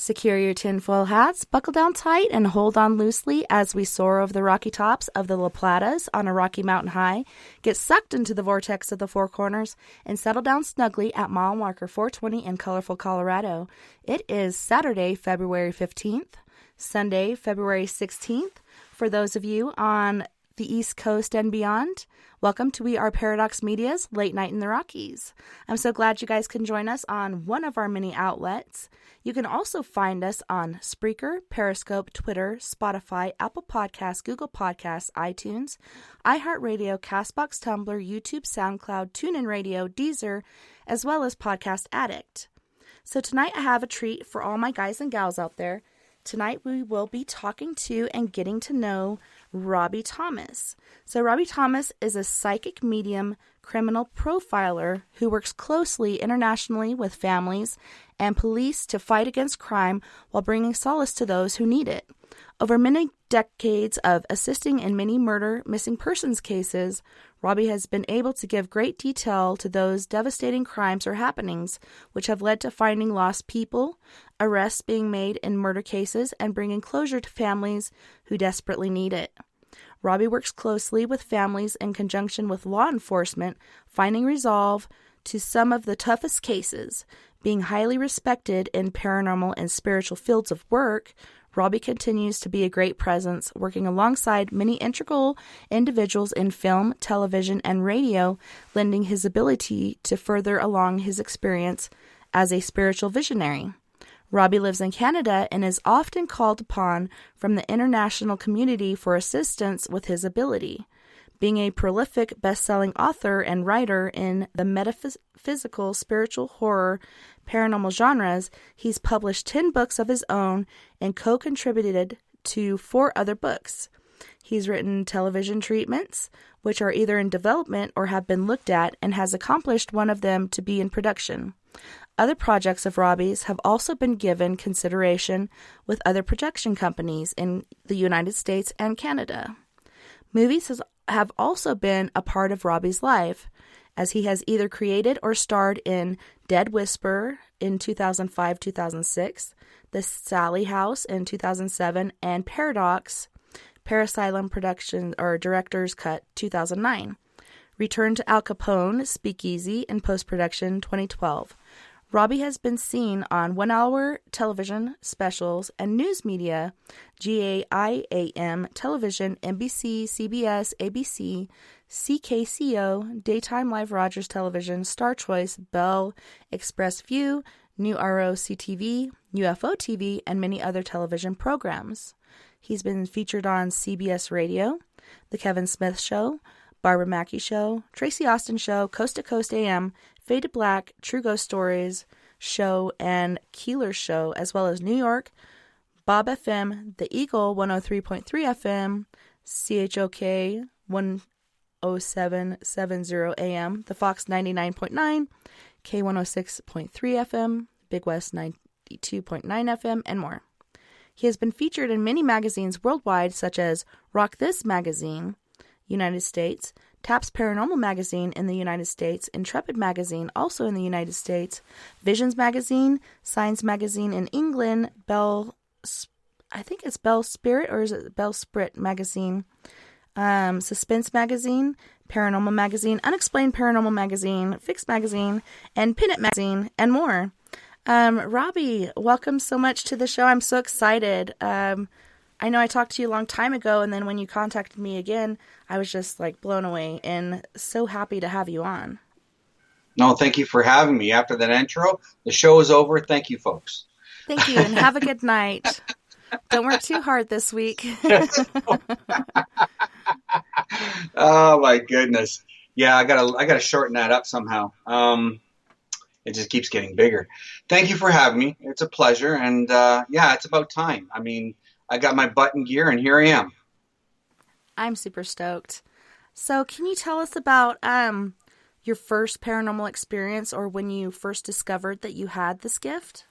Secure your tinfoil hats, buckle down tight, and hold on loosely as we soar over the rocky tops of the La Platas on a rocky mountain high, get sucked into the vortex of the Four Corners, and settle down snugly at mile marker 420 in colorful Colorado. It is Saturday, February 15th, Sunday, February 16th. For those of you on the East Coast and beyond, welcome to We Are Paradox Media's Late Night in the Rockies. I'm so glad you guys can join us on one of our many outlets. You can also find us on Spreaker, Periscope, Twitter, Spotify, Apple Podcasts, Google Podcasts, iTunes, iHeartRadio, CastBox, Tumblr, YouTube, SoundCloud, TuneIn Radio, Deezer, as well as Podcast Addict. So tonight I have a treat for all my guys and gals out there. Tonight we will be talking to and getting to know Robbie Thomas. So Robbie Thomas is a psychic medium criminal profiler who works closely internationally with families and police to fight against crime while bringing solace to those who need it. Over many decades of assisting in many murder, missing persons cases, Robbie has been able to give great detail to those devastating crimes or happenings which have led to finding lost people, arrests being made in murder cases, and bringing closure to families who desperately need it. Robbie works closely with families in conjunction with law enforcement, finding resolve to some of the toughest cases. Being highly respected in paranormal and spiritual fields of work, Robbie continues to be a great presence, working alongside many integral individuals in film, television, and radio, lending his ability to further along his experience as a spiritual visionary. Robbie lives in Canada and is often called upon from the international community for assistance with his ability. Being a prolific best-selling author and writer in the metaphysical, spiritual, horror, paranormal genres, he's published 10 books of his own and co-contributed to 4 other books. He's written television treatments, which are either in development or have been looked at, and has accomplished one of them to be in production. Other projects of Robbie's have also been given consideration with other production companies in the United States and Canada. Movies have also been a part of Robbie's life, as he has either created or starred in Dead Whisper in 2005-2006, The Sally House in 2007, and Paradox, Parasylum Production or Director's Cut 2009. Return to Al Capone, Speakeasy in post-production 2012. Robbie has been seen on one-hour television specials and news media, GAIAM television, NBC, CBS, ABC, CKCO, Daytime Live Rogers Television, Star Choice, Bell, Express View, New ROC-TV, UFO TV, and many other television programs. He's been featured on CBS Radio, The Kevin Smith Show, Barbara Mackey Show, Tracy Austin Show, Coast to Coast AM, Faded Black, True Ghost Stories Show, and Keeler Show, as well as New York, Bob FM, The Eagle 103.3 FM, CHOK 107.70 AM, The Fox 99.9, K106.3 FM, Big West 92.9 FM, and more. He has been featured in many magazines worldwide, such as Rock This Magazine, United States, Taps Paranormal Magazine in the United States, Intrepid Magazine also in the United States, Visions Magazine, Science Magazine in England, I think it's Bell Spirit or is it Bell Sprit Magazine, Suspense Magazine, Paranormal Magazine, Unexplained Paranormal Magazine, Fixed Magazine, and Pin It Magazine, and more. Robbie, welcome so much to the show. I'm so excited. I know I talked to you a long time ago, and then when you contacted me again, I was just like blown away and so happy to have you on. No, thank you for having me. After that intro, the show is over. Thank you, folks. Thank you, and have a good night. Don't work too hard this week. Oh my goodness. Yeah, I gotta shorten that up somehow. It just keeps getting bigger. Thank you for having me. It's a pleasure, and yeah, it's about time. I mean, I got my butt in gear, and here I am. I'm super stoked. So can you tell us about your first paranormal experience or when you first discovered that you had this gift?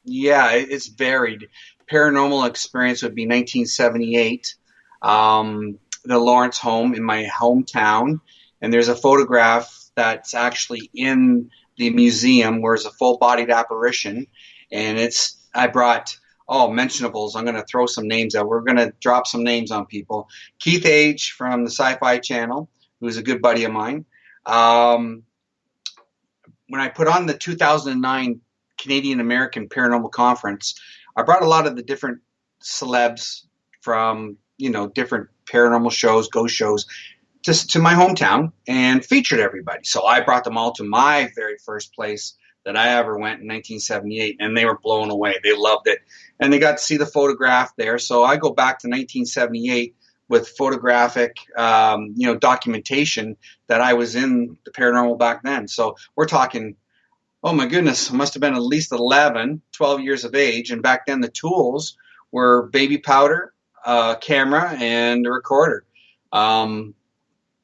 Yeah, it's varied. Paranormal experience would be 1978, the Lawrence home in my hometown. And there's a photograph that's actually in the museum where it's a full-bodied apparition. And it's I brought, mentionables. I'm going to throw some names out. We're going to drop some names on people. Keith Age from the Sci-Fi Channel, who's a good buddy of mine. When I put on the 2009 Canadian American Paranormal Conference, I brought a lot of the different celebs from, different paranormal shows, ghost shows, just to my hometown and featured everybody. So I brought them all to my very first place that I ever went in 1978, and they were blown away. They loved it. And they got to see the photograph there. So I go back to 1978 with photographic, documentation that I was in the paranormal back then. So we're talking, oh my goodness, I must have been at least 11, 12 years of age. And back then the tools were baby powder, a camera, and a recorder. As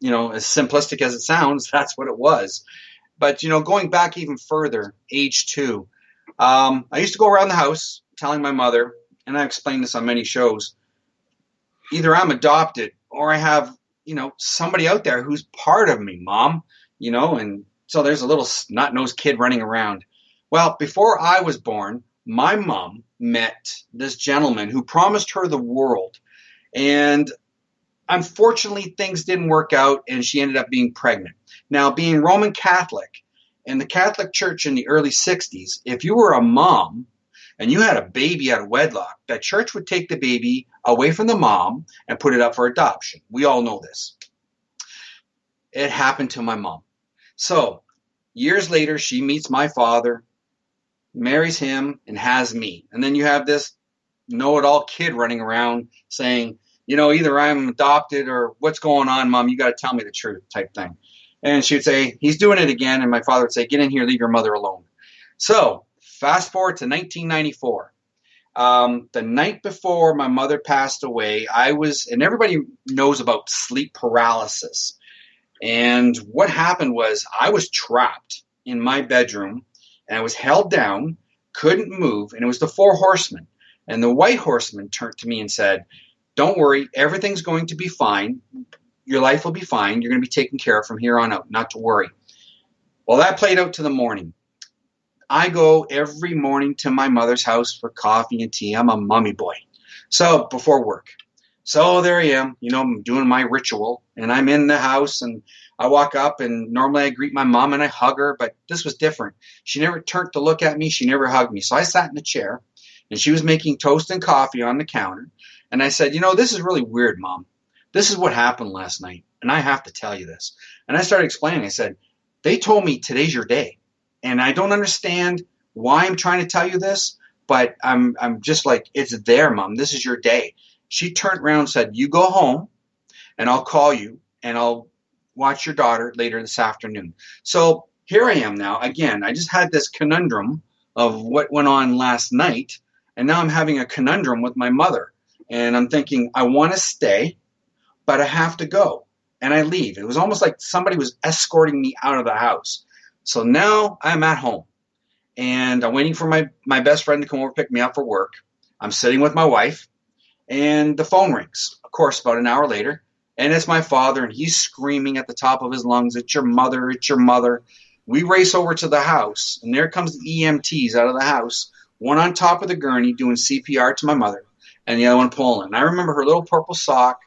simplistic as it sounds, that's what it was. But, going back even further, age 2, I used to go around the house telling my mother, and I explained this on many shows, either I'm adopted or I have, somebody out there who's part of me, Mom, and so there's a little snot-nosed kid running around. Well, before I was born, my mom met this gentleman who promised her the world. And unfortunately, things didn't work out, and she ended up being pregnant. Now, being Roman Catholic, in the Catholic Church in the early 60s, if you were a mom and you had a baby out of wedlock, that church would take the baby away from the mom and put it up for adoption. We all know this. It happened to my mom. So, years later, she meets my father, marries him, and has me. And then you have this know-it-all kid running around saying, either I'm adopted or what's going on, Mom, you got to tell me the truth type thing. And she would say, he's doing it again. And my father would say, get in here, leave your mother alone. So fast forward to 1994. The night before my mother passed away, and everybody knows about sleep paralysis. And what happened was I was trapped in my bedroom and I was held down, couldn't move. And it was the 4 horsemen. And the white horseman turned to me and said, don't worry, everything's going to be fine. Your life will be fine. You're going to be taken care of from here on out, not to worry. Well, that played out to the morning. I go every morning to my mother's house for coffee and tea. I'm a mummy boy. So before work. So there I am, I'm doing my ritual, and I'm in the house, and I walk up, and normally I greet my mom and I hug her, but this was different. She never turned to look at me. She never hugged me. So I sat in a chair, and she was making toast and coffee on the counter. And I said, this is really weird, Mom. This is what happened last night, and I have to tell you this. And I started explaining. I said, they told me today's your day, and I don't understand why I'm trying to tell you this, but I'm just like, it's there, Mom. This is your day. She turned around and said, you go home, and I'll call you, and I'll watch your daughter later this afternoon. So here I am now. Again, I just had this conundrum of what went on last night, and now I'm having a conundrum with my mother. And I'm thinking, I want to stay, but I have to go. And I leave. It was almost like somebody was escorting me out of the house. So now I'm at home. And I'm waiting for my best friend to come over pick me up for work. I'm sitting with my wife. And the phone rings, of course, about an hour later. And it's my father, and he's screaming at the top of his lungs, it's your mother, it's your mother. We race over to the house, and there comes the EMTs out of the house, one on top of the gurney doing CPR to my mother, and the other one pulling. And I remember her little purple sock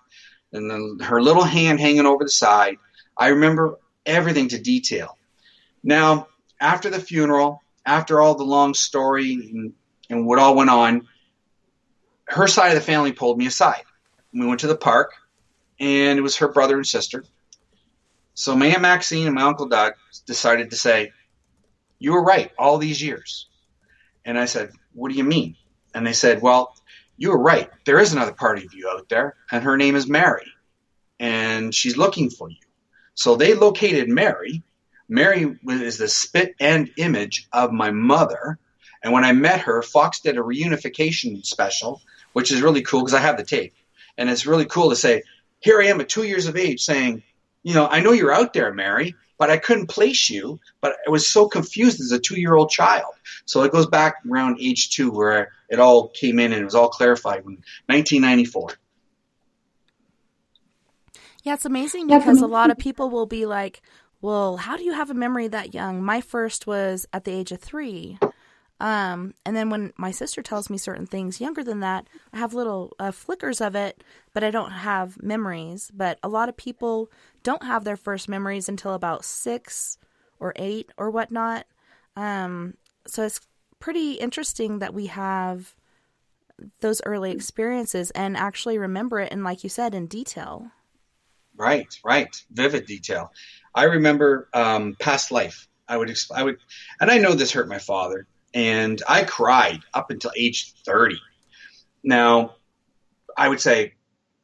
and then her little hand hanging over the side. I remember everything to detail. Now, after the funeral, after all the long story and what all went on, her side of the family pulled me aside. We went to the park, and it was her brother and sister. So my Aunt Maxine and my Uncle Doug decided to say, you were right all these years. And I said, what do you mean? And they said, well, you were right. There is another part of you out there, and her name is Mary, and she's looking for you. So they located Mary. Mary is the spit and image of my mother. And when I met her, Fox did a reunification special, which is really cool because I have the tape. And it's really cool to say, here I am at 2 years of age saying, I know you're out there, Mary, but I couldn't place you. But I was so confused as a 2-year-old child. So it goes back around age 2 where it all came in and it was all clarified in 1994. Yeah, it's amazing because a lot of people will be like, well, how do you have a memory that young? My first was at the age of 3. And then when my sister tells me certain things younger than that, I have little flickers of it, but I don't have memories. But a lot of people don't have their first memories until about 6 or 8 or whatnot. So it's pretty interesting that we have those early experiences and actually remember it, and like you said, in detail. Right, right. Vivid detail. I remember past life. And I know this hurt my father, and I cried up until age 30. Now, I would say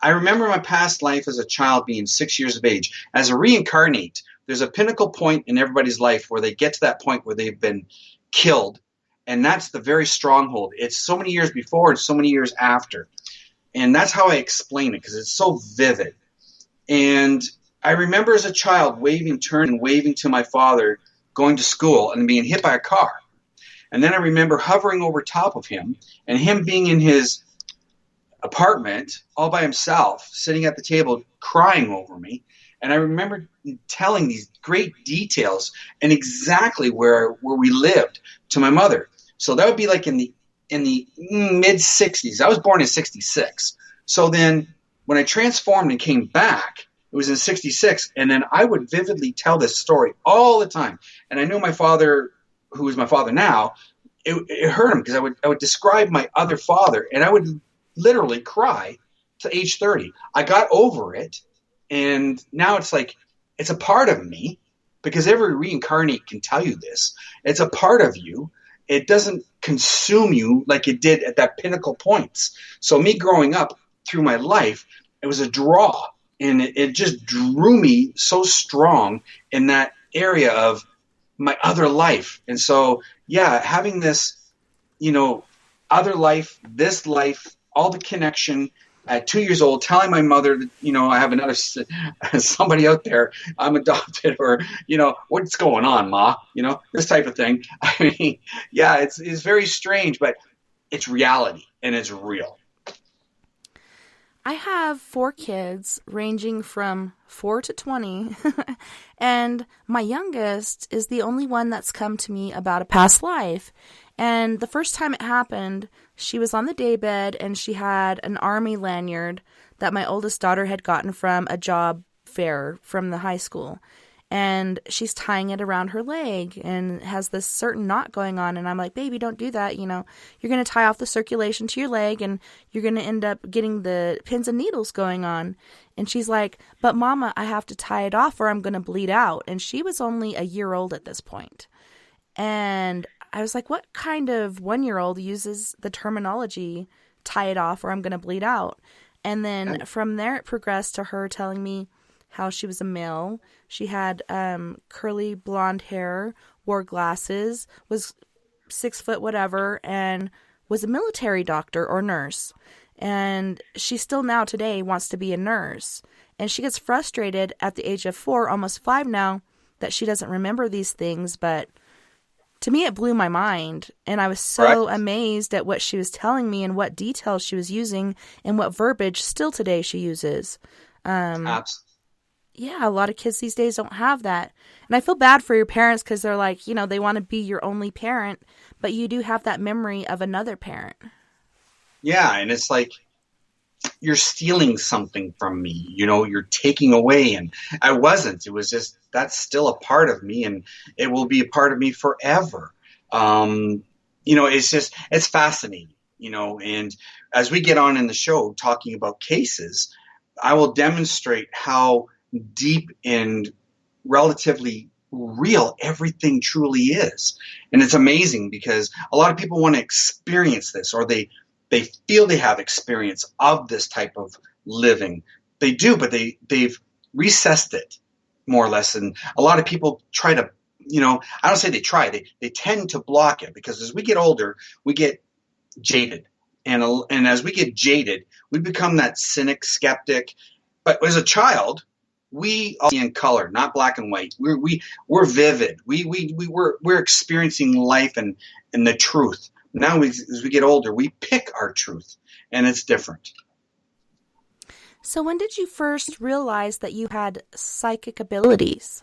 I remember my past life as a child being 6 years of age. As a reincarnate, there's a pinnacle point in everybody's life where they get to that point where they've been killed, and that's the very stronghold. It's so many years before and so many years after. And that's how I explain it, because it's so vivid. And I remember as a child turning and waving to my father going to school and being hit by a car. And then I remember hovering over top of him and him being in his apartment all by himself, sitting at the table crying over me. And I remember telling these great details and exactly where we lived to my mother. So that would be like in the mid 60s. I was born in 66. So then when I transformed and came back, it was in 66. And then I would vividly tell this story all the time. And I knew my father, who is my father now, it hurt him because I would describe my other father and I would literally cry to age 30. I got over it. And now it's like, it's a part of me, because every reincarnate can tell you this. It's a part of you. It doesn't consume you like it did at that pinnacle points. So me growing up through my life, it was a draw, and it just drew me so strong in that area of my other life. And so, yeah, having this, other life, this life, all the connection at 2 years old, telling my mother that, I have another somebody out there, I'm adopted, or, what's going on, Ma? This type of thing. I mean, yeah, it's very strange, but it's reality and it's real. I have 4 kids ranging from 4 to 20, and my youngest is the only one that's come to me about a past life. And the first time it happened, she was on the daybed and she had an army lanyard that my oldest daughter had gotten from a job fair from the high school. And she's tying it around her leg and has this certain knot going on. And I'm like, baby, don't do that. You're going to tie off the circulation to your leg and you're going to end up getting the pins and needles going on. And she's like, but Mama, I have to tie it off or I'm going to bleed out. And she was only a year old at this point. And I was like, what kind of 1-year-old uses the terminology, tie it off or I'm going to bleed out? And then from there, it progressed to her telling me how she was a male. She had curly blonde hair, wore glasses, was 6 foot whatever, and was a military doctor or nurse. And she still now today wants to be a nurse. And she gets frustrated at the age of 4, almost 5 now, that she doesn't remember these things. But to me, it blew my mind. And I was so amazed at what she was telling me and what details she was using and what verbiage still today she uses. Absolutely. Yeah, a lot of kids these days don't have that. And I feel bad for your parents because they're like, they want to be your only parent, but you do have that memory of another parent. Yeah, and it's like you're stealing something from me, you're taking away, and I wasn't. It was just, that's still a part of me, and it will be a part of me forever. It's fascinating, and as we get on in the show talking about cases, I will demonstrate how deep and relatively real everything truly is. And it's amazing because a lot of people want to experience this, or they feel they have experience of this type of living. They do, but they've recessed it more or less. And a lot of people try to, I don't say they try, they tend to block it, because as we get older, we get jaded. And as we get jaded, we become that cynic, skeptic. But as a child, we all see in color, not black and white. We're vivid. We're experiencing life and the truth. Now, as we get older, we pick our truth, and it's different. So when did you first realize that you had psychic abilities?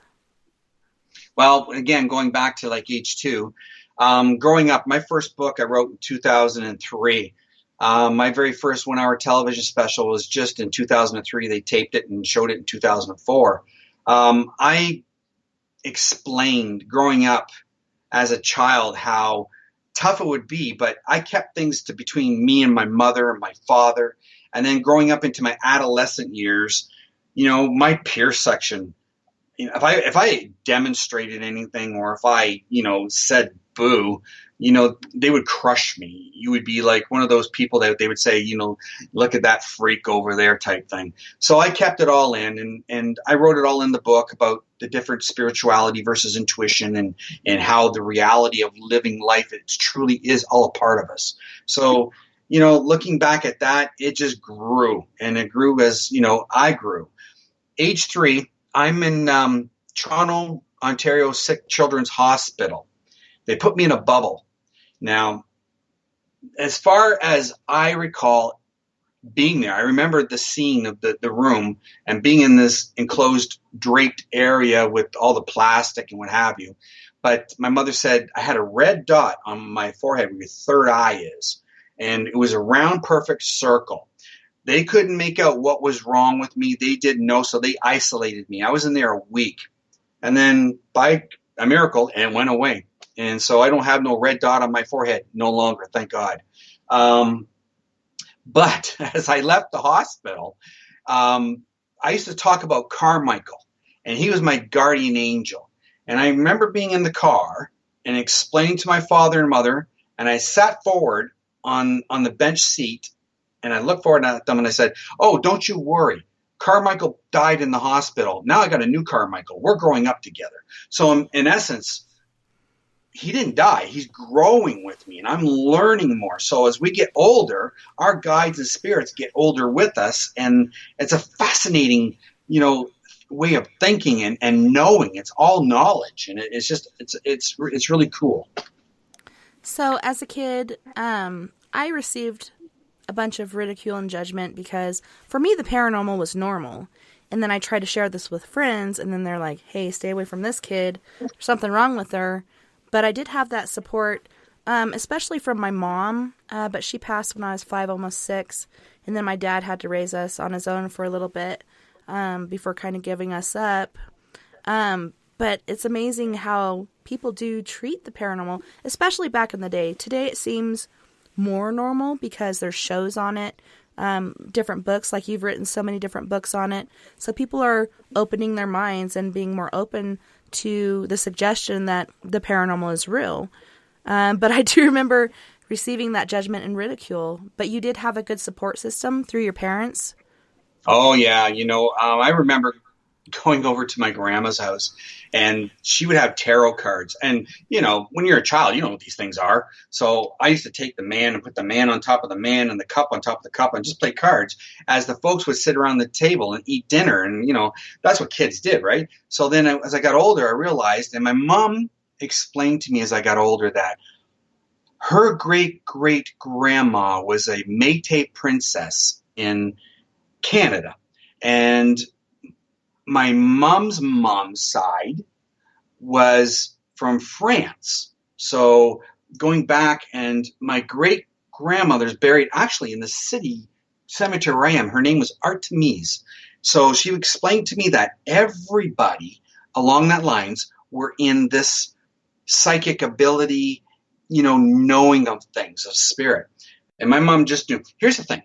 Well, again, going back to like age 2, Growing up, my first book I wrote in 2003. My very first 1-hour television special was just in 2003. They taped it and showed it in 2004. I explained growing up as a child how tough it would be, but I kept things to between me and my mother and my father. And then growing up into my adolescent years, my peer section, if I demonstrated anything or if I, said boo, they would crush me. You would be like one of those people that they would say, look at that freak over there type thing. So I kept it all in and I wrote it all in the book about the different spirituality versus intuition and how the reality of living life, it truly is all a part of us. So, looking back at that, it just grew and it grew as, I grew. Age 3, I'm in Toronto, Ontario Sick Children's Hospital. They put me in a bubble. Now, as far as I recall being there, I remember the scene of the room and being in this enclosed, draped area with all the plastic and what have you. But my mother said I had a red dot on my forehead where your third eye is. And it was a round, perfect circle. They couldn't make out what was wrong with me. They didn't know, so they isolated me. I was in there a week. And then by a miracle, it went away. And so I don't have no red dot on my forehead no longer, thank God. But as I left the hospital, I used to talk about Carmichael, and he was my guardian angel. And I remember being in the car and explaining to my father and mother, and I sat forward on the bench seat, and I looked forward at them and I said, oh, don't you worry. Carmichael died in the hospital. Now I got a new Carmichael. We're growing up together. So in essence, he didn't die. He's growing with me, and I'm learning more. So as we get older, our guides and spirits get older with us, and it's a fascinating, way of thinking and knowing. It's all knowledge, and it's really cool. So as a kid, I received a bunch of ridicule and judgment because for me the paranormal was normal. And then I tried to share this with friends, and then they're like, hey, stay away from this kid. There's something wrong with her. But I did have that support, especially from my mom. But she passed when I was 5, almost 6. And then my dad had to raise us on his own for a little bit before kind of giving us up. But it's amazing how people do treat the paranormal, especially back in the day. Today it seems more normal because there's shows on it, different books, like you've written so many different books on it. So people are opening their minds and being more open to the suggestion that the paranormal is real. But I do remember receiving that judgment and ridicule. But you did have a good support system through your parents? Oh, yeah. I remember going over to my grandma's house, and she would have tarot cards. And, when you're a child, you know what these things are. So I used to take the man and put the man on top of the man and the cup on top of the cup and just play cards as the folks would sit around the table and eat dinner. And, that's what kids did, right? So then as I got older, I realized, and my mom explained to me as I got older, that her great-great-grandma was a Métis princess in Canada. And my mom's side was from France. So going back, and my great grandmother's buried actually in the city cemetery where I am. Her name was Artemise. So she explained to me that everybody along that lines were in this psychic ability, knowing of things, of spirit. And my mom just knew. Here's the thing.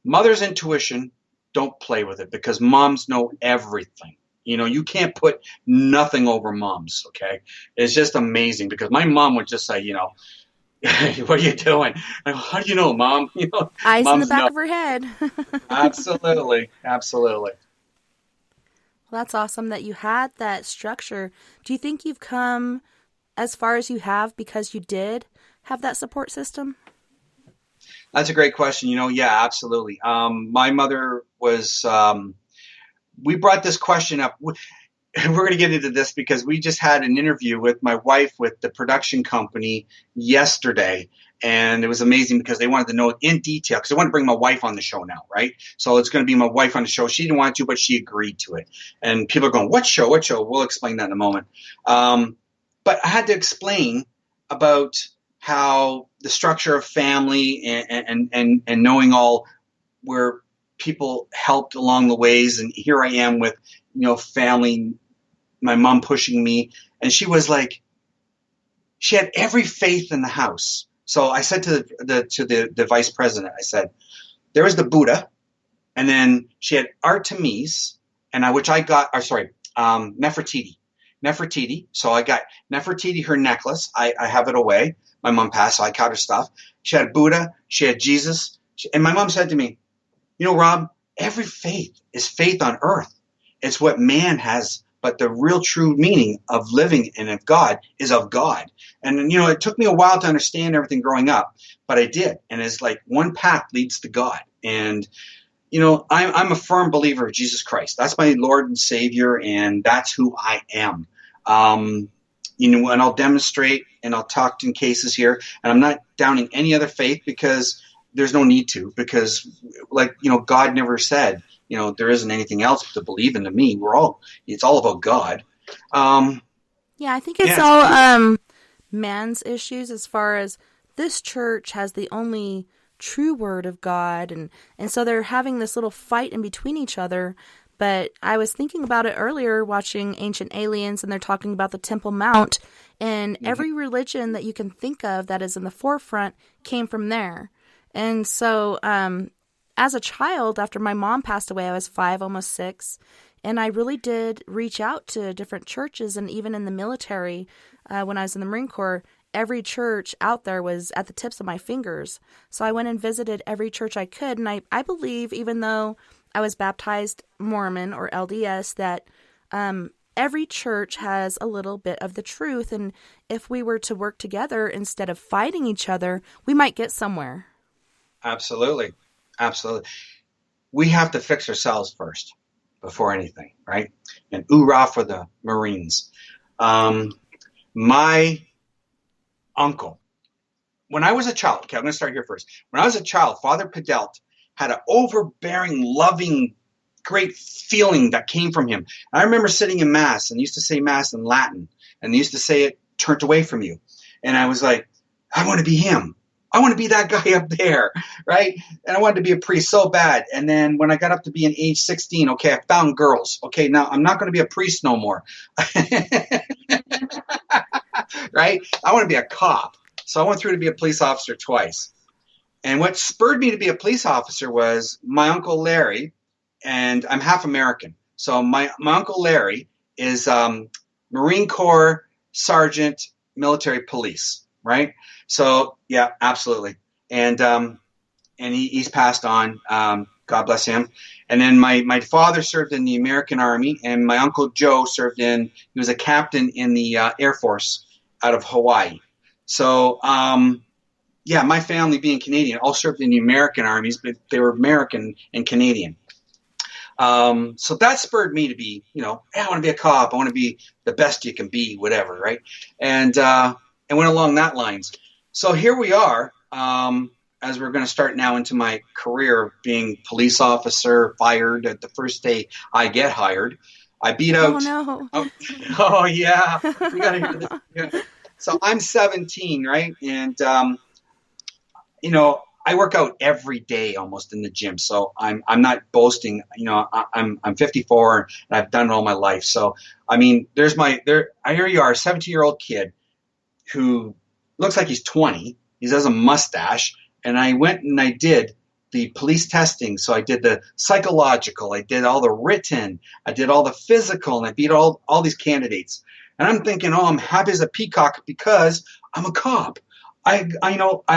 Mother's intuition, don't play with it, because moms know everything. You can't put nothing over moms, okay? It's just amazing, because my mom would just say, what are you doing? How do you know, Mom? Eyes in the back of her head. Absolutely. Well, that's awesome that you had that structure. Do you think you've come as far as you have because you did have that support system? That's a great question. Yeah, absolutely. My mother was, we brought this question up. We're going to get into this because we just had an interview with my wife with the production company yesterday. And it was amazing because they wanted to know in detail, because they want to bring my wife on the show now, right? So it's going to be my wife on the show. She didn't want to, but she agreed to it. And people are going, what show? What show? We'll explain that in a moment. But I had to explain about how the structure of family and knowing all where people helped along the ways. And here I am with, family, my mom pushing me. And she was like, she had every faith in the house. So I said to the vice president, I said, there was the Buddha, and then she had Artemis, Nefertiti. Nefertiti. So I got Nefertiti, her necklace. I have it away. My mom passed, so I got her stuff. She had Buddha. She had Jesus. And my mom said to me, Rob, every faith is faith on earth. It's what man has, but the real true meaning of living and of God is of God. And, it took me a while to understand everything growing up, but I did. And it's like one path leads to God. And, I'm a firm believer of Jesus Christ. That's my Lord and Savior, and that's who I am. And I'll demonstrate and I'll talk in cases here, and I'm not downing any other faith because there's no need to, because God never said, there isn't anything else to believe in to me. It's all about God. Yeah, I think it's all man's issues, as far as this church has the only true word of God. And so they're having this little fight in between each other. But I was thinking about it earlier watching Ancient Aliens, and they're talking about the Temple Mount, and every religion that you can think of that is in the forefront came from there. And so as a child, after my mom passed away, I was 5, almost 6, and I really did reach out to different churches. And even in the military, when I was in the Marine Corps, every church out there was at the tips of my fingers. So I went and visited every church I could, and I believe, even though I was baptized Mormon or LDS, that every church has a little bit of the truth. And if we were to work together instead of fighting each other, we might get somewhere. Absolutely. Absolutely. We have to fix ourselves first before anything, right? And hoorah for the Marines. My uncle, when I was a child, okay, I'm going to start here first. When I was a child, Father Pedelt had an overbearing, loving, great feeling that came from him. I remember sitting in Mass, and he used to say Mass in Latin, and he used to say it turned away from you. And I was like, I want to be him. I want to be that guy up there, right? And I wanted to be a priest so bad. And then when I got up to being age 16, okay, I found girls. Okay, now I'm not going to be a priest no more. Right? I want to be a cop. So I went through to be a police officer twice. And what spurred me to be a police officer was my Uncle Larry, and I'm half American. So my Uncle Larry is Marine Corps Sergeant, military police, right? So yeah, absolutely. And he's passed on. God bless him. And then my father served in the American Army, and my Uncle Joe he was a captain in the Air Force out of Hawaii. So my family being Canadian all served in the American armies, but they were American and Canadian. So that spurred me to be, I want to be a cop. I want to be the best you can be, whatever, right? And went along that lines. So here we are, as we're going to start now into my career of being police officer, fired at the first day I get hired. I beat out. Oh, no. Oh yeah. We got to hear this. Yeah. So I'm 17, right? And, I work out every day almost in the gym. So I'm not boasting, I'm 54 and I've done it all my life. So, I mean, here you are, a 17-year-old kid who looks like he's 20. He has a mustache. And I went and I did the police testing. So I did the psychological, I did all the written, I did all the physical, and I beat all these candidates. And I'm thinking, I'm happy as a peacock because I'm a cop. I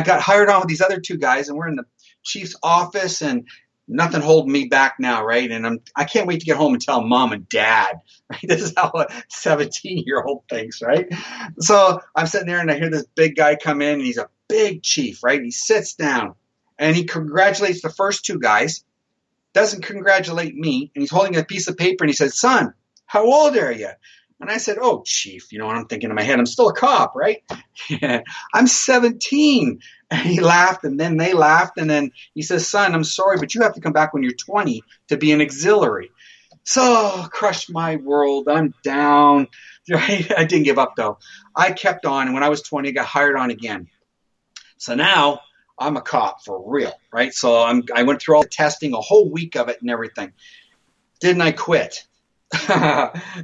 got hired on with these other two guys, and we're in the chief's office, and nothing holding me back now, right? And I can't wait to get home and tell mom and dad, right? This is how a 17-year-old thinks, right? So I'm sitting there, and I hear this big guy come in, and he's a big chief, right? He sits down, and he congratulates the first two guys, doesn't congratulate me, and he's holding a piece of paper, and he says, "Son, how old are you?" And I said, "Oh, chief," what I'm thinking in my head, I'm still a cop, right? I'm 17. And he laughed, and then they laughed, and then he says, "Son, I'm sorry, but you have to come back when you're 20 to be an auxiliary." So crushed my world. I'm down. Right? I didn't give up though. I kept on. And when I was 20, I got hired on again. So now I'm a cop for real, right? So I went through all the testing, a whole week of it and everything. Didn't I quit?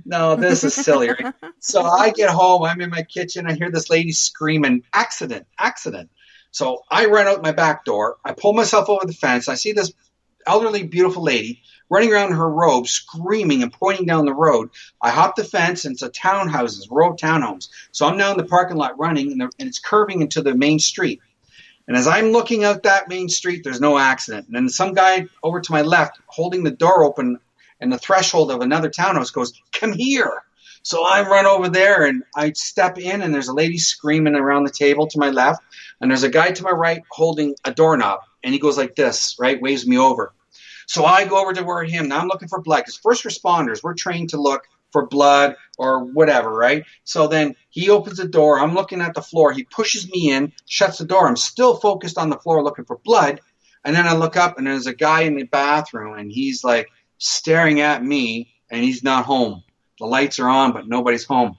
No, this is silly. Right? So I get home, I'm in my kitchen, I hear this lady screaming, accident, accident. So I run out my back door, I pull myself over the fence, I see this elderly, beautiful lady running around in her robe, screaming and pointing down the road. I hop the fence, and it's a townhouses, row of townhomes. So I'm now in the parking lot running, and it's curving into the main street. And as I'm looking out that main street, there's no accident. And then some guy over to my left, holding the door open and the threshold of another townhouse, goes, "Come here." So I run over there and I step in, and there's a lady screaming around the table to my left. And there's a guy to my right holding a doorknob. And he goes like this, right? Waves me over. So I go over toward him. Now I'm looking for blood because first responders, we're trained to look for blood or whatever, right? So then he opens the door. I'm looking at the floor. He pushes me in, shuts the door. I'm still focused on the floor looking for blood. And then I look up, and there's a guy in the bathroom, and he's like staring at me, and he's not home. The lights are on, but nobody's home.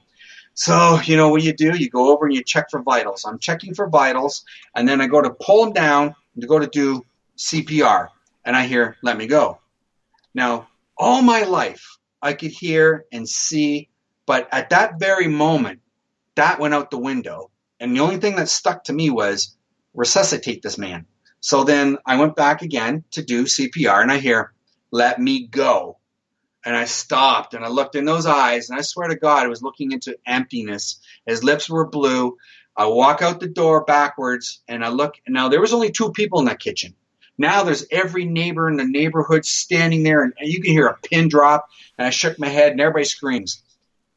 So, you know what you do? You go over and you check for vitals. I'm checking for vitals, and then I go to pull him down to go to do CPR, and I hear, "Let me go." Now, all my life, I could hear and see, but at that very moment, that went out the window, and the only thing that stuck to me was resuscitate this man. So then I went back again to do CPR, and I hear, "Let me go." And I stopped, and I looked in those eyes, and I swear to God, I was looking into emptiness. His lips were blue. I walk out the door backwards, and I look. Now, there was only two people in that kitchen. Now there's every neighbor in the neighborhood standing there, and you can hear a pin drop, and I shook my head, and everybody screams.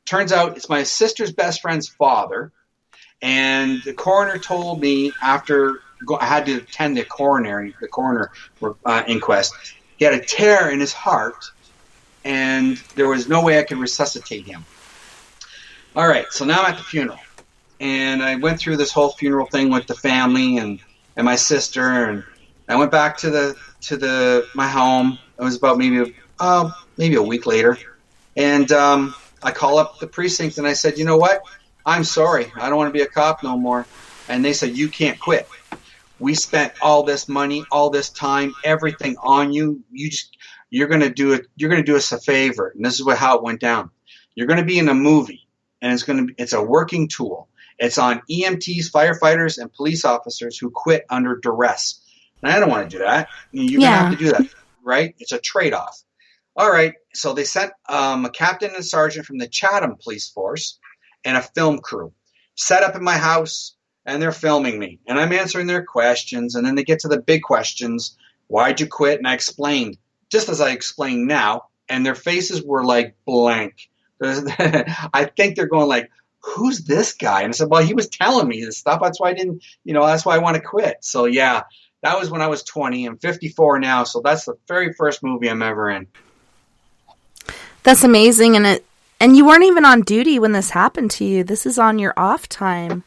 Turns out it's my sister's best friend's father, and the coroner told me after I had to attend the coroner inquest, he had a tear in his heart, and there was no way I could resuscitate him. All right, so now I'm at the funeral, and I went through this whole funeral thing with the family and my sister, and I went back to my home. It was about maybe a week later, and I call up the precinct, and I said, "You know what? I'm sorry. I don't want to be a cop no more." And they said, "You can't quit. We spent all this money, all this time, everything on you. You're going to do it. You're going to do us a favor." And this is how it went down. You're going to be in a movie, and it's a working tool. It's on EMTs, firefighters, and police officers who quit under duress. And I don't want to do that. You're going to have to do that, right? It's a trade-off. All right. So they sent a captain and a sergeant from the Chatham police force and a film crew set up in my house, and they're filming me. And I'm answering their questions, and then they get to the big questions. Why'd you quit? And I explained, just as I explained now, and their faces were like blank. I think they're going like, "Who's this guy?" And I said, "Well, he was telling me this stuff. That's why I didn't, that's why I want to quit." So yeah, that was when I was 20. I'm 54 now. So that's the very first movie I'm ever in. That's amazing. And you weren't even on duty when this happened to you. This is on your off time,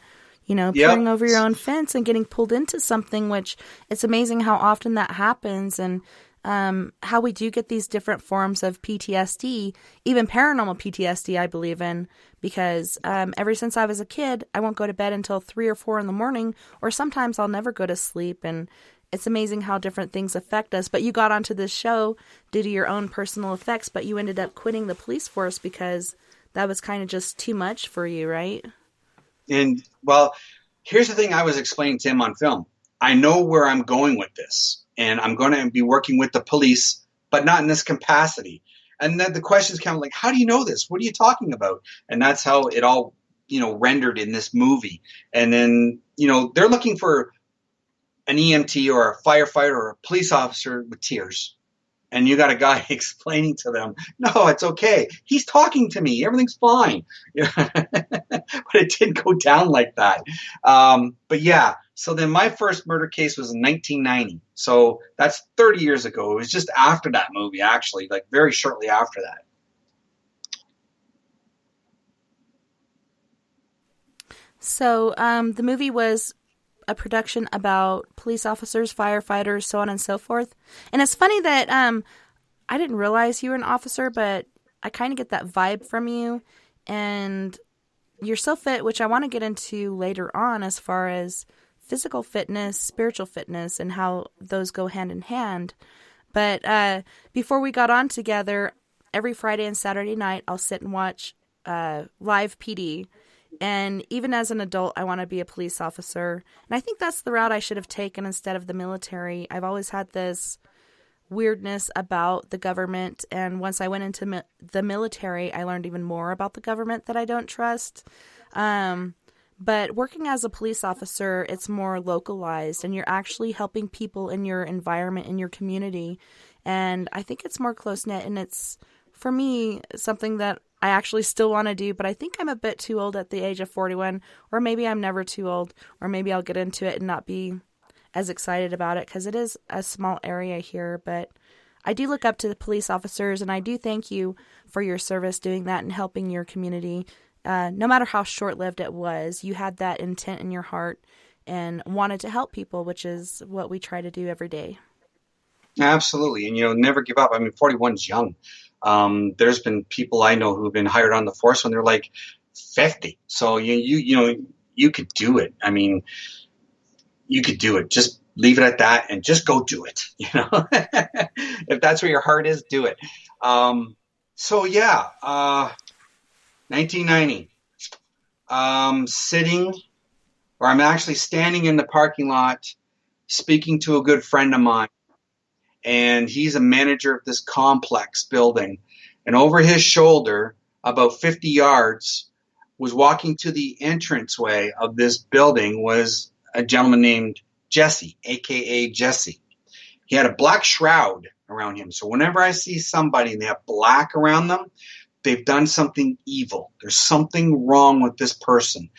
peering over your own fence and getting pulled into something, which it's amazing how often that happens. And how we do get these different forms of PTSD, even paranormal PTSD, I believe in, because ever since I was a kid, I won't go to bed until 3 or 4 in the morning, or sometimes I'll never go to sleep. And it's amazing how different things affect us. But you got onto this show due to your own personal effects, but you ended up quitting the police force because that was kind of just too much for you, right? And, well, here's the thing I was explaining to him on film. I know where I'm going with this, and I'm going to be working with the police, but not in this capacity. And then the questions come like, "How do you know this? What are you talking about?" And that's how it all, rendered in this movie. And then, they're looking for an EMT or a firefighter or a police officer with tears. And you got a guy explaining to them, "No, it's okay. He's talking to me. Everything's fine." But it didn't go down like that. But yeah, so then my first murder case was in 1990. So that's 30 years ago. It was just after that movie, actually, like very shortly after that. So the movie was a production about police officers, firefighters, so on and so forth. And it's funny that I didn't realize you were an officer, but I kind of get that vibe from you. And you're so fit, which I want to get into later on as far as physical fitness, spiritual fitness, and how those go hand in hand. But before we got on together, every Friday and Saturday night, I'll sit and watch live PD. And even as an adult, I want to be a police officer. And I think that's the route I should have taken instead of the military. I've always had this weirdness about the government. And once I went into the military, I learned even more about the government that I don't trust. But working as a police officer, it's more localized, and you're actually helping people in your environment, in your community. And I think it's more close-knit, and it's, for me, something that I actually still want to do, but I think I'm a bit too old at the age of 41, or maybe I'm never too old, or maybe I'll get into it and not be as excited about it, because it is a small area here. But I do look up to the police officers, and I do thank you for your service doing that and helping your community. No matter how short-lived it was, you had that intent in your heart and wanted to help people, which is what we try to do every day. Absolutely. And, never give up. I mean, 41 is young. There's been people I know who've been hired on the force when they're like 50. So, you could do it. I mean, you could do it. Just leave it at that and just go do it. If that's where your heart is, do it. 1990, I'm actually standing in the parking lot speaking to a good friend of mine, and he's a manager of this complex building, and over his shoulder, about 50 yards, was walking to the entranceway of this building was a gentleman named Jesse, a.k.a. Jesse. He had a black shroud around him, so whenever I see somebody and they have black around them, they've done something evil. There's something wrong with this person.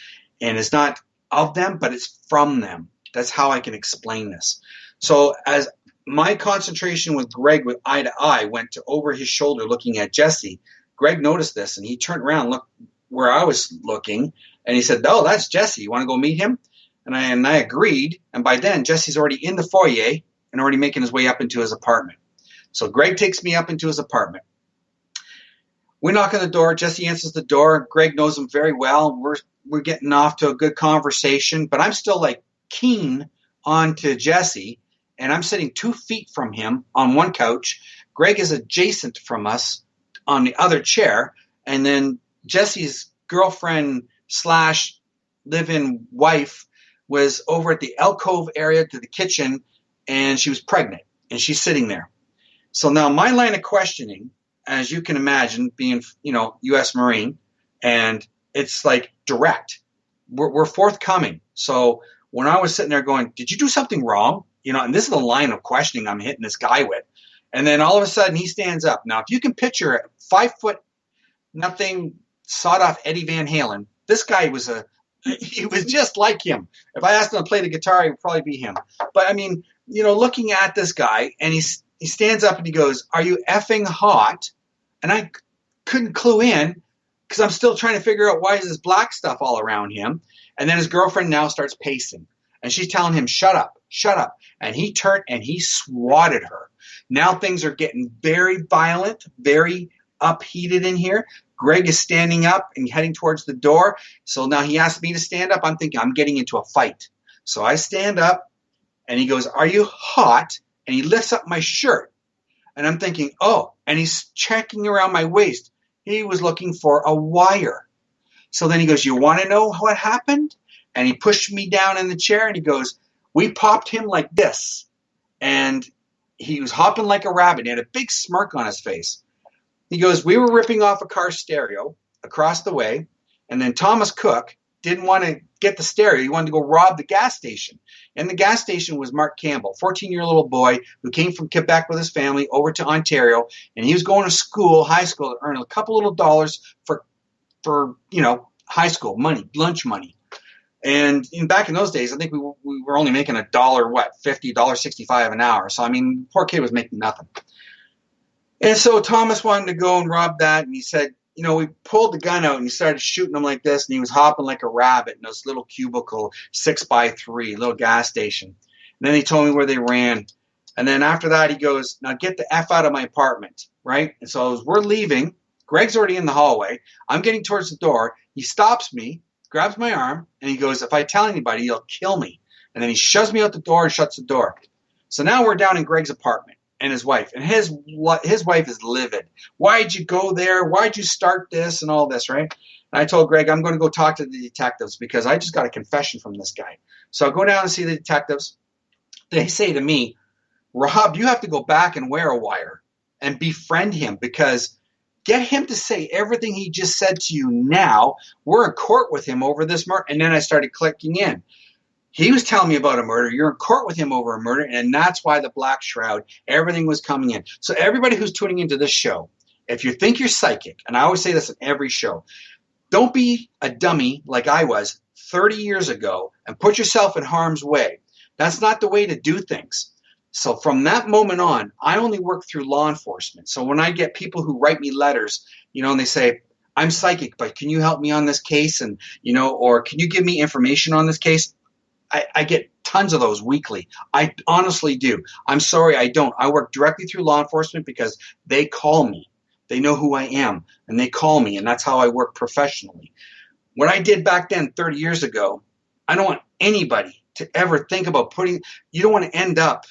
And it's not of them, but it's from them. That's how I can explain this. So as my concentration with Greg with eye to eye went to over his shoulder looking at Jesse, Greg noticed this and he turned around and looked where I was looking. And he said, "Oh, that's Jesse. You want to go meet him?" And I agreed. And by then, Jesse's already in the foyer and already making his way up into his apartment. So Greg takes me up into his apartment. We knock on the door. Jesse answers the door. Greg knows him very well. We're getting off to a good conversation, but I'm still like keen on to Jesse, and I'm sitting 2 feet from him on one couch. Greg is adjacent from us on the other chair, and then Jesse's girlfriend / live-in wife was over at the alcove area to the kitchen, and she was pregnant, and she's sitting there. So now my line of questioning, as you can imagine, being, U.S. Marine, and it's like direct. We're forthcoming. So when I was sitting there going, "Did you do something wrong?" And this is the line of questioning I'm hitting this guy with. And then all of a sudden he stands up. Now, if you can picture it, 5 foot, nothing, sawed off Eddie Van Halen, this guy he was just like him. If I asked him to play the guitar, it would probably be him. But I mean, looking at this guy, and he stands up and he goes, "Are you effing hot?" And I couldn't clue in because I'm still trying to figure out why is this black stuff all around him. And then his girlfriend now starts pacing. And she's telling him, "Shut up, shut up." And he turned and he swatted her. Now things are getting very violent, very upheated in here. Greg is standing up and heading towards the door. So now he asked me to stand up. I'm thinking I'm getting into a fight. So I stand up and he goes, "Are you hot?" And he lifts up my shirt. And I'm thinking, oh, and he's checking around my waist. He was looking for a wire. So then he goes, "You want to know what happened?" And he pushed me down in the chair and he goes, "We popped him like this." And he was hopping like a rabbit. He had a big smirk on his face. He goes, "We were ripping off a car stereo across the way. And then Thomas Cook didn't want to get the stereo. He wanted to go rob the gas station. And the gas station was Mark Campbell, 14-year-old little boy who came from Quebec with his family over to Ontario. And he was going to school, high school, to earn a couple little dollars for high school money, lunch money. And back in those days, I think we were only making $1, $50, $65 an hour. So, I mean, poor kid was making nothing. And so Thomas wanted to go and rob that. And he said, we pulled the gun out and he started shooting him like this. And he was hopping like a rabbit in this little cubicle, 6x3, little gas station. And then he told me where they ran. And then after that, he goes, now get the F out of my apartment, right? And so as we're leaving, Greg's already in the hallway. I'm getting towards the door. He stops me, grabs my arm, and he goes, if I tell anybody, you'll kill me. And then he shoves me out the door and shuts the door. So now we're down in Greg's apartment and his wife. And his wife is livid. Why'd you go there? Why'd you start this and all this, right? And I told Greg, I'm going to go talk to the detectives because I just got a confession from this guy. So I go down and see the detectives. They say to me, Rob, you have to go back and wear a wire and befriend him because get him to say everything he just said to you now. We're in court with him over this murder. And then I started clicking in. He was telling me about a murder. You're in court with him over a murder. And that's why the black shroud, everything was coming in. So everybody who's tuning into this show, if you think you're psychic, and I always say this in every show, don't be a dummy like I was 30 years ago and put yourself in harm's way. That's not the way to do things. So from that moment on, I only work through law enforcement. So when I get people who write me letters, and they say, I'm psychic, but can you help me on this case? And, or can you give me information on this case? I get tons of those weekly. I honestly do. I'm sorry, I don't. I work directly through law enforcement because they call me. They know who I am, and they call me, and that's how I work professionally. What I did back then 30 years ago, I don't want anybody to ever think about you don't want to end up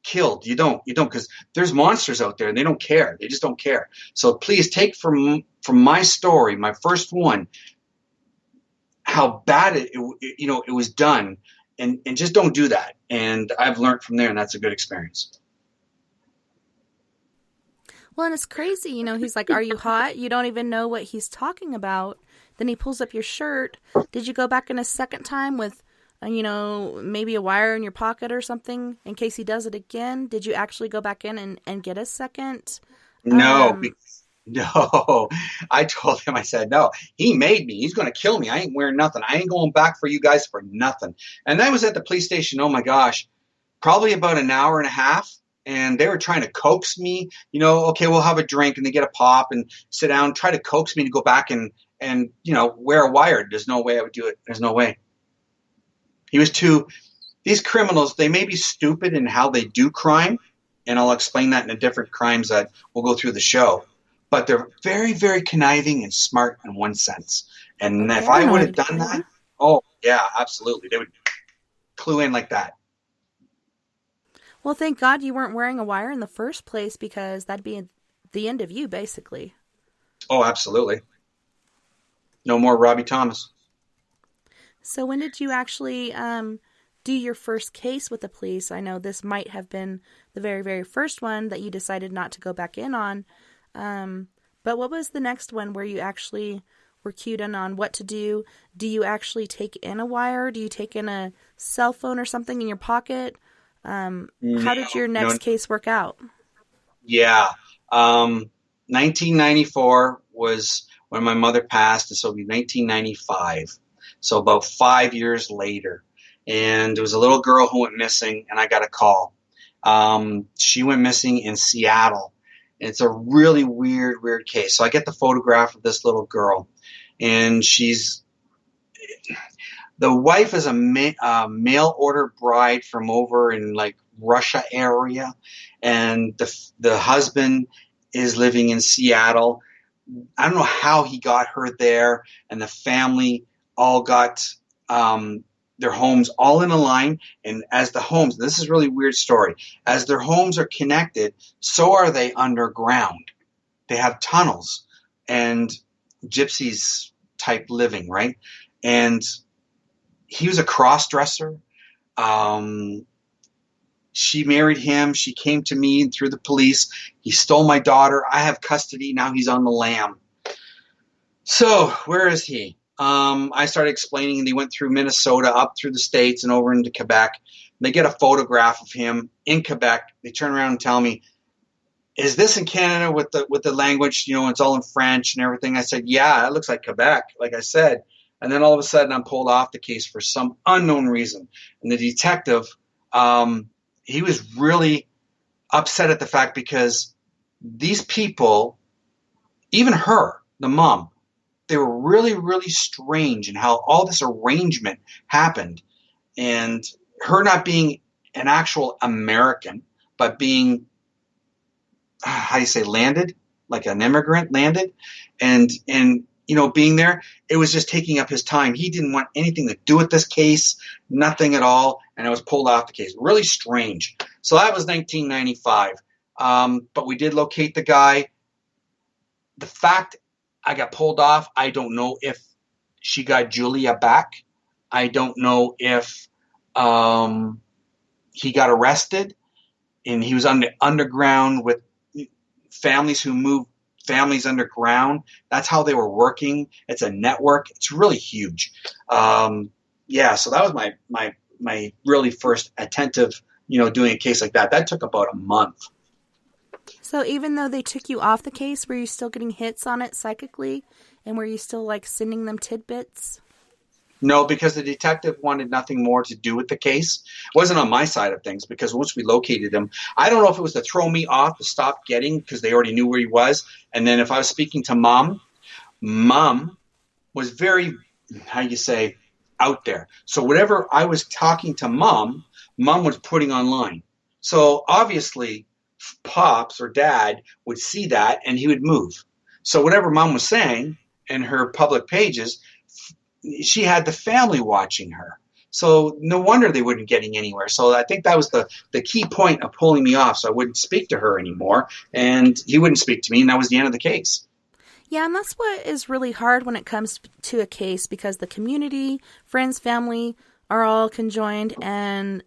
killed. You don't, because there's monsters out there, and they don't care. They just don't care. So please take from my story, my first one, how bad it was done, and just don't do that. And I've learned from there, and that's a good experience. Well, and it's crazy, he's like, are you hot? You don't even know what he's talking about. Then he pulls up your shirt. Did you go back in a second time with, maybe a wire in your pocket or something in case he does it again? Did you actually go back in and get a second? No, no. I told him, I said, no, he made me. He's going to kill me. I ain't wearing nothing. I ain't going back for you guys for nothing. And I was at the police station, oh my gosh, probably about an hour and a half. And they were trying to coax me, okay, we'll have a drink, and they get a pop and sit down, try to coax me to go back and wear a wire. There's no way I would do it. There's no way. These criminals, they may be stupid in how they do crime, and I'll explain that in the different crimes that we'll go through the show, but they're very, very conniving and smart in one sense. And if I would have done that, oh, yeah, absolutely. They would clue in like that. Well, thank God you weren't wearing a wire in the first place, because that'd be the end of you, basically. Oh, absolutely. No more Robbie Thomas. So when did you actually do your first case with the police? I know this might have been the very, very first one that you decided not to go back in on. But what was the next one where you actually were cued in on what to do? Do you actually take in a wire? Do you take in a cell phone or something in your pocket? How did your next case work out? Yeah. 1994 was when my mother passed, and so it'll be 1995. So about 5 years later. And there was a little girl who went missing, and I got a call. She went missing in Seattle. And it's a really weird case. So I get the photograph of this little girl, and the wife is a mail order bride from over in like Russia area, and the husband is living in Seattle. I don't know how he got her there, and the family all got their homes all in a line. And as the homes, this is a really weird story, as their homes are connected, so are they underground. They have tunnels and gypsies type living, right? And he was a cross-dresser. She married him. She came to me through the police. He stole my daughter. I have custody. Now he's on the lam. So where is he? I started explaining, and he went through Minnesota, up through the States, and over into Quebec. And they get a photograph of him in Quebec. They turn around and tell me, is this in Canada with the language, it's all in French and everything? I said, yeah, it looks like Quebec, like I said. And then all of a sudden I'm pulled off the case for some unknown reason. And the detective, he was really upset at the fact, because these people, even her, the mom, they were really, really strange in how all this arrangement happened. And her not being an actual American, but being, how do you say, landed, like an immigrant landed, and being there, it was just taking up his time. He didn't want anything to do with this case, nothing at all, and I was pulled off the case. Really strange. So that was 1995. But we did locate the guy. The fact I got pulled off, I don't know if she got Julia back. I don't know if he got arrested and he was underground with families who moved families underground. That's how they were working. It's a network. It's really huge. So that was my really first attentive, doing a case like that. That took about a month. So even though they took you off the case, were you still getting hits on it psychically? And were you still like sending them tidbits? No, because the detective wanted nothing more to do with the case. It wasn't on my side of things, because once we located him, I don't know if it was to throw me off, to stop getting, because they already knew where he was. And then if I was speaking to Mom was very, how you say, out there. So whatever I was talking to Mom was putting online. So obviously Pops or Dad would see that and he would move. So whatever Mom was saying in her public pages, she had the family watching her. So no wonder they weren't getting anywhere. So I think that was the key point of pulling me off. So I wouldn't speak to her anymore and he wouldn't speak to me, and that was the end of the case. Yeah, and that's what is really hard when it comes to a case, because the community, friends, family are all conjoined, and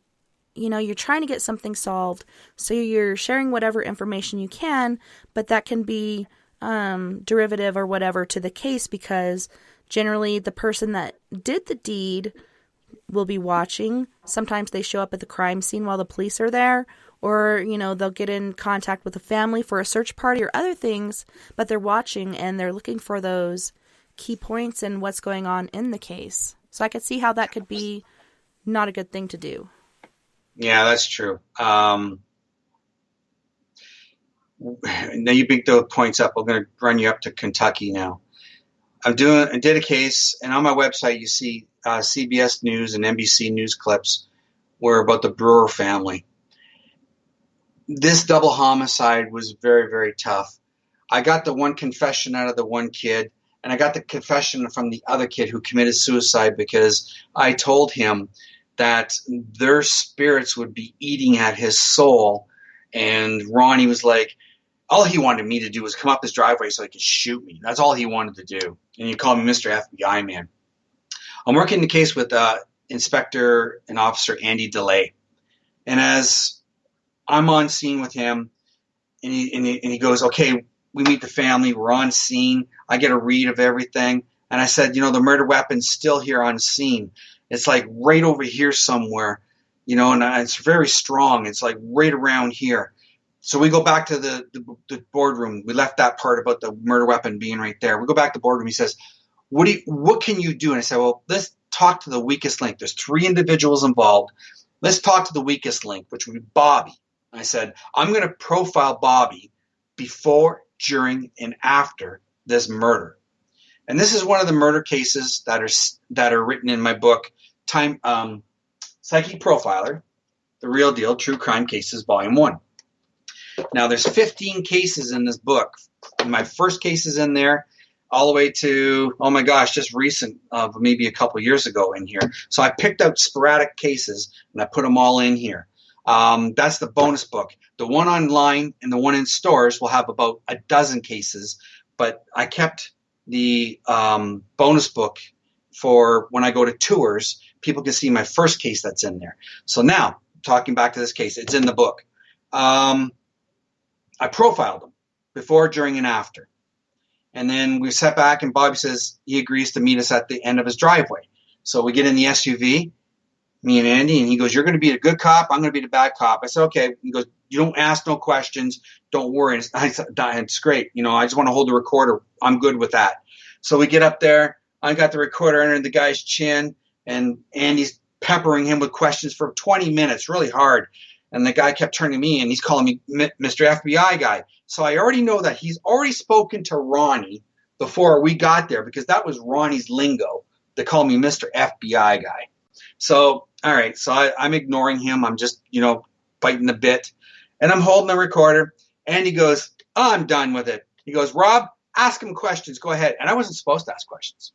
you're trying to get something solved. So you're sharing whatever information you can, but that can be derivative or whatever to the case, because generally the person that did the deed will be watching. Sometimes they show up at the crime scene while the police are there, or, they'll get in contact with the family for a search party or other things, but they're watching and they're looking for those key points and what's going on in the case. So I could see how that could be not a good thing to do. Yeah, that's true. Now you bring those points up. I'm going to run you up to Kentucky now. I did a case, and on my website you see CBS News and NBC News clips were about the Brewer family. This double homicide was very, very tough. I got the one confession out of the one kid, and I got the confession from the other kid who committed suicide, because I told him that their spirits would be eating at his soul. And Ronnie was like, all he wanted me to do was come up his driveway so he could shoot me. That's all he wanted to do. And he called me Mr. FBI man. I'm working the case with Inspector and Officer Andy DeLay. And as I'm on scene with him, and he goes, okay, we meet the family. We're on scene. I get a read of everything. And I said, the murder weapon's still here on scene. It's like right over here somewhere, and it's very strong. It's like right around here. So we go back to the boardroom. We left that part about the murder weapon being right there. We go back to the boardroom. He says, what can you do? And I said, well, let's talk to the weakest link. There's 3 individuals involved. Let's talk to the weakest link, which would be Bobby. And I said, I'm going to profile Bobby before, during, and after this murder. And this is one of the murder cases that are written in my book, Psychic Profiler, The Real Deal, True Crime Cases, Volume 1. Now, there's 15 cases in this book. My first case is in there all the way to, oh my gosh, just recent, maybe a couple years ago in here. So I picked out sporadic cases, and I put them all in here. That's the bonus book. The one online and the one in stores will have about a dozen cases, but I kept the bonus book for when I go to tours. People can see my first case that's in there. So now, talking back to this case, it's in the book. I profiled him before, during, and after. And then we sat back, and Bobby says he agrees to meet us at the end of his driveway. So we get in the SUV, me and Andy, and he goes, you're going to be the good cop, I'm going to be the bad cop. I said, okay. He goes, you don't ask no questions, don't worry. I said, it's great. I just want to hold the recorder. I'm good with that. So we get up there. I got the recorder under the guy's chin, and Andy's peppering him with questions for 20 minutes, really hard. And the guy kept turning to me, and he's calling me Mr. FBI guy. So I already know that he's already spoken to Ronnie before we got there, because that was Ronnie's lingo. They call me Mr. FBI guy. So, all right. So I'm ignoring him. I'm just, biting the bit. And I'm holding the recorder, and he goes, oh, I'm done with it. He goes, Rob, ask him questions. Go ahead. And I wasn't supposed to ask questions.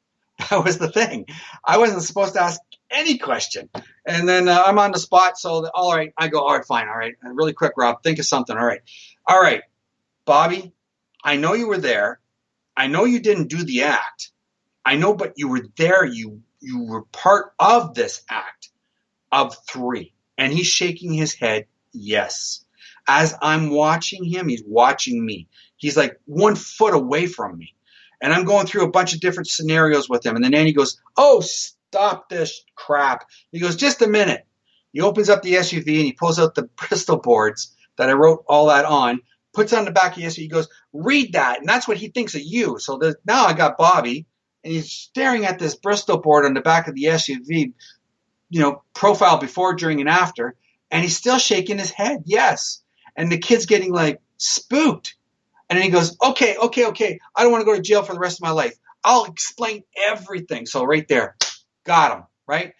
That was the thing. I wasn't supposed to ask any question. And then I'm on the spot. So, all right. I go, all right, fine. All right. And really quick, Rob, think of something. All right. All right. Bobby, I know you were there. I know you didn't do the act. I know, but you were there. You were part of this act of 3. And he's shaking his head. Yes. As I'm watching him, he's watching me. He's like 1 foot away from me. And I'm going through a bunch of different scenarios with him. And then Andy goes, oh, stop this crap. He goes, just a minute. He opens up the SUV and he pulls out the Bristol boards that I wrote all that on, puts on the back of the SUV. He goes, read that. And that's what he thinks of you. So now I got Bobby, and he's staring at this Bristol board on the back of the SUV, profile before, during, and after. And he's still shaking his head. Yes. And the kid's getting like spooked. And then he goes, okay. I don't want to go to jail for the rest of my life. I'll explain everything. So right there, got him, right?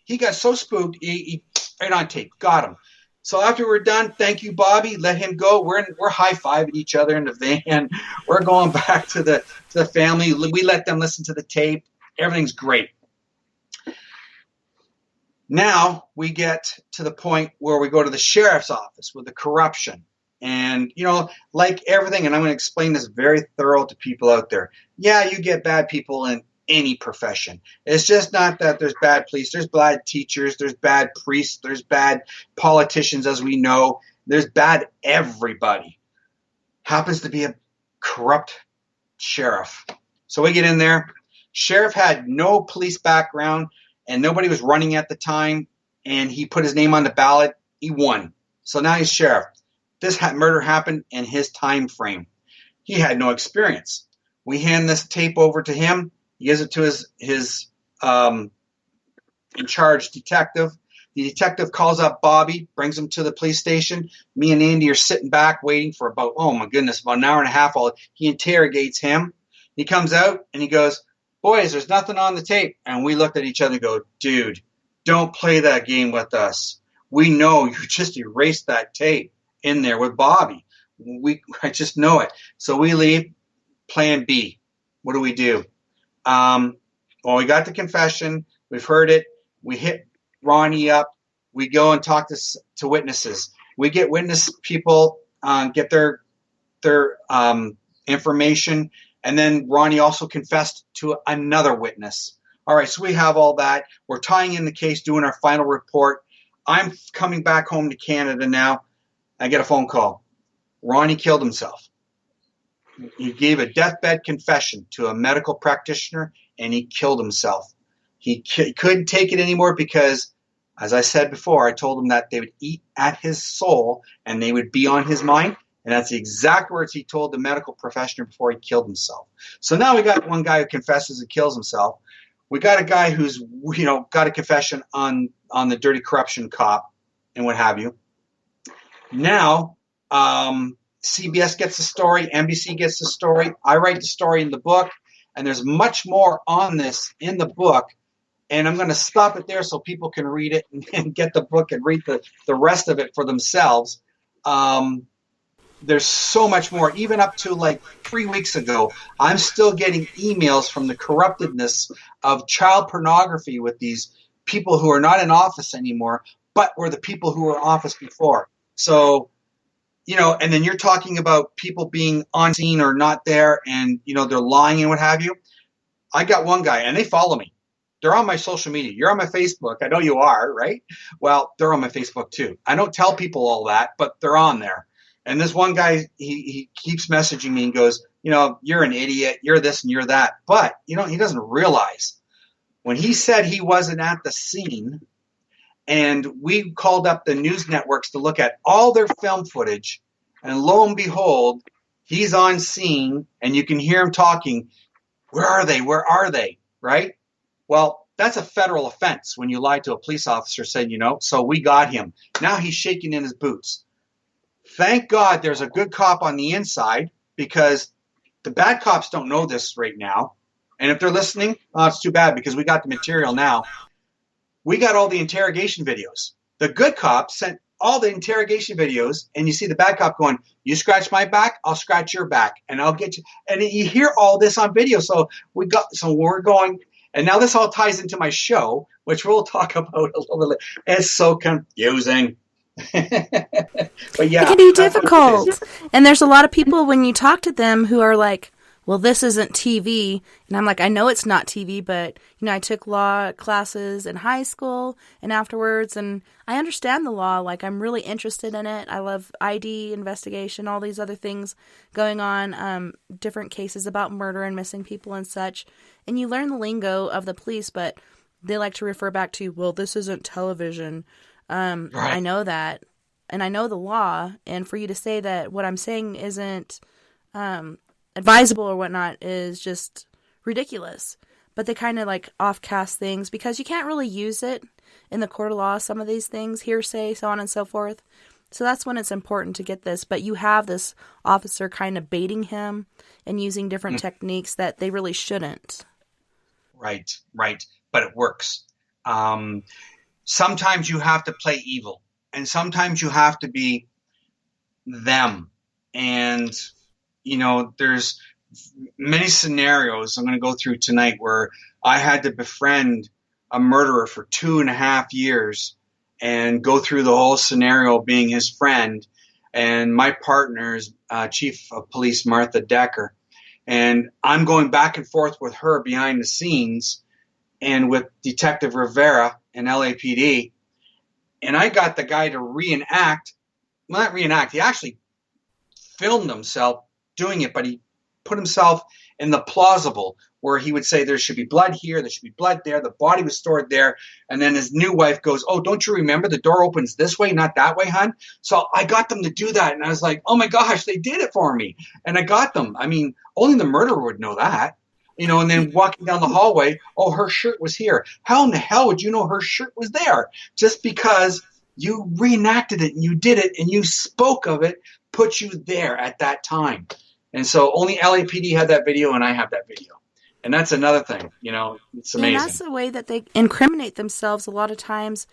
He got so spooked, he right on tape, got him. So after we're done, thank you, Bobby. Let him go. We're high-fiving each other in the van. We're going back to the family. We let them listen to the tape. Everything's great. Now we get to the point where we go to the sheriff's office with the corruption. And, like everything, and I'm going to explain this very thorough to people out there. Yeah, you get bad people in any profession. It's just not that there's bad police. There's bad teachers. There's bad priests. There's bad politicians, as we know. There's bad everybody. Happens to be a corrupt sheriff. So we get in there. Sheriff had no police background, and nobody was running at the time, and he put his name on the ballot. He won. So now he's sheriff. This murder happened in his time frame. He had no experience. We hand this tape over to him. He gives it to his in charge detective. The detective calls up Bobby, brings him to the police station. Me and Andy are sitting back waiting for about an hour and a half. He interrogates him. He comes out and he goes, boys, there's nothing on the tape. And we looked at each other and go, dude, don't play that game with us. We know you just erased that tape in there with Bobby. I just know it. So we leave. Plan B. What do? We got the confession. We've heard it. We hit Ronnie up. We go and talk to witnesses. We get witness people, get their information, and then Ronnie also confessed to another witness. All right, so we have all that. We're tying in the case, doing our final report. I'm coming back home to Canada now. I get a phone call. Ronnie killed himself. He gave a deathbed confession to a medical practitioner, and he killed himself. He couldn't take it anymore because, as I said before, I told him that they would eat at his soul and they would be on his mind. And that's the exact words he told the medical professional before he killed himself. So now we got one guy who confesses and kills himself. We got a guy who's, got a confession on the dirty corruption cop and what have you. Now, CBS gets the story, NBC gets the story. I write the story in the book, and there's much more on this in the book. And I'm going to stop it there so people can read it and get the book and read the rest of it for themselves. There's so much more. Even up to like 3 weeks ago, I'm still getting emails from the corruptedness of child pornography with these people who are not in office anymore, but were the people who were in office before. So, and then you're talking about people being on scene or not there and, they're lying and what have you. I got one guy, and they follow me. They're on my social media. You're on my Facebook. I know you are, right? Well, they're on my Facebook too. I don't tell people all that, but they're on there. And this one guy, he keeps messaging me and goes, you're an idiot. You're this and you're that. But, he doesn't realize when he said he wasn't at the scene, and we called up the news networks to look at all their film footage, and lo and behold, he's on scene, and you can hear him talking. Where are they? Where are they? Right? Well, that's a federal offense when you lie to a police officer saying, so we got him. Now he's shaking in his boots. Thank God there's a good cop on the inside, because the bad cops don't know this right now. And if they're listening, it's too bad, because we got the material now. We got all the interrogation videos. The good cops sent all the interrogation videos, and you see the bad cop going, "You scratch my back, I'll scratch your back, and I'll get you." And you hear all this on video. So we're going, and now this all ties into my show, which we'll talk about a little bit. It's so confusing. But yeah, it can be difficult. And there's a lot of people when you talk to them who are like, well, this isn't TV. And I'm like, I know it's not TV, but, I took law classes in high school and afterwards, and I understand the law. Like, I'm really interested in it. I love ID investigation, all these other things going on, different cases about murder and missing people and such. And you learn the lingo of the police, but they like to refer back to, well, this isn't television. Right. I know that, and I know the law, and for you to say that what I'm saying isn't advisable or whatnot is just ridiculous. But they kind of like offcast things because you can't really use it in the court of law, some of these things, hearsay, so on and so forth. So that's when it's important to get this. But you have this officer kind of baiting him and using different techniques that they really shouldn't. Right. But it works. Sometimes you have to play evil, and sometimes you have to be them. And, there's many scenarios I'm going to go through tonight where I had to befriend a murderer for 2.5 years and go through the whole scenario being his friend. And my partner is Chief of Police Martha Decker. And I'm going back and forth with her behind the scenes and with Detective Rivera in LAPD. And I got the guy to not reenact, he actually filmed himself doing it, but he put himself in the plausible where he would say there should be blood here, there should be blood there, the body was stored there, and then his new wife goes, "Oh, don't you remember the door opens this way, not that way, hon?" So I got them to do that, and I was like, oh my gosh, they did it for me. And I got them. I mean, only the murderer would know that. And then walking down the hallway, oh, her shirt was here. How in the hell would you know her shirt was there? Just because you reenacted it and you did it and you spoke of it, put you there at that time. And so only LAPD had that video, and I have that video. And that's another thing, it's amazing. And that's the way that they incriminate themselves. A lot of times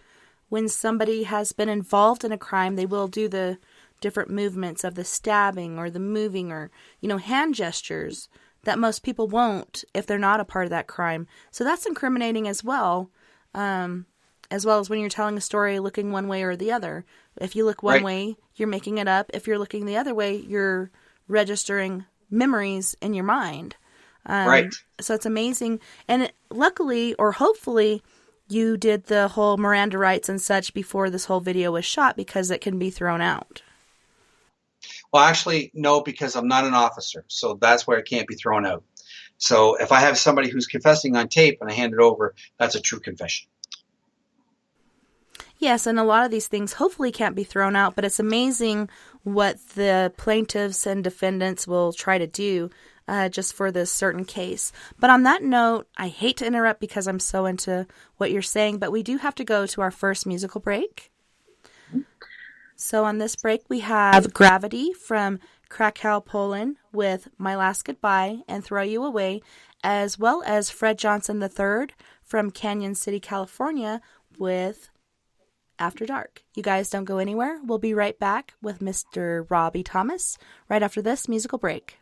when somebody has been involved in a crime, they will do the different movements of the stabbing or the moving or, hand gestures that most people won't if they're not a part of that crime. So that's incriminating as well as when you're telling a story looking one way or the other. If you look one way, you're making it up. If you're looking the other way, you're registering memories in your mind. So it's amazing. And luckily, or hopefully, you did the whole Miranda rights and such before this whole video was shot because it can be thrown out. Well, actually, no, because I'm not an officer. So that's where it can't be thrown out. So if I have somebody who's confessing on tape and I hand it over, that's a true confession. Yes, and a lot of these things hopefully can't be thrown out, but it's amazing what the plaintiffs and defendants will try to do just for this certain case. But on that note, I hate to interrupt because I'm so into what you're saying, but we do have to go to our first musical break. So on this break, we have Gravity from Krakow, Poland with My Last Goodbye and Throw You Away, as well as Fred Johnson III from Canyon City, California with After Dark. You guys don't go anywhere. We'll be right back with Mr. Robbie Thomas right after this musical break.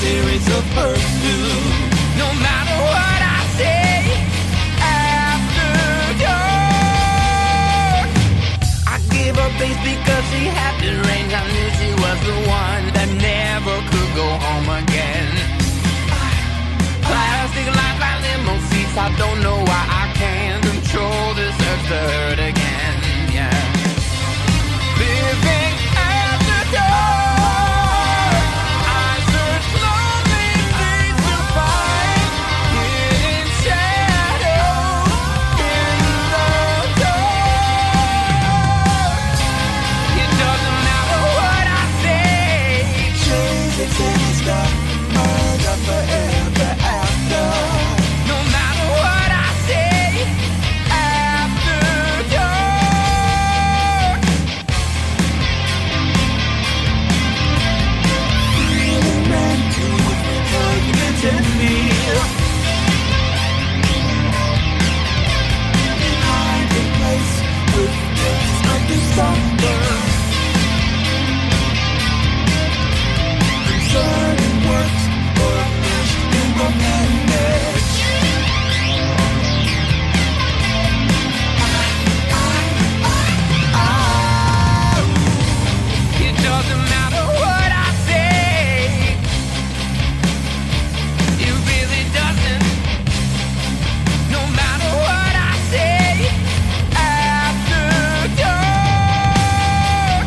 series of pursuit. No matter what I say, after dark, I gave her base because she had the range. I knew she was the one that never could go home again. Plastic lights like limo seats. I don't know why I can't control this urge to hurt again. Yeah, living at the dark, I search lonely things to find hidden shadows in the dark. It doesn't matter what I say. Change it in the sky, murder forever after. No matter what I say, after dark. Feeling ran to fragmented feel. Behind the place with days of December. Concerning works or meshed in the madness. It doesn't matter what I say. It really doesn't. No matter what I say, after dark.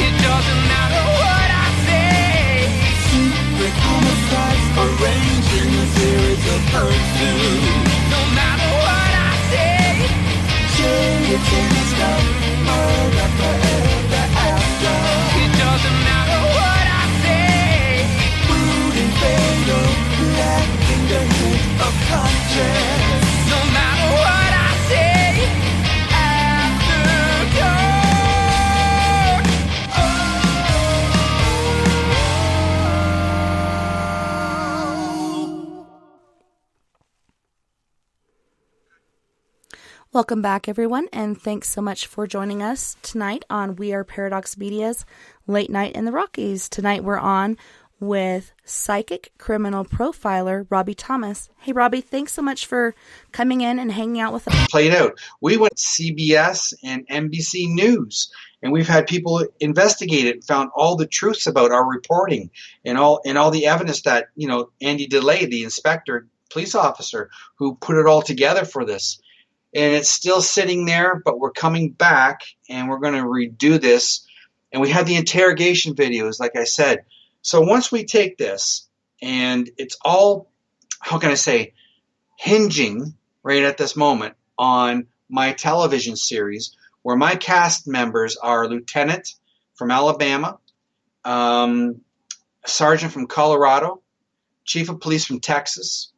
It doesn't matter what I say. Secret homicides arranged in a series of pursuit. No matter what I say, chariots in the sky, murder forever after. It doesn't matter what I say. Rude and fatal, lacking the hint of conscience. No matter what I say, after dark. Welcome back, everyone, and thanks so much for joining us tonight on We Are Paradox Media's Late Night in the Rockies. Tonight we're on with psychic criminal profiler Robbie Thomas. Hey, Robbie, thanks so much for coming in and hanging out with us. Played out. We went to CBS and NBC News, and we've had people investigate it and found all the truths about our reporting and all the evidence that, Andy DeLay, the inspector, police officer, who put it all together for this. And it's still sitting there, but we're coming back and we're going to redo this. And we have the interrogation videos, like I said. So once we take this, and it's all, how can I say, hinging right at this moment on my television series, where my cast members are Lieutenant from Alabama, Sergeant from Colorado, Chief of Police from Texas,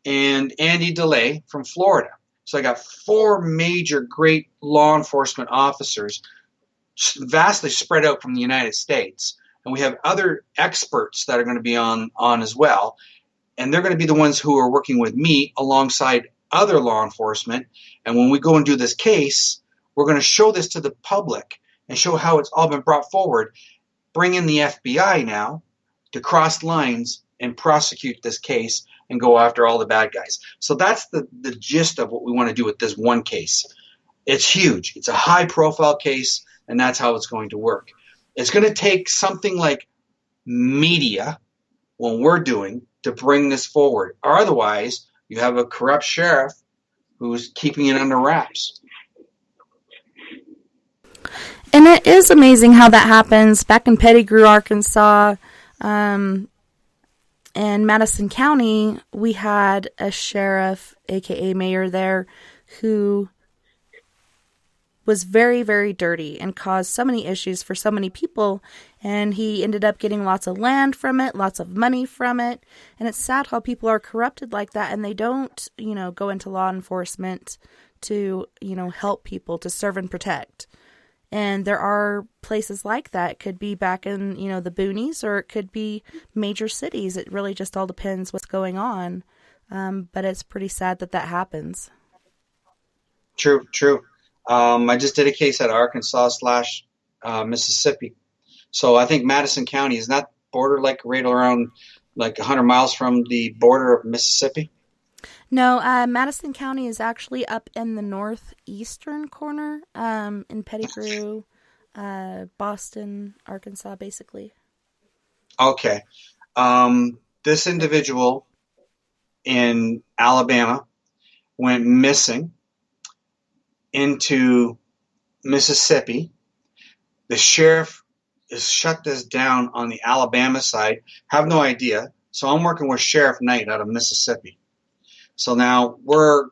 and Andy DeLay from Florida. So I got 4 major great law enforcement officers vastly spread out from the United States. And we have other experts that are going to be on as well. And they're going to be the ones who are working with me alongside other law enforcement. And when we go and do this case, we're going to show this to the public and show how it's all been brought forward. Bring in the FBI now to cross lines and prosecute this case and go after all the bad guys. So that's the gist of what we want to do with this one case. It's huge. It's a high-profile case, and that's how it's going to work. It's going to take something like media, when we're doing, to bring this forward. Or otherwise, you have a corrupt sheriff who's keeping it under wraps. And it is amazing how that happens. Back in Pettigrew, Arkansas, in Madison County, we had a sheriff, aka mayor there, who was very, very dirty and caused so many issues for so many people. And he ended up getting lots of land from it, lots of money from it. And it's sad how people are corrupted like that and they don't, go into law enforcement to, help people, to serve and protect. And there are places like that. It could be back in, the boonies, or it could be major cities. It really just all depends what's going on. But it's pretty sad that happens. True. I just did a case at Arkansas / Mississippi. So I think Madison County is not border, like right around like 100 miles from the border of Mississippi? No, Madison County is actually up in the northeastern corner, in Pettigrew, Boston, Arkansas, basically. Okay. This individual in Alabama went missing into Mississippi. The sheriff has shut this down on the Alabama side. Have no idea. So I'm working with Sheriff Knight out of Mississippi. So now we're,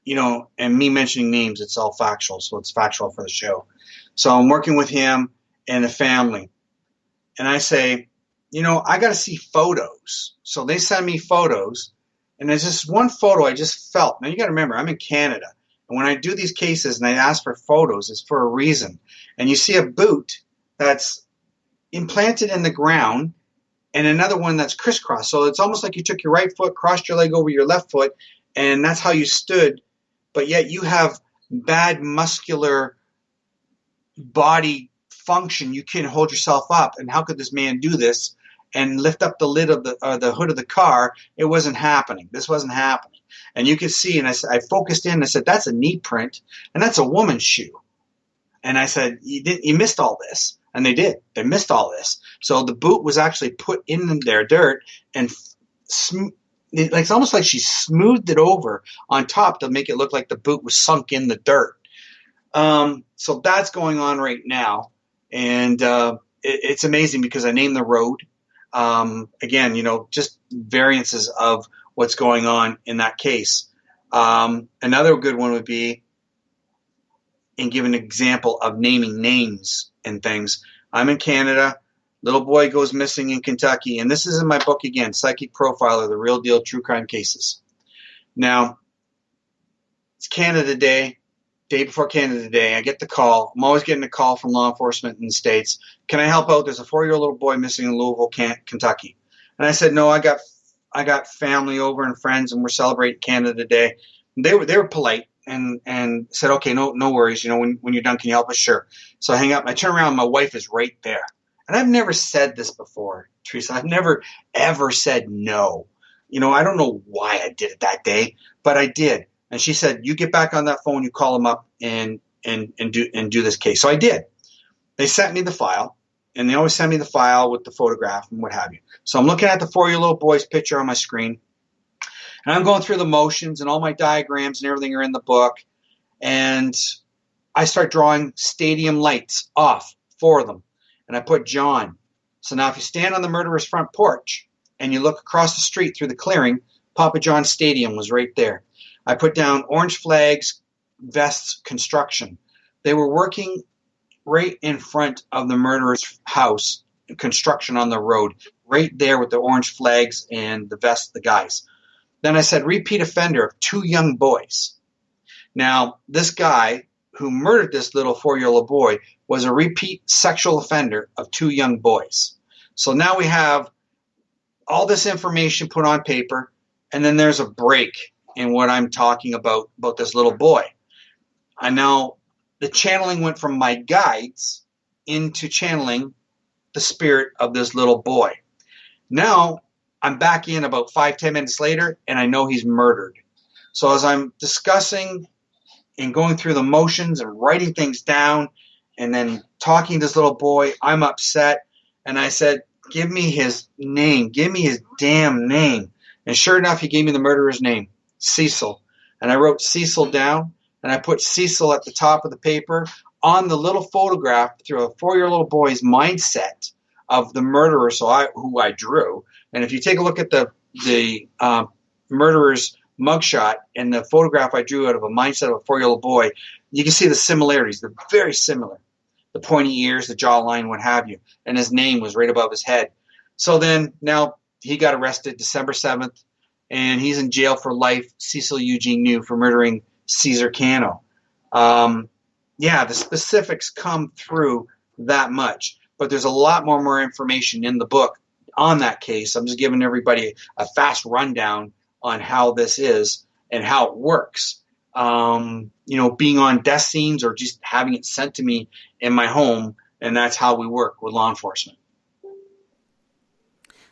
and me mentioning names, it's all factual. So it's factual for the show. So I'm working with him and the family. And I say, I got to see photos. So they send me photos. And there's just one photo I just felt. Now, you got to remember, I'm in Canada. And when I do these cases and I ask for photos, it's for a reason. And you see a boot that's implanted in the ground and another one that's crisscrossed. So it's almost like you took your right foot, crossed your leg over your left foot, and that's how you stood. But yet you have bad muscular body function. You can't hold yourself up. And how could this man do this and lift up the lid of the hood of the car? It wasn't happening. This wasn't happening. And you could see, and I focused in and I said, that's a knee print, and that's a woman's shoe. And I said, you missed all this. And they did. They missed all this. So the boot was actually put in their dirt and it's almost like she smoothed it over on top to make it look like the boot was sunk in the dirt. So that's going on right now. And it's amazing because I named the road. Again, just variances of what's going on in that case. Another good one would be, and give an example of naming names and things. I'm in Canada. Little boy goes missing in Kentucky. And this is in my book again, Psychic Profiler, The Real Deal True Crime Cases. Now, it's Canada Day, day before Canada Day. I get the call. I'm always getting a call from law enforcement in the States. Can I help out? There's a 4-year-old little boy missing in Louisville, Kentucky. And I said, no, I got family over and friends, and we're celebrating Canada Day. They were polite. And said, okay, no worries. When you're done, can you help us? Sure. So I hang up. I turn around. My wife is right there. And I've never said this before, Teresa. I've never, ever said no. I don't know why I did it that day, but I did. And she said, you get back on that phone, you call them up and do this case. So I did. They sent me the file, and they always send me the file with the photograph and what have you. So I'm looking at the 4-year-old boy's picture on my screen. And I'm going through the motions, and all my diagrams and everything are in the book. And I start drawing stadium lights off for them. And I put John. So now if you stand on the murderer's front porch and you look across the street through the clearing, Papa John Stadium was right there. I put down orange flags, vests, construction. They were working right in front of the murderer's house, construction on the road, right there with the orange flags and the vests, the guys. Then I said, repeat offender of 2 young boys. Now, this guy who murdered this little 4-year-old boy was a repeat sexual offender of 2 young boys. So now we have all this information put on paper, and then there's a break in what I'm talking about this little boy. And now the channeling went from my guides into channeling the spirit of this little boy. Now, I'm back in about 5-10 minutes later, and I know he's murdered. So as I'm discussing and going through the motions and writing things down and then talking to this little boy, I'm upset. And I said, give me his name. Give me his damn name. And sure enough, he gave me the murderer's name, Cecil. And I wrote Cecil down, and I put Cecil at the top of the paper on the little photograph through a 4-year-old boy's mindset of the murderer, who I drew. And if you take a look at the murderer's mugshot and the photograph I drew out of a mindset of a 4-year-old boy, you can see the similarities. They're very similar. The pointy ears, the jawline, what have you. And his name was right above his head. So then now he got arrested December 7th, and he's in jail for life, Cecil Eugene New, for murdering Caesar Cano. The specifics come through that much. But there's a lot more information in the book on that case. I'm just giving everybody a fast rundown on how this is and how it works. Being on death scenes or just having it sent to me in my home, and that's how we work with law enforcement.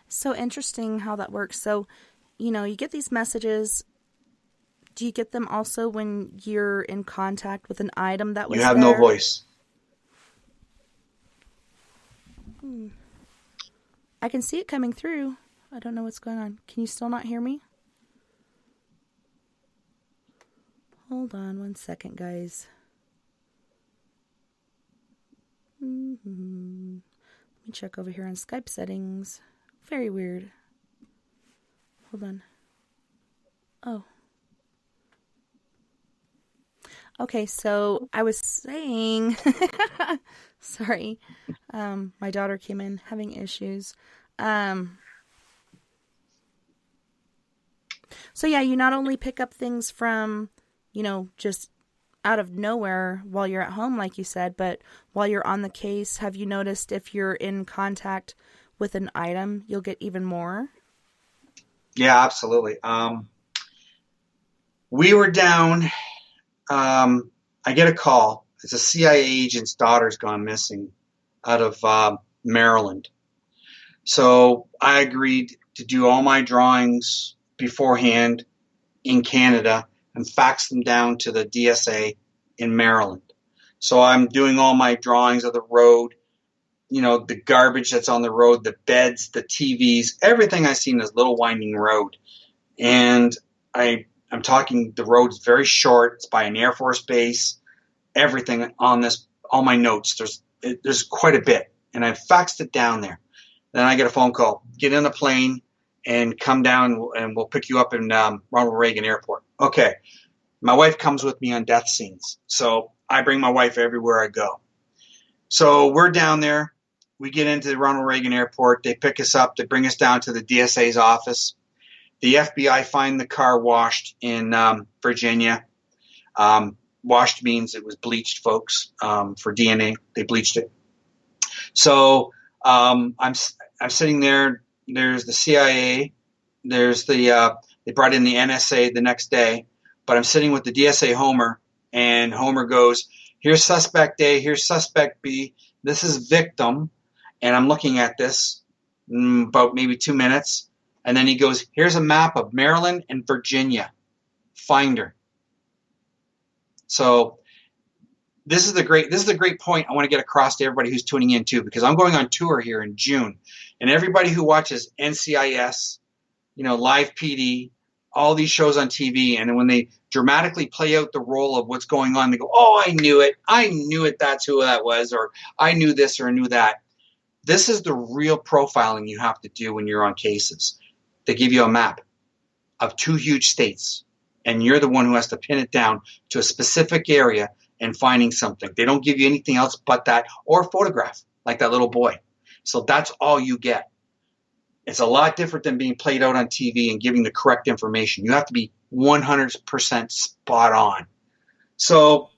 So interesting how that works. So, you get these messages. Do you get them also when you're in contact with an item that was You have there? no voice. I can see it coming through. I don't know what's going on. Can you still not hear me? Hold on 1 second, guys. Let me check over here on Skype settings. Very weird. Hold on. Oh. Okay, so I was saying, sorry, my daughter came in having issues. So yeah, you not only pick up things from, just out of nowhere while you're at home, like you said, but while you're on the case, have you noticed if you're in contact with an item, you'll get even more? Yeah, absolutely. We were down. I get a call. It's a CIA agent's daughter's gone missing out of Maryland. So I agreed to do all my drawings beforehand in Canada and fax them down to the DSA in Maryland. So I'm doing all my drawings of the road, the garbage that's on the road, the beds, the TVs, everything I see in this little winding road. And I'm talking, the road's very short. It's by an Air Force base. Everything on this, all my notes, there's quite a bit. And I faxed it down there. Then I get a phone call. Get in the plane and come down, and we'll pick you up in Ronald Reagan Airport. Okay. My wife comes with me on death scenes. So I bring my wife everywhere I go. So we're down there. We get into Ronald Reagan Airport. They pick us up. They bring us down to the DSA's office. The FBI find the car washed in Virginia. Washed means it was bleached, folks, for DNA. They bleached it. So I'm sitting there. There's the CIA. There's they brought in the NSA the next day. But I'm sitting with the DSA Homer, and Homer goes, here's suspect A, here's suspect B. This is victim. And I'm looking at this about maybe 2 minutes. And then he goes, here's a map of Maryland and Virginia. Find her. So this is the great point I want to get across to everybody who's tuning in too, because I'm going on tour here in June. And everybody who watches NCIS, Live PD, all these shows on TV, and when they dramatically play out the role of what's going on, they go, oh, I knew it, that's who that was, or I knew this or I knew that. This is the real profiling you have to do when you're on cases. They give you a map of 2 huge states, and you're the one who has to pin it down to a specific area and finding something. They don't give you anything else but that, or a photograph, like that little boy. So that's all you get. It's a lot different than being played out on TV and giving the correct information. You have to be 100% spot on. So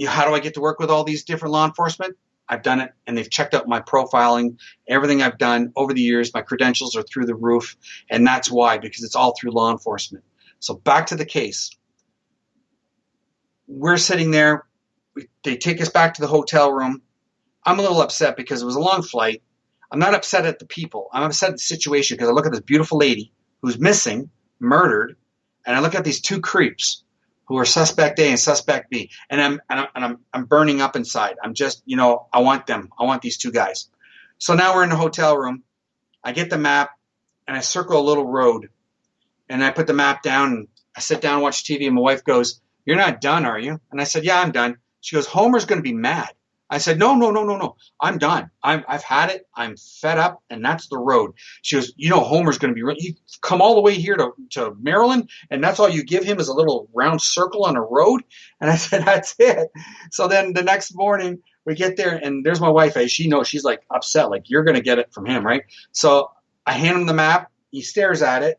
how do I get to work with all these different law enforcement? I've done it, and they've checked out my profiling, everything I've done over the years. My credentials are through the roof, and that's why, because it's all through law enforcement. So back to the case. We're sitting there. They take us back to the hotel room. I'm a little upset because it was a long flight. I'm not upset at the people. I'm upset at the situation because I look at this beautiful lady who's missing, murdered, and I look at these 2 creeps who are suspect A and suspect B, and I'm burning up inside. I'm just, I want them. I want these 2 guys. So now we're in the hotel room. I get the map, and I circle a little road, and I put the map down, and I sit down and watch TV, and my wife goes, "You're not done, are you?" And I said, "Yeah, I'm done." She goes, "Homer's going to be mad." I said, no. I'm done. I've had it. I'm fed up, and that's the road. She goes, Homer's going to be – you come all the way here to Maryland, and that's all you give him is a little round circle on a road? And I said, that's it. So then the next morning we get there, and there's my wife. She knows. She's like upset, like you're going to get it from him, right? So I hand him the map. He stares at it.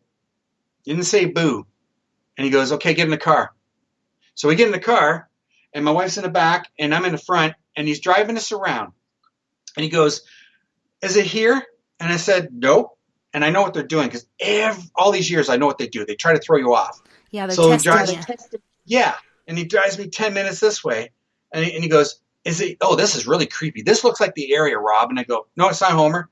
He didn't say boo. And he goes, okay, get in the car. So we get in the car, and my wife's in the back, and I'm in the front. And he's driving us around. And he goes, is it here? And I said, nope. And I know what they're doing because all these years I know what they do. They try to throw you off. Yeah, they're testing you. Yeah. And he drives me 10 minutes this way. And he goes, is it? Oh, this is really creepy. This looks like the area, Rob. And I go, no, it's not Homer.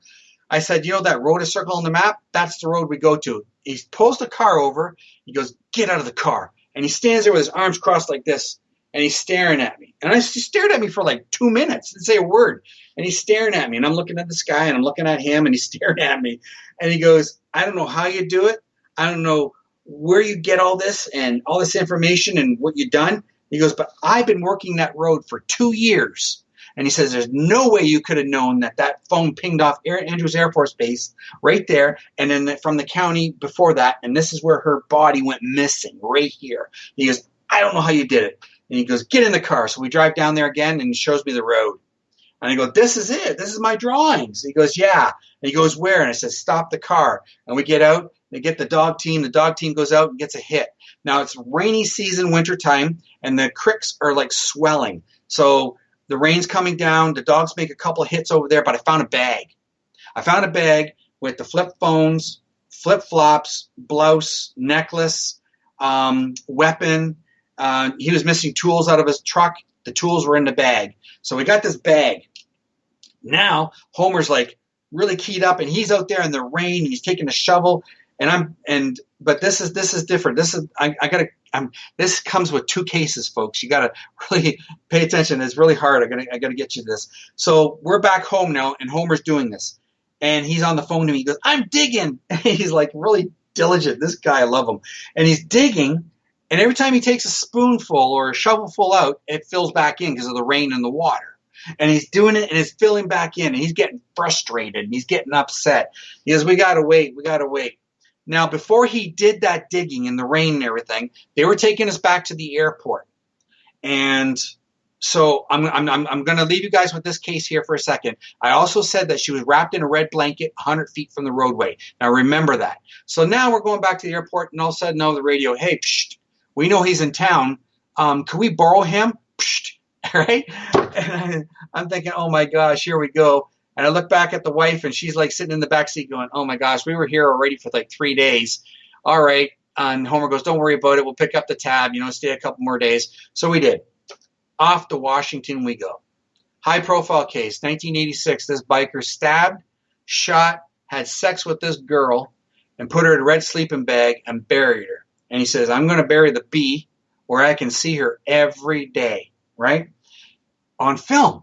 I said, you know that road is circled on the map? That's the road we go to. He pulls the car over. He goes, get out of the car. And he stands there with his arms crossed like this, and he's staring at me. And he stared at me for like 2 minutes, didn't say a word. And he's staring at me, and I'm looking at the sky, and I'm looking at him, and he's staring at me. And he goes, I don't know how you do it. I don't know where you get all this and all this information and what you've done. He goes, but I've been working that road for 2 years. And he says, there's no way you could have known that phone pinged off Andrews Air Force Base right there. And then from the county before that. And this is where her body went missing right here. He goes, I don't know how you did it. And he goes, get in the car. So we drive down there again, and he shows me the road. And I go, this is it. This is my drawings. He goes, yeah. And he goes, where? And I said, stop the car. And we get out. They get the dog team. The dog team goes out and gets a hit. Now, it's rainy season, wintertime, and the creeks are like swelling. So the rain's coming down. The dogs make a couple of hits over there, but I found a bag. I found a bag with the flip phones, flip-flops, blouse, necklace, weapon. He was missing tools out of his truck. The tools were in the bag. So we got this bag. Now Homer's like really keyed up, and he's out there in the rain. And he's taking a shovel, but this is different. This comes with 2 cases, folks. You gotta really pay attention. It's really hard. I gotta get you this. So we're back home now, and Homer's doing this, and he's on the phone to me. He goes, I'm digging. He's like really diligent. This guy, I love him. And he's digging. And every time he takes a spoonful or a shovelful out, it fills back in because of the rain and the water. And he's doing it, and it's filling back in, and he's getting frustrated, and he's getting upset. He goes, we got to wait. Now, before he did that digging in the rain and everything, they were taking us back to the airport. And so I'm going to leave you guys with this case here for a second. I also said that she was wrapped in a red blanket 100 feet from the roadway. Now, remember that. So now we're going back to the airport, and all of a sudden, over the radio, hey, psht, we know he's in town. Can we borrow him? Psht, right? And I'm thinking, oh, my gosh, here we go. And I look back at the wife, and she's like sitting in the back seat going, oh, my gosh, we were here already for like 3 days. All right. And Homer goes, don't worry about it. We'll pick up the tab, stay a couple more days. So we did. Off to Washington we go. High-profile case, 1986. This biker stabbed, shot, had sex with this girl, and put her in a red sleeping bag and buried her. And he says, I'm going to bury the bee where I can see her every day, right? On film.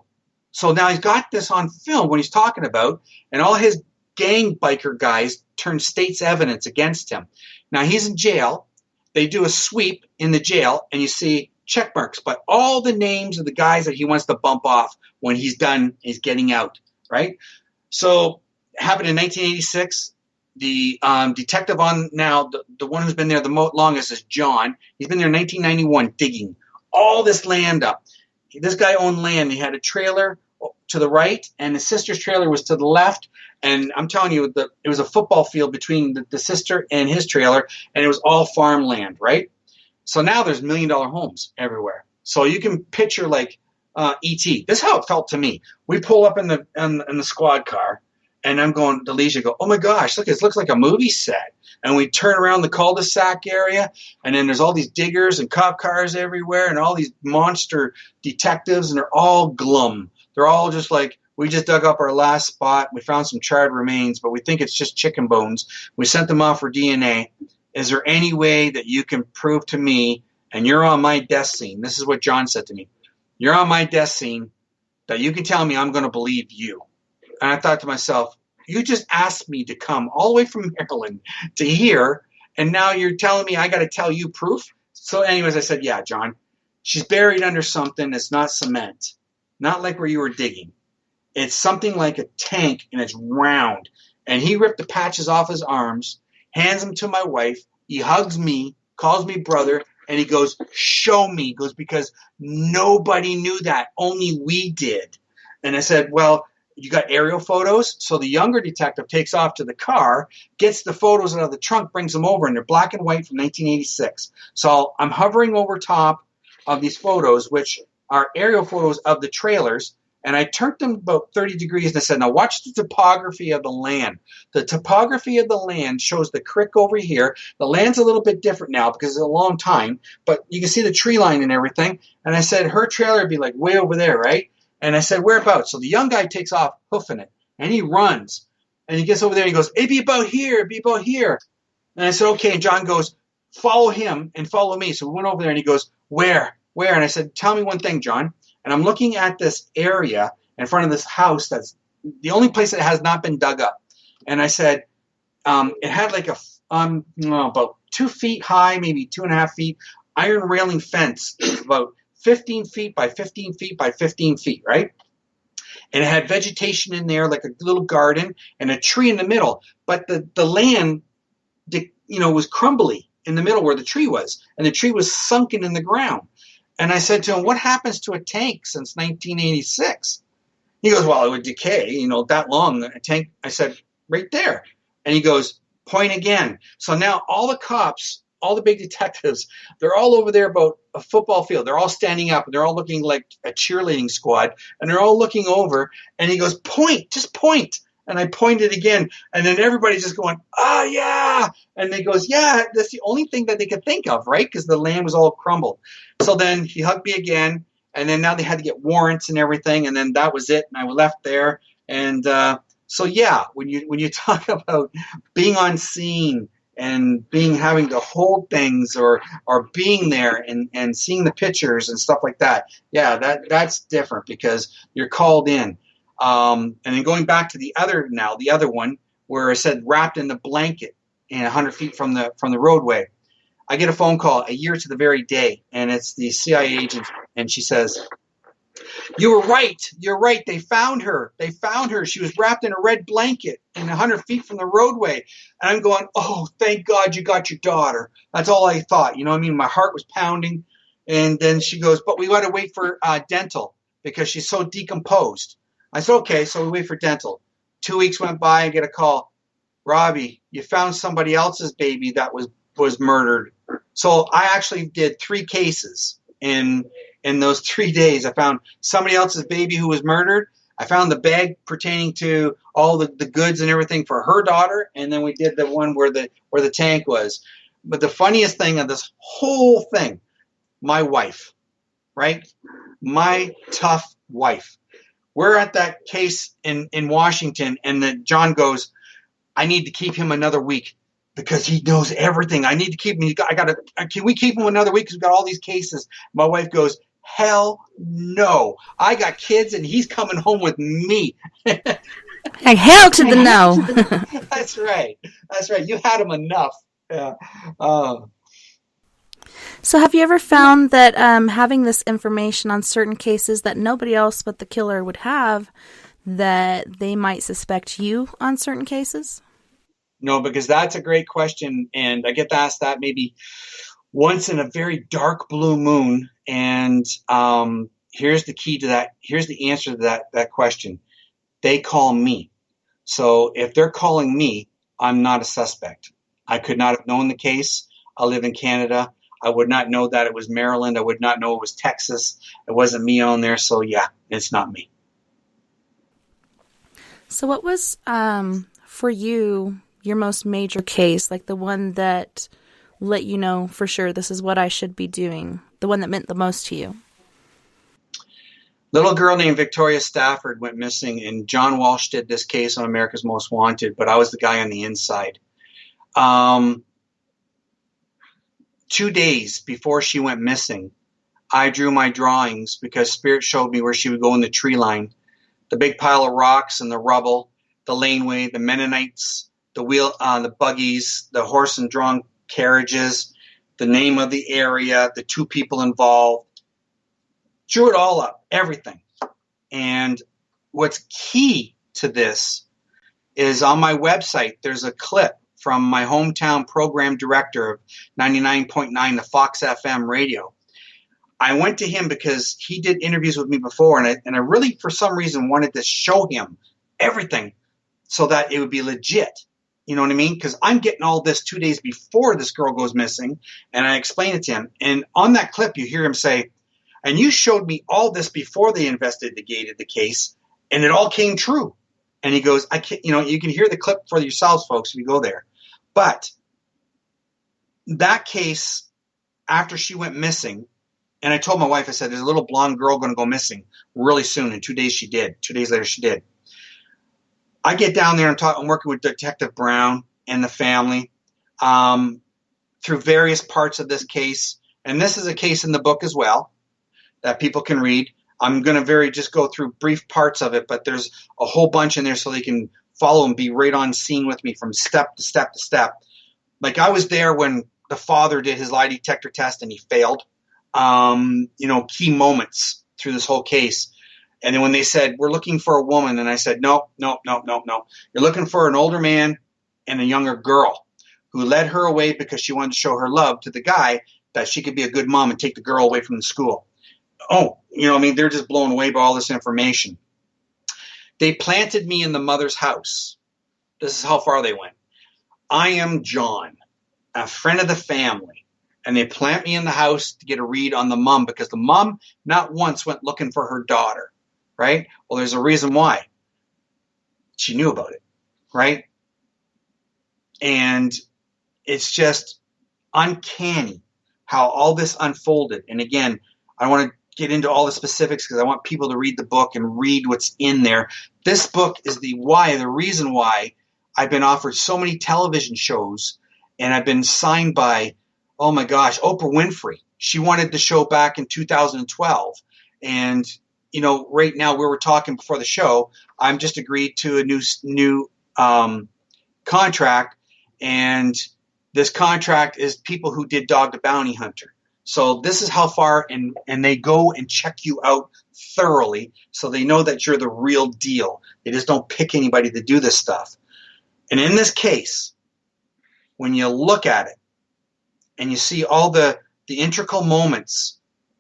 So now he's got this on film when he's talking about, and all his gang biker guys turn state's evidence against him. Now he's in jail. They do a sweep in the jail, and you see check marks, but all the names of the guys that he wants to bump off when he's done, he's getting out, right? So happened in 1986. The detective on now, the one who's been there the longest is John. He's been there in 1991 digging all this land up. This guy owned land. He had a trailer to the right, and his sister's trailer was to the left. And I'm telling you, it was a football field between the sister and his trailer, and it was all farmland, right? So now there's $1 million homes everywhere. So you can picture like E.T. This is how it felt to me. We pull up in the squad car, and I'm going to Leisure, go, oh my gosh, look, it looks like a movie set. And we turn around the cul-de-sac area, and then there's all these diggers and cop cars everywhere, and all these monster detectives, and they're all glum. They're all just like, we just dug up our last spot. We found some charred remains, but we think it's just chicken bones. We sent them off for DNA. Is there any way that you can prove to me, and you're on my death scene, this is what John said to me, you're on my death scene, that you can tell me I'm going to believe you? And I thought to myself, you just asked me to come all the way from Maryland to here, and now you're telling me I got to tell you proof? So anyways, I said, yeah, John, she's buried under something. It's not cement, not like where you were digging. It's something like a tank, and it's round. And he ripped the patches off his arms, hands them to my wife. He hugs me, calls me brother, and he goes, show me. He goes, because nobody knew that. Only we did. And I said, well, you got aerial photos? So the younger detective takes off to the car, gets the photos out of the trunk, brings them over, and they're black and white from 1986. So I'm hovering over top of these photos, which are aerial photos of the trailers, and I turned them about 30 degrees and I said, now watch the topography of the land. The topography of the land shows the creek over here. The land's a little bit different now because it's a long time, but you can see the tree line and everything. And I said, her trailer would be like way over there, right? And I said, whereabouts? So the young guy takes off hoofing it, and he runs. And he gets over there and he goes, "It'd be about here, it'd be about here." And I said, "Okay." And John goes, "Follow him and follow me." So we went over there and he goes, "Where? Where?" And I said, "Tell me one thing, John." And I'm looking at this area in front of this house that's the only place that has not been dug up. And I said, it had like about 2 feet high, maybe 2.5 feet, iron railing fence, about 15 feet by 15 feet by 15 feet, right? And it had vegetation in there, like a little garden, and a tree in the middle. But the land, was crumbly in the middle where the tree was, and the tree was sunken in the ground. And I said to him, "What happens to a tank since 1986? He goes, "Well, it would decay, that long, a tank." I said, "Right there." And he goes, "Point again." So now all the cops, all the big detectives, they're all over there about a football field. They're all standing up, and they're all looking like a cheerleading squad, and they're all looking over, and he goes, "Point, just point." And I pointed again, and then everybody's just going, "Oh, yeah." And he goes, "Yeah, that's the only thing that they could think of, right? Because the land was all crumbled." So then he hugged me again, and then now they had to get warrants and everything, and then that was it, and I left there. And so, yeah, when you talk about being on scene and having to hold things or being there and seeing the pictures and stuff like that, yeah, that's different because you're called in. And then going back to the other one where I said wrapped in the blanket and 100 feet from the roadway, I get a phone call a year to the very day, and it's the CIA agent, and she says, "You were right. You're right. They found her. She was wrapped in a red blanket and 100 feet from the roadway." And I'm going, "Oh, thank God you got your daughter." That's all I thought. My heart was pounding. And then she goes, "But we got to wait for dental because she's so decomposed." I said, "Okay." So we wait for dental. 2 weeks went by. I get a call. "Robbie, you found somebody else's baby that was murdered." So I actually did 3 cases in those 3 days. I found somebody else's baby who was murdered. I found the bag pertaining to all the goods and everything for her daughter, and then we did the one where the tank was. But the funniest thing of this whole thing, my wife, right? My tough wife. We're at that case in Washington, and John goes, "I need to keep him another week because he knows everything. I need to keep him. Can we keep him another week because we've got all these cases?" My wife goes, "Hell no. I got kids, and he's coming home with me." Like, hell to the no. That's right. You had him enough. Yeah. So have you ever found that having this information on certain cases that nobody else but the killer would have, that they might suspect you on certain cases? No, because that's a great question, and I get to ask that maybe once in a very dark blue moon. And here's the key to that. Here's the answer to that question. They call me. So if they're calling me, I'm not a suspect. I could not have known the case. I live in Canada. I would not know that it was Maryland. I would not know it was Texas. It wasn't me on there. So, yeah, it's not me. So what was, for you, your most major case, like the one that let you know for sure this is what I should be doing, the one that meant the most to you? Little girl named Victoria Stafford went missing, and John Walsh did this case on America's Most Wanted, but I was the guy on the inside. 2 days before she went missing, I drew my drawings because Spirit showed me where she would go in the tree line. The big pile of rocks and the rubble, the laneway, the Mennonites, the buggies, the horse and drawn carriages, the name of the area, the 2 people involved. Drew it all up, everything. And what's key to this is on my website, there's a clip from my hometown program director of 99.9, the Fox FM radio. I went to him because he did interviews with me before, and I really, for some reason, wanted to show him everything so that it would be legit. You know what I mean? Because I'm getting all this 2 days before this girl goes missing, and I explained it to him. And on that clip, you hear him say, "And you showed me all this before they investigated the case, and it all came true." And he goes, "I can't," you can hear the clip for yourselves, folks, if you go there. But that case, after she went missing, and I told my wife, I said, "There's a little blonde girl going to go missing really soon." In 2 days, she did. 2 days later, she did. I get down there and I'm working with Detective Brown and the family through various parts of this case. And this is a case in the book as well that people can read. I'm going to just go through brief parts of it, but there's a whole bunch in there so they can follow and be right on scene with me from step to step to step. Like I was there when the father did his lie detector test and he failed. Key moments through this whole case. And then when they said, we're looking for a woman, and I said, no. You're looking for an older man and a younger girl who led her away because she wanted to show her love to the guy that she could be a good mom and take the girl away from the school. Oh, they're just blown away by all this information. They planted me in the mother's house. This is how far they went. I am John, a friend of the family, and they plant me in the house to get a read on the mom because the mom not once went looking for her daughter, right? Well, there's a reason why. She knew about it, right? And it's just uncanny how all this unfolded. And again, I want to get into all the specifics because I want people to read the book and read what's in there. This book is the reason why I've been offered so many television shows, and I've been signed by, oh my gosh, Oprah Winfrey. She wanted the show back in 2012. And, right now we were talking before the show, I'm just agreed to a new contract. And this contract is people who did Dog the Bounty Hunter. So this is how far, and they go and check you out thoroughly so they know that you're the real deal. They just don't pick anybody to do this stuff. And in this case, when you look at it and you see all the integral moments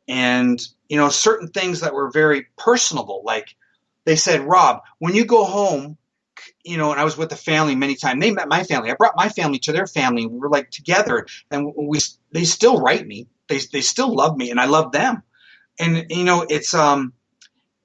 and, certain things that were very personable, like they said, Rob, when you go home, and I was with the family many times. They met my family. I brought my family to their family. We were like together, and they still write me. They still love me, and I love them. And it's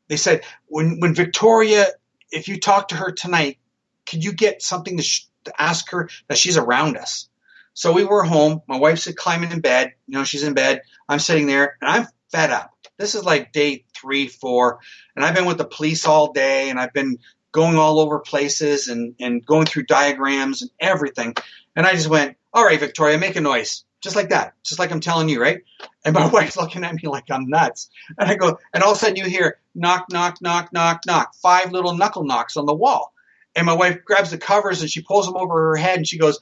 they said when Victoria, if you talk to her tonight, could you get something to ask her that she's around us? So we were home. My wife's climbing in bed. She's in bed. I'm sitting there, and I'm fed up. This is like day 3, 4, and I've been with the police all day, and I've been going all over places and going through diagrams and everything. And I just went, all right, Victoria, make a noise. Just like that. Just like I'm telling you, right? And my wife's looking at me like I'm nuts. And I go, and all of a sudden you hear knock, knock, knock, knock, knock. 5 little knuckle knocks on the wall. And my wife grabs the covers and she pulls them over her head and she goes,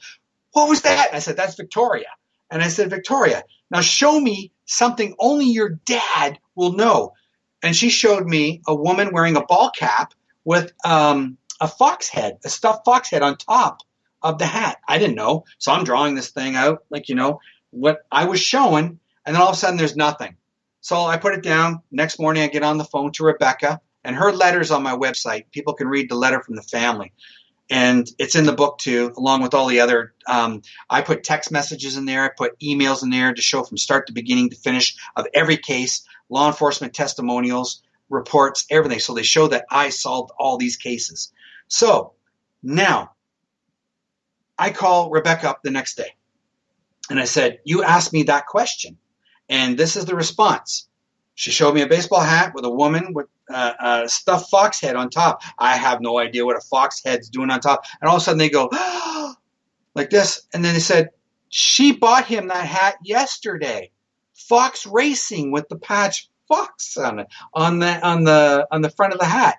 what was that? I said, that's Victoria. And I said, Victoria, now show me something only your dad will know. And she showed me a woman wearing a ball cap with a fox head, a stuffed fox head on top of the hat. I didn't know. So I'm drawing this thing out, like, what I was showing. And then all of a sudden there's nothing. So I put it down. Next morning I get on the phone to Rebecca, and her letter's on my website. People can read the letter from the family. And it's in the book too, along with all the other, I put text messages in there. I put emails in there to show from start to beginning to finish of every case, law enforcement testimonials, reports, everything. So they show that I solved all these cases. So now I call Rebecca up the next day and I said, you asked me that question and this is the response. She showed me a baseball hat with a woman with a stuffed fox head on top. I have no idea what a fox head's doing on top. And all of a sudden they go like this. And then they said, she bought him that hat yesterday. Fox Racing with the patch Fox on it, on the front of the hat.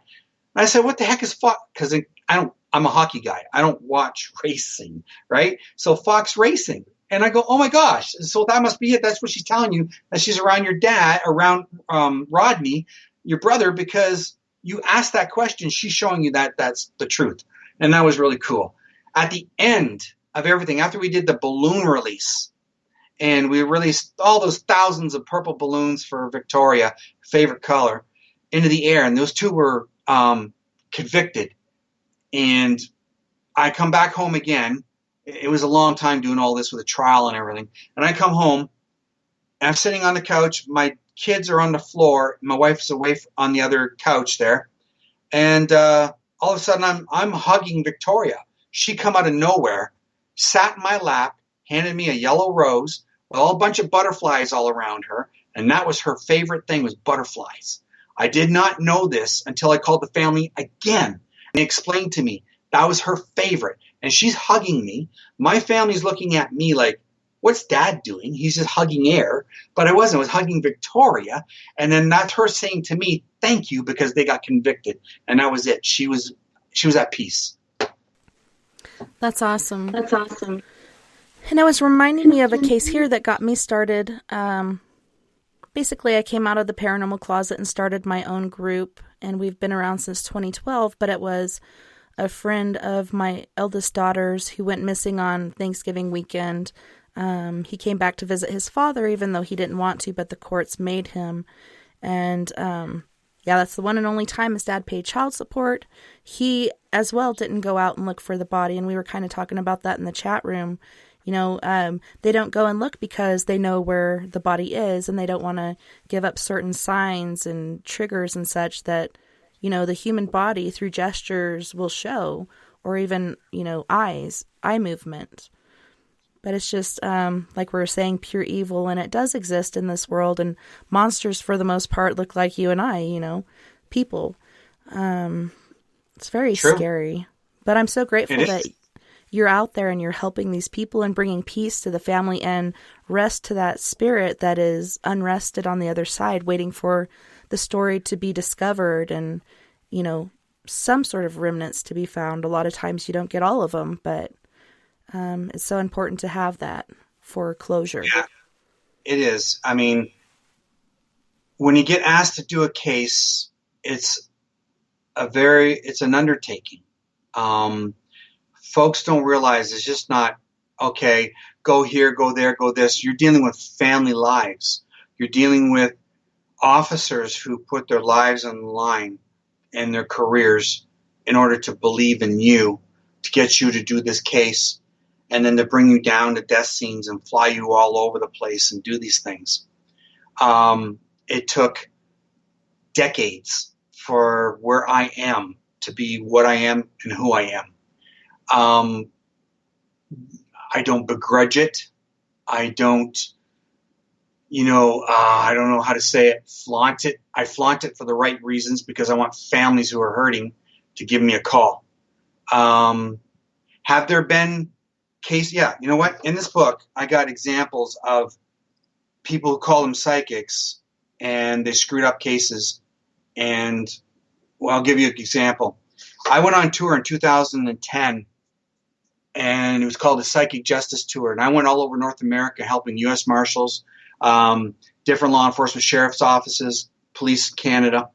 And I said, what the heck is Fox? Because I'm a hockey guy. I don't watch racing, right? So Fox Racing. And I go, oh my gosh. So that must be it. That's what she's telling you, that she's around your dad, around Rodney, your brother, because you asked that question. She's showing you that that's the truth. And that was really cool. At the end of everything, after we did the balloon release, and we released all those thousands of purple balloons for Victoria, favorite color, into the air. And those two were convicted. And I come back home again. It was a long time doing all this with a trial and everything. And I come home, and I'm sitting on the couch. My kids are on the floor. My wife's away on the other couch there. And all of a sudden, I'm hugging Victoria. She come out of nowhere, sat in my lap, handed me a yellow rose with a bunch of butterflies all around her. And that was her favorite thing, was butterflies. I did not know this until I called the family again. And they explained to me That was her favorite. And she's hugging me. My family's looking at me like, what's Dad doing? He's just hugging air. But I wasn't. I was hugging Victoria. And then that's her saying to me, thank you, because they got convicted. And that was it. She was at peace. That's awesome. That's awesome. And it was reminding me of a case here that got me started. Basically, I came out of the paranormal closet and started my own group. And we've been around since 2012. But it was a friend of my eldest daughter's who went missing on Thanksgiving weekend. He came back to visit his father, even though he didn't want to, but the courts made him. And, that's the one and only time his dad paid child support. He, as well, didn't go out and look for the body, and we were kind of talking about that in the chat room. You know, they don't go and look because they know where the body is, and they don't want to give up certain signs and triggers and such that, you know, the human body through gestures will show, or even, you know, eye movement. But it's just, like we were saying, pure evil, and it does exist in this world, and monsters, for the most part, look like you and I, you know, people. It's very scary. But I'm so grateful that you're out there and you're helping these people and bringing peace to the family and rest to that spirit that is unrested on the other side, waiting for the story to be discovered and, you know, some sort of remnants to be found. A lot of times you don't get all of them, but it's so important to have that for closure. Yeah, it is. I mean, when you get asked to do a case, it's an undertaking. Folks don't realize it's just not, okay, go here, go there, go this. You're dealing with family lives. You're dealing with officers who put their lives on the line and their careers in order to believe in you, to get you to do this case, and then to bring you down to death scenes and fly you all over the place and do these things. It took decades for where I am to be what I am and who I am. I don't begrudge it. I don't, I don't know how to say it, flaunt it. I flaunt it for the right reasons because I want families who are hurting to give me a call. Have there been cases? Yeah, you know what? In this book, I got examples of people who call them psychics and they screwed up cases. And, well, I'll give you an example. I went on tour in 2010, and it was called the Psychic Justice Tour. And I went all over North America helping U.S. Marshals, different law enforcement, sheriff's offices, police in Canada.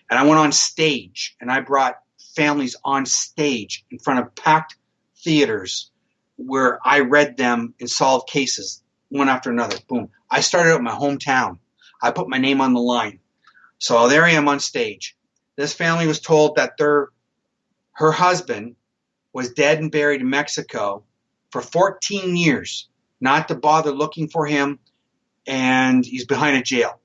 And I went on stage, and I brought families on stage in front of packed theaters where I read them and solved cases one after another. Boom. I started out in my hometown. I put my name on the line. So there I am on stage. This family was told that her husband was dead and buried in Mexico for 14 years, not to bother looking for him, and he's behind a jail.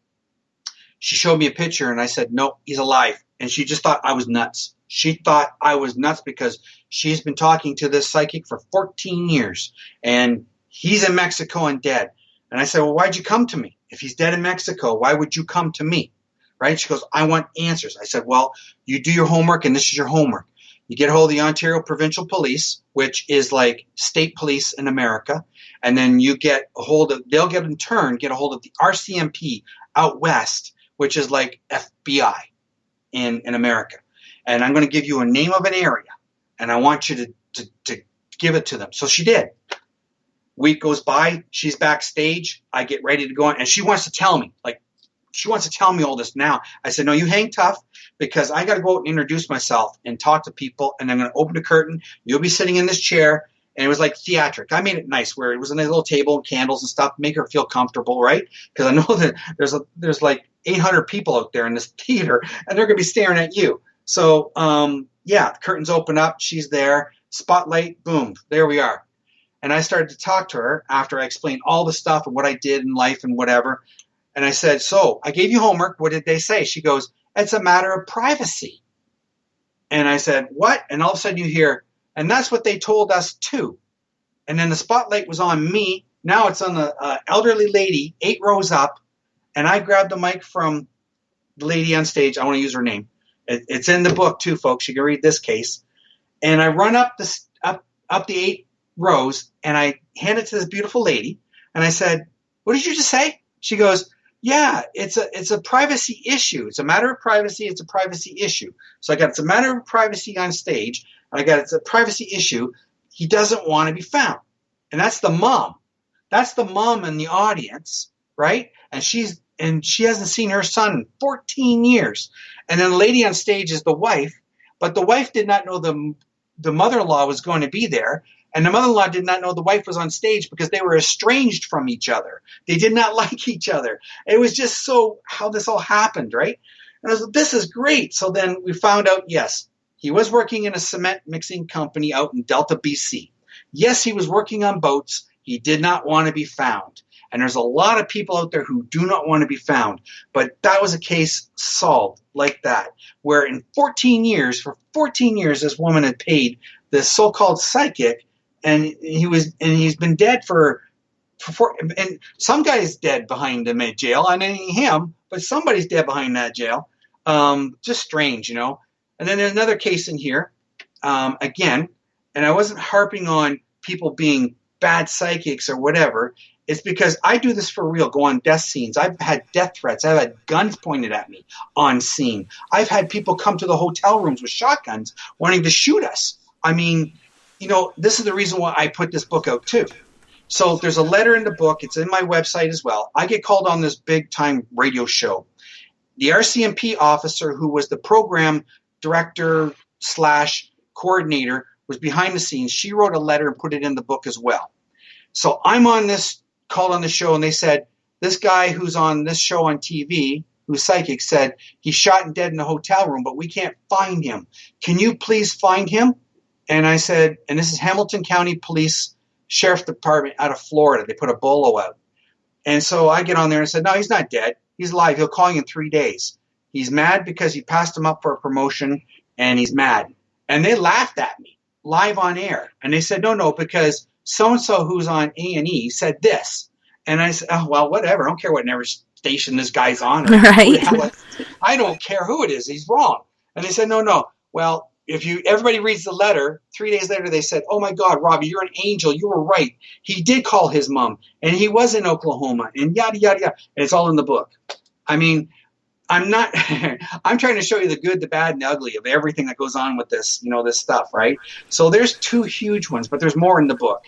She showed me a picture, and I said, no, he's alive. And she just thought I was nuts. She thought I was nuts because she's been talking to this psychic for 14 years, and he's in Mexico and dead. And I said, well, why'd you come to me? If he's dead in Mexico, why would you come to me? Right? She goes, I want answers. I said, well, you do your homework, and this is your homework. You get a hold of the Ontario Provincial Police, which is like state police in America, and then you get a hold of, they'll get in turn, get a hold of the RCMP out west, which is like FBI in America. And I'm going to give you a name of an area, and I want you to give it to them. So she did. Week goes by, she's backstage, I get ready to go on, and she wants to tell me, all this now. I said, no, you hang tough, because I got to go out and introduce myself and talk to people, and I'm going to open the curtain. You'll be sitting in this chair, and it was like theatric. I made it nice, where it was a nice little table and candles and stuff, make her feel comfortable, right? Because I know that there's like 800 people out there in this theater, and they're going to be staring at you. So, the curtains open up. She's there. Spotlight, boom, there we are. And I started to talk to her after I explained all the stuff and what I did in life and whatever. And I said, so I gave you homework. What did they say? She goes, it's a matter of privacy. And I said, what? And all of a sudden you hear, and that's what they told us too. And then the spotlight was on me. Now it's on the elderly lady, 8 rows up. And I grabbed the mic from the lady on stage. I want to use her name. It's in the book too, folks. You can read this case. And I run up the 8 rows, and I hand it to this beautiful lady, and I said, "What did you just say?" She goes, "Yeah, it's a privacy issue. It's a matter of privacy. It's a privacy issue." So I got, it's a matter of privacy on stage, and I got, it's a privacy issue. He doesn't want to be found. And that's the mom. That's the mom in the audience, right? And she hasn't seen her son in 14 years. And then the lady on stage is the wife, but the wife did not know the mother-in-law was going to be there. And the mother-in-law did not know the wife was on stage because they were estranged from each other. They did not like each other. It was just so how this all happened, right? And I was like, this is great. So then we found out, yes, he was working in a cement mixing company out in Delta, BC. Yes, he was working on boats. He did not want to be found. And there's a lot of people out there who do not want to be found. But that was a case solved like that, where in 14 years, this woman had paid this so-called psychic, and he's been dead for and some guy's dead behind him in jail. I mean him, but somebody's dead behind that jail. Just strange, you know. And then there's another case in here, again, and I wasn't harping on people being bad psychics or whatever. It's because I do this for real, go on death scenes. I've had death threats. I've had guns pointed at me on scene. I've had people come to the hotel rooms with shotguns wanting to shoot us. I mean, you know, this is the reason why I put this book out too. So there's a letter in the book. It's in my website as well. I get called on this big-time radio show. The RCMP officer who was the program director / coordinator was behind the scenes. She wrote a letter and put it in the book as well. So I'm on this, called on the show, and they said, this guy who's on this show on TV, who's psychic, said he's shot and dead in a hotel room, but we can't find him. Can you please find him? And I said, and this is Hamilton County Police Sheriff's Department out of Florida. They put a bolo out. And so I get on there and said, no, he's not dead. He's alive. He'll call you in 3 days. He's mad because you passed him up for a promotion, and he's mad. And they laughed at me live on air. And they said, no, because so-and-so who's on A&E said this. And I said, oh, well, whatever. I don't care what network station this guy's on. Right. I don't care who it is. He's wrong. And they said, no. Well, everybody reads the letter, 3 days later they said, oh, my God, Robbie, you're an angel. You were right. He did call his mom, and he was in Oklahoma, and yada, yada, yada. And it's all in the book. I mean, I'm trying to show you the good, the bad, and the ugly of everything that goes on with this, this stuff, right? So there's 2 huge ones, but there's more in the book.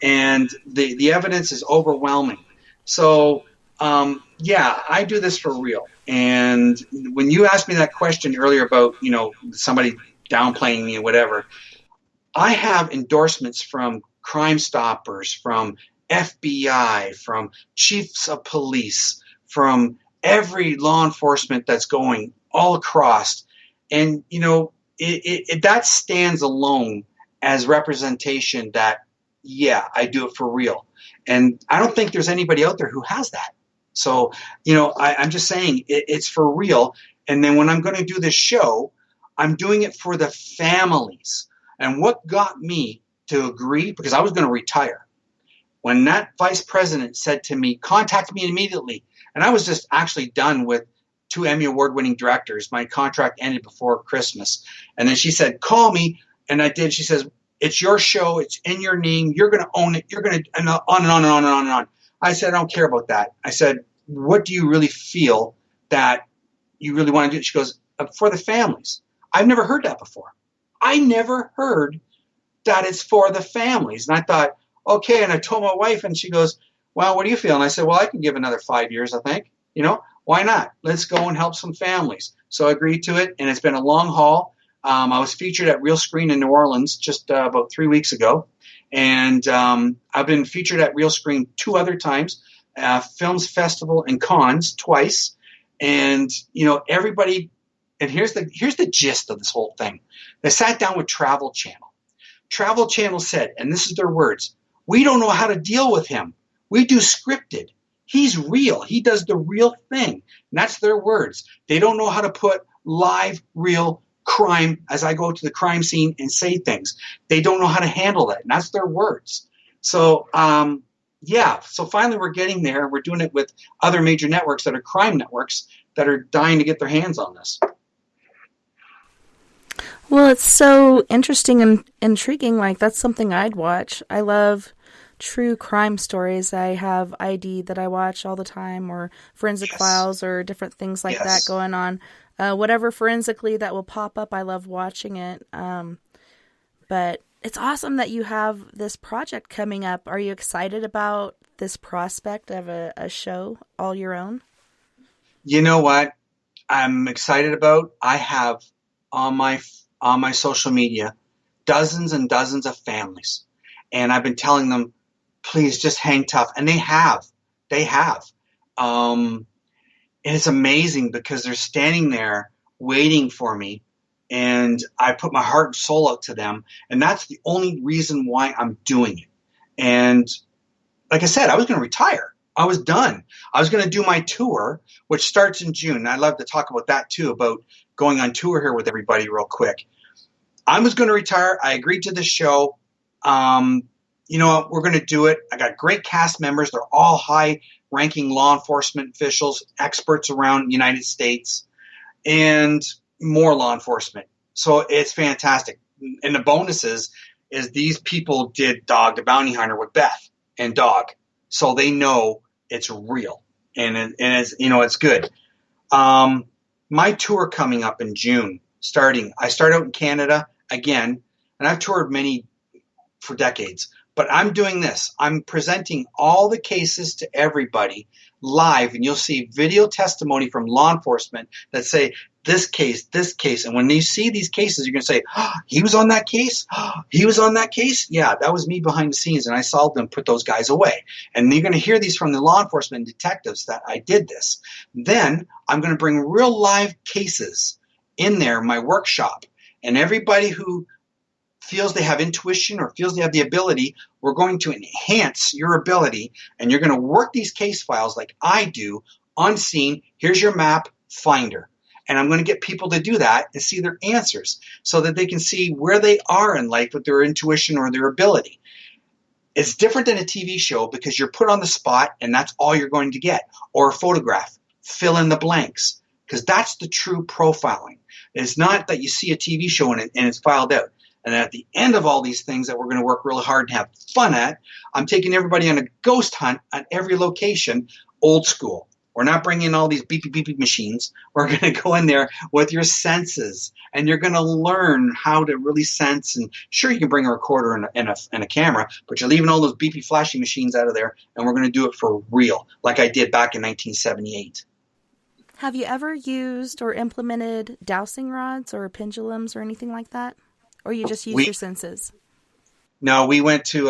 And the evidence is overwhelming. So, I do this for real. And when you asked me that question earlier about, somebody downplaying me or whatever, I have endorsements from Crime Stoppers, from FBI, from chiefs of police, from every law enforcement that's going all across. And, that stands alone as representation that, I do it for real. And I don't think there's anybody out there who has that. So, I'm just saying it's for real. And then when I'm going to do this show, I'm doing it for the families. And what got me to agree, because I was going to retire, when that vice president said to me, contact me immediately. And I was just actually done with 2 Emmy Award-winning directors. My contract ended before Christmas. And then she said, call me. And I did. She says, it's your show. It's in your name. You're going to own it. You're going to, and on and on and on and on and on. I said, I don't care about that. I said, what do you really feel that you really want to do? She goes, for the families. I've never heard that before. I never heard that it's for the families. And I thought, okay. And I told my wife, and she goes, well, what do you feel? And I said, well, I can give another 5 years, I think. Why not? Let's go and help some families. So I agreed to it, and it's been a long haul. I was featured at Real Screen in New Orleans just about 3 weeks ago. And I've been featured at Real Screen 2 other times, Films Festival and Cons twice. And, everybody, and here's the gist of this whole thing. They sat down with Travel Channel. Travel Channel said, and this is their words, we don't know how to deal with him. We do scripted. He's real. He does the real thing. And that's their words. They don't know how to put live, real crime as I go to the crime scene and say things. They don't know how to handle that. And that's their words. So, so finally we're getting there. We're doing it with other major networks that are crime networks that are dying to get their hands on this. Well, it's so interesting and intriguing. Like, that's something I'd watch. I love true crime stories. I have ID that I watch all the time, or Forensic Yes. Files, or different things like that Yes. going on. Whatever forensically that will pop up, I love watching it. But it's awesome that you have this project coming up. Are you excited about this prospect of a show all your own? You know what I'm excited about? I have on my social media dozens and dozens of families, and I've been telling them, please just hang tough, and they have. Um, and it's amazing because they're standing there waiting for me, and I put my heart and soul out to them, and that's the only reason why I'm doing it. And like I said, I was going to retire. I was done. I was going to do my tour, which starts in June. I'd love to talk about that too, about going on tour here with everybody real quick. I was going to retire. I agreed to the show. Um, you know what? We're going to do it. I got great cast members. They're all high-ranking law enforcement officials, experts around the United States, and more law enforcement. So it's fantastic. And the bonuses is these people did Dog the Bounty Hunter with Beth and Dog, so they know it's real and it's it's good. My tour coming up in June. I start out in Canada again, and I've toured many for decades. But I'm doing this. I'm presenting all the cases to everybody live, and you'll see video testimony from law enforcement that say this case, this case. And when you see these cases, you're going to say, oh, he was on that case? Oh, he was on that case? Yeah, that was me behind the scenes, and I solved them, put those guys away. And you're going to hear these from the law enforcement detectives that I did this. Then I'm going to bring real live cases in there, my workshop. And everybody who feels they have intuition or feels they have the ability, we're going to enhance your ability, and you're going to work these case files like I do on scene. Here's your map, finder. And I'm going to get people to do that and see their answers so that they can see where they are in life with their intuition or their ability. It's different than a TV show because you're put on the spot and that's all you're going to get. Or a photograph, fill in the blanks, because that's the true profiling. It's not that you see a TV show and it's filed out. And at the end of all these things that we're going to work really hard and have fun at, I'm taking everybody on a ghost hunt at every location, old school. We're not bringing in all these beepy beepy machines. We're going to go in there with your senses, and you're going to learn how to really sense. And sure, you can bring a recorder and a camera, but you're leaving all those beepy flashy machines out of there, and we're going to do it for real, like I did back in 1978. Have you ever used or implemented dowsing rods or pendulums or anything like that? Or you just use your senses? No, we went to,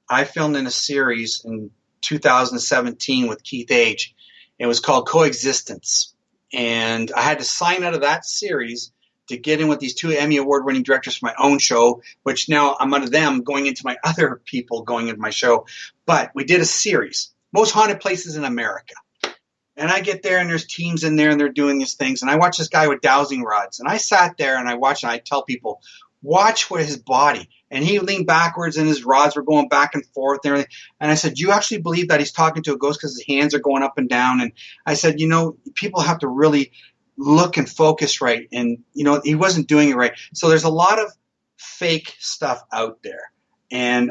I filmed in a series in 2017 with Keith Age. It was called Coexistence. And I had to sign out of that series to get in with these 2 Emmy Award-winning directors for my own show, which now I'm under them going into my other people going into my show. But we did a series, Most Haunted Places in America. And I get there, and there's teams in there, and they're doing these things. And I watch this guy with dowsing rods. And I sat there, and I watched, and I tell people, watch what his body. And he leaned backwards, and his rods were going back and forth and everything. And I said, do you actually believe that he's talking to a ghost because his hands are going up and down? And I said, people have to really look and focus right. And, he wasn't doing it right. So there's a lot of fake stuff out there. And,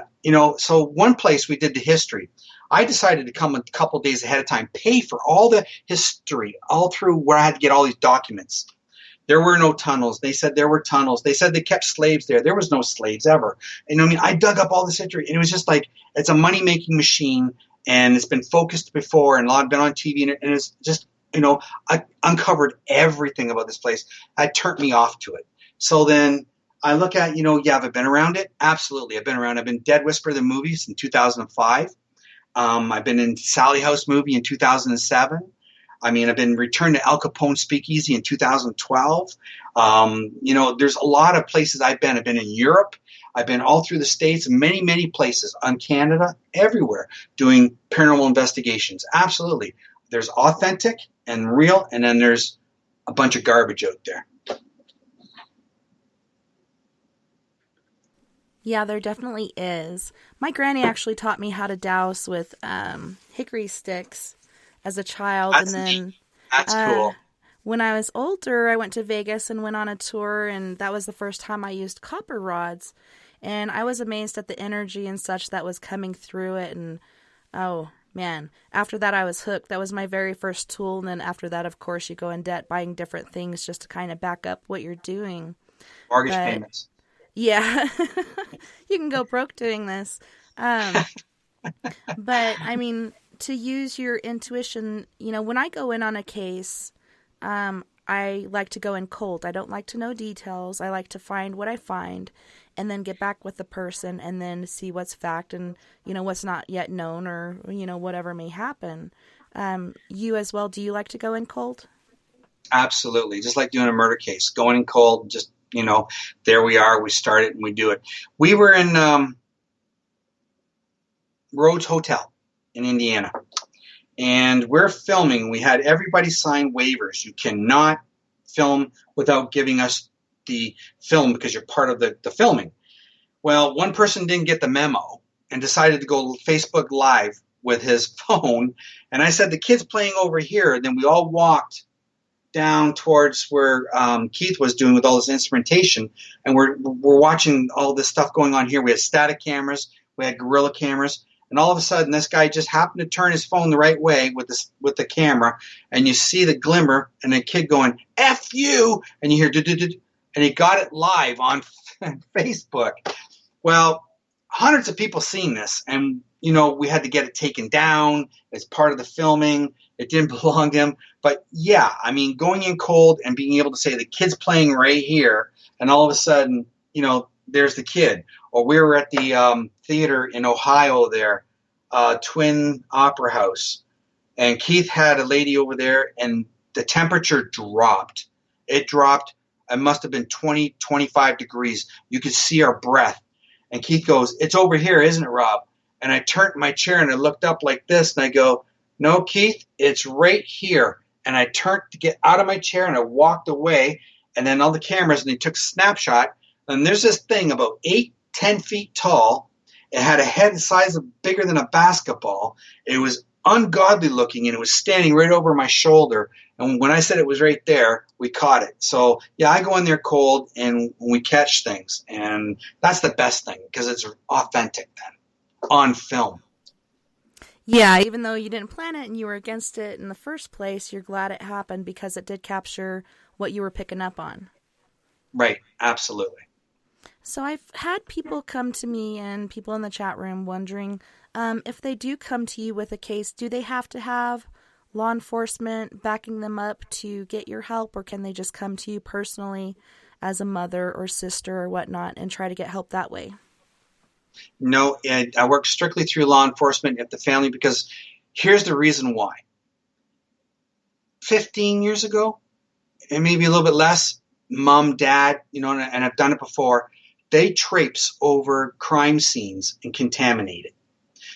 so one place we did the history. I decided to come a couple days ahead of time, pay for all the history, all through where I had to get all these documents. There were no tunnels. They said there were tunnels. They said they kept slaves there. There was no slaves ever. And I dug up all this history, and it was just like, it's a money-making machine, and it's been focused before, and a lot have been on TV, and it's just, I uncovered everything about this place. That turned me off to it. So then I look at, have I been around it? Absolutely. I've been around. I've been Dead Whisper the movies in 2005. I've been in Sally House movie in 2007. I've been returned to Al Capone Speakeasy in 2012. There's a lot of places I've been. I've been in Europe. I've been all through the States, many, many places, on Canada, everywhere, doing paranormal investigations. Absolutely. There's authentic and real, and then there's a bunch of garbage out there. Yeah, there definitely is. My granny actually taught me how to douse with hickory sticks as a child. That's and then neat. That's cool. when I was older, I went to Vegas and went on a tour, and that was the first time I used copper rods. And I was amazed at the energy and such that was coming through it. And, oh, man, after that I was hooked. That was my very first tool. And then after that, of course, you go in debt buying different things just to kind of back up what you're doing. Mortgage payments. Yeah, you can go broke doing this. But, I mean, to use your intuition, you know, when I go in on a case, I like to go in cold. I don't like to know details. I like to find what I find and then get back with the person and then see what's fact and, you know, what's not yet known or, you know, whatever may happen. You as well, do you like to go in cold? Absolutely. Just like doing a murder case, going in cold, just, you know, there we are, we start it and we do it. We were in Rhodes Hotel in Indiana, and we're filming. We had everybody sign waivers. You cannot film without giving us the film because you're part of the filming. Well, one person didn't get the memo and decided to go Facebook Live with his phone, and I said, the kid's playing over here. And then we all walked down towards where Keith was doing with all his instrumentation, and we're watching all this stuff going on here. We had static cameras, we had gorilla cameras, and all of a sudden this guy just happened to turn his phone the right way with the camera, and you see the glimmer and the kid going F you, and you hear and he got it live on Facebook. Well, hundreds of people seen this, and you know, we had to get it taken down as part of the filming. It didn't belong to him. But yeah, I mean, going in cold and being able to say the kid's playing right here, and all of a sudden, you know, there's the kid. Or we were at the theater in Ohio there, Twin Opera House, and Keith had a lady over there, and the temperature dropped. It dropped. It must have been 20, 25 degrees. You could see our breath. And Keith goes, "It's over here, isn't it, Rob?" And I turned my chair and I looked up like this, and I go, "No, Keith, it's right here." And I turned to get out of my chair and I walked away, and then all the cameras, and they took a snapshot. And there's this thing about 8-10 feet tall. It had a head the size of bigger than a basketball. It was ungodly looking, and it was standing right over my shoulder. And when I said it was right there, we caught it. So yeah, I go in there cold and we catch things, and that's the best thing because it's authentic then on film. Yeah, even though you didn't plan it and you were against it in the first place, you're glad it happened because it did capture what you were picking up on. Right, absolutely. So I've had people come to me and people in the chat room wondering if they do come to you with a case, do they have to have law enforcement backing them up to get your help, or can they just come to you personally as a mother or sister or whatnot and try to get help that way? No, I work strictly through law enforcement at the family because here's the reason why. 15 years ago, and maybe a little bit less, mom, dad, you know, and I've done it before, they traipse over crime scenes and contaminate it.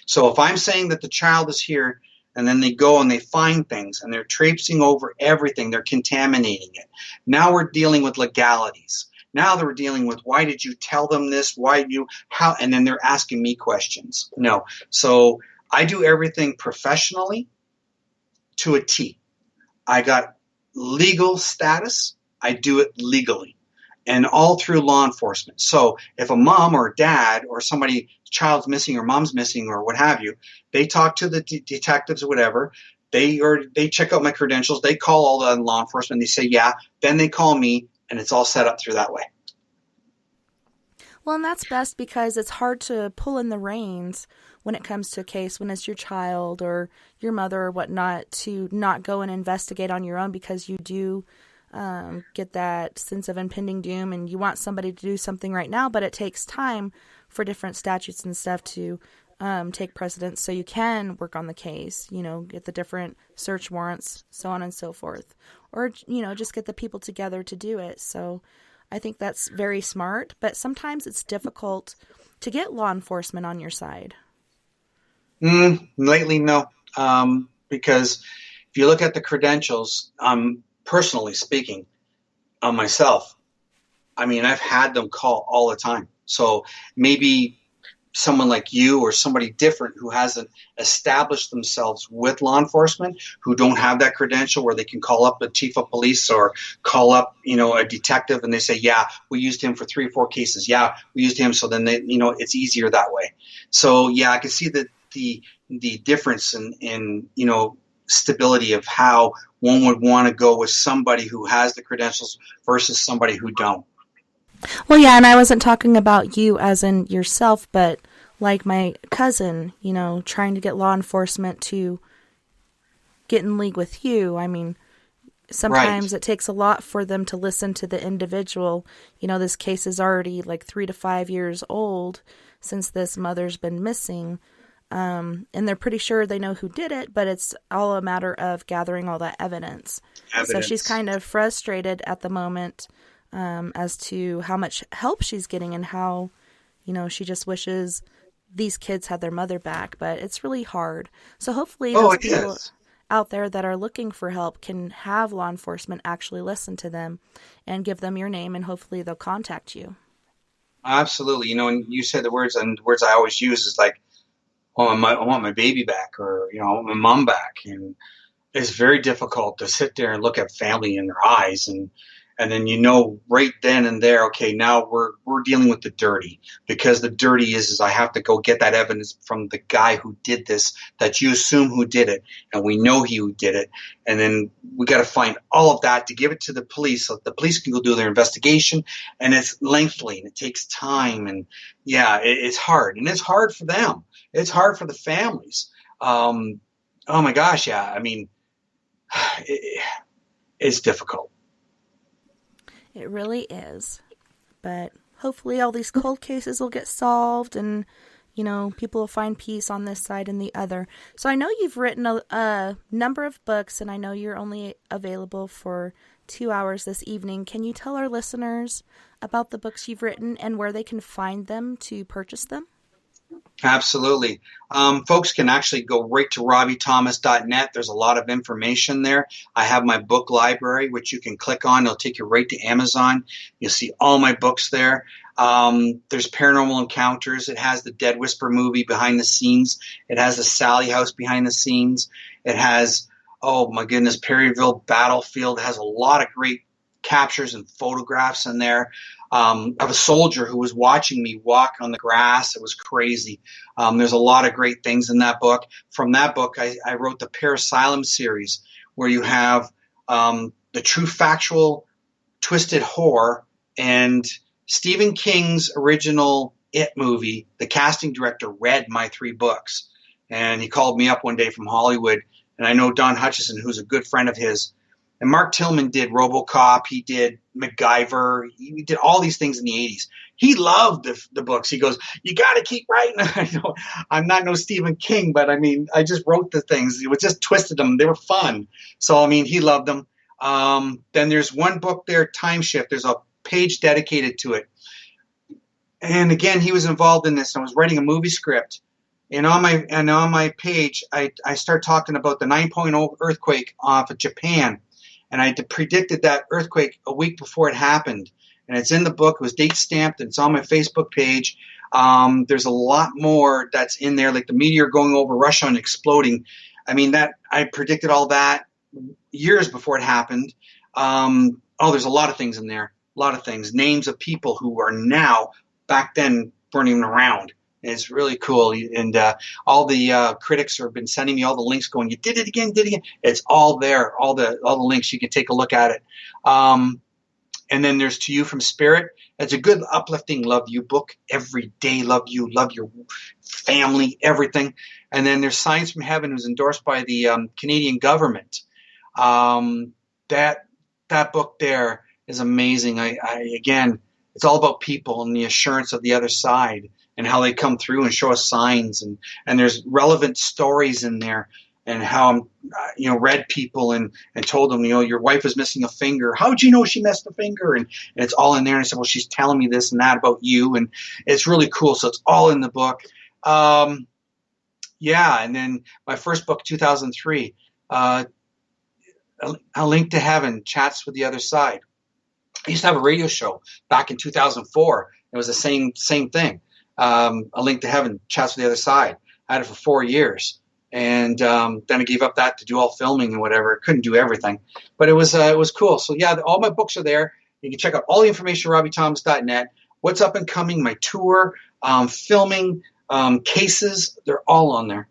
So if I'm saying that the child is here and then they go and they find things and they're traipsing over everything, they're contaminating it. Now we're dealing with legalities. Now that we're dealing with, why did you tell them this? Why you, how? And then they're asking me questions. No. So I do everything professionally to a T. I got legal status. I do it legally and all through law enforcement. So if a mom or a dad or somebody, child's missing or mom's missing or what have you, they talk to the detectives or whatever. They check out my credentials. They call all the law enforcement. They say, yeah. Then they call me. And it's all set up through that way. Well, and that's best because it's hard to pull in the reins when it comes to a case, when it's your child or your mother or whatnot, to not go and investigate on your own because you do get that sense of impending doom and you want somebody to do something right now, but it takes time for different statutes and stuff to take precedence so you can work on the case, you know, get the different search warrants, so on and so forth. Or, you know, just get the people together to do it. So I think that's very smart, but sometimes it's difficult to get law enforcement on your side. Lately, no. Because if you look at the credentials, personally speaking, on myself, I mean, I've had them call all the time. So maybe someone like you or somebody different who hasn't established themselves with law enforcement, who don't have that credential where they can call up the chief of police or call up, a detective, and they say, yeah, we used him for 3 or 4 cases. Yeah, we used him. So then it's easier that way. So yeah, I can see the difference in stability of how one would want to go with somebody who has the credentials versus somebody who don't. Well, yeah, and I wasn't talking about you as in yourself, but like my cousin, trying to get law enforcement to get in league with you. I mean, sometimes it takes a lot for them to listen to the individual. This case is already like 3 to 5 years old since this mother's been missing. And they're pretty sure they know who did it, but it's all a matter of gathering all that evidence. So she's kind of frustrated at the moment as to how much help she's getting and how, she just wishes these kids had their mother back, but it's really hard. So hopefully those people out there that are looking for help can have law enforcement actually listen to them and give them your name, and hopefully they'll contact you. Absolutely. And you said the words, and the words I always use is like, oh, I want my baby back, or, I want my mom back. And it's very difficult to sit there and look at family in their eyes and then right then and there, okay, now we're dealing with the dirty, because the dirty is I have to go get that evidence from the guy who did this, that you assume who did it, and we know he who did it, and then we got to find all of that to give it to the police so that the police can go do their investigation, and it's lengthy and it takes time, and yeah, it's hard, and it's hard for them, it's hard for the families. Oh my gosh, yeah, I mean, it's difficult. It really is. But hopefully all these cold cases will get solved and, people will find peace on this side and the other. So I know you've written a number of books, and I know you're only available for 2 hours this evening. Can you tell our listeners about the books you've written and where they can find them to purchase them? Absolutely. Folks can actually go right to RobbieThomas.net. There's a lot of information there. I have my book library, which you can click on. It'll take you right to Amazon. You'll see all my books there. There's Paranormal Encounters. It has the Dead Whisper movie behind the scenes. It has the Sally House behind the scenes. It has, oh my goodness, Perryville Battlefield. It has a lot of great captures and photographs in there. Of a soldier who was watching me walk on the grass. It was crazy. There's a lot of great things in that book. From that book, I wrote the Parasylum series, where you have the true factual twisted horror, and Stephen King's original It movie. The casting director read my 3 books, and he called me up one day from Hollywood, and I know Don Hutchison, who's a good friend of his. And Mark Tillman did RoboCop. He did MacGyver. He did all these things in the 80s. He loved the books. He goes, you got to keep writing. I know I'm not no Stephen King, but I mean, I just wrote the things. It was just twisted them. They were fun. So, I mean, he loved them. Then there's one book there, Time Shift. There's a page dedicated to it. And again, he was involved in this. I was writing a movie script. And on my page, I start talking about the 9.0 earthquake off of Japan. And I predicted that earthquake a week before it happened. And it's in the book. It was date stamped. And it's on my Facebook page. There's a lot more that's in there, like the meteor going over Russia and exploding. I mean, that I predicted all that years before it happened. There's a lot of things in there. A lot of things. Names of people who are now, back then, weren't even around. It's really cool, and all the critics have been sending me all the links, going, "You did it again, did it again." It's all there, all the links. You can take a look at it. And then there's To You from Spirit. It's a good, uplifting, love you book. Every day, love you, love your family, everything. And then there's Signs from Heaven, who's endorsed by the Canadian government. That book there is amazing. I again, it's all about people and the assurance of the other side, and how they come through and show us signs, and there's relevant stories in there, and how I'm, read people and told them, your wife is missing a finger. How would you know she missed a finger? And it's all in there. And I said, well, she's telling me this and that about you, and it's really cool. So it's all in the book. And then my first book, 2003, A Link to Heaven, Chats with the Other Side. I used to have a radio show back in 2004. It was the same thing. A Link to Heaven, Chats with the Other Side. I had it for 4 years. And then I gave up that to do all filming and whatever. Couldn't do everything. But it was cool. So, yeah, all my books are there. You can check out all the information at RobbieThomas.net. What's up and coming, my tour, filming, cases, they're all on there.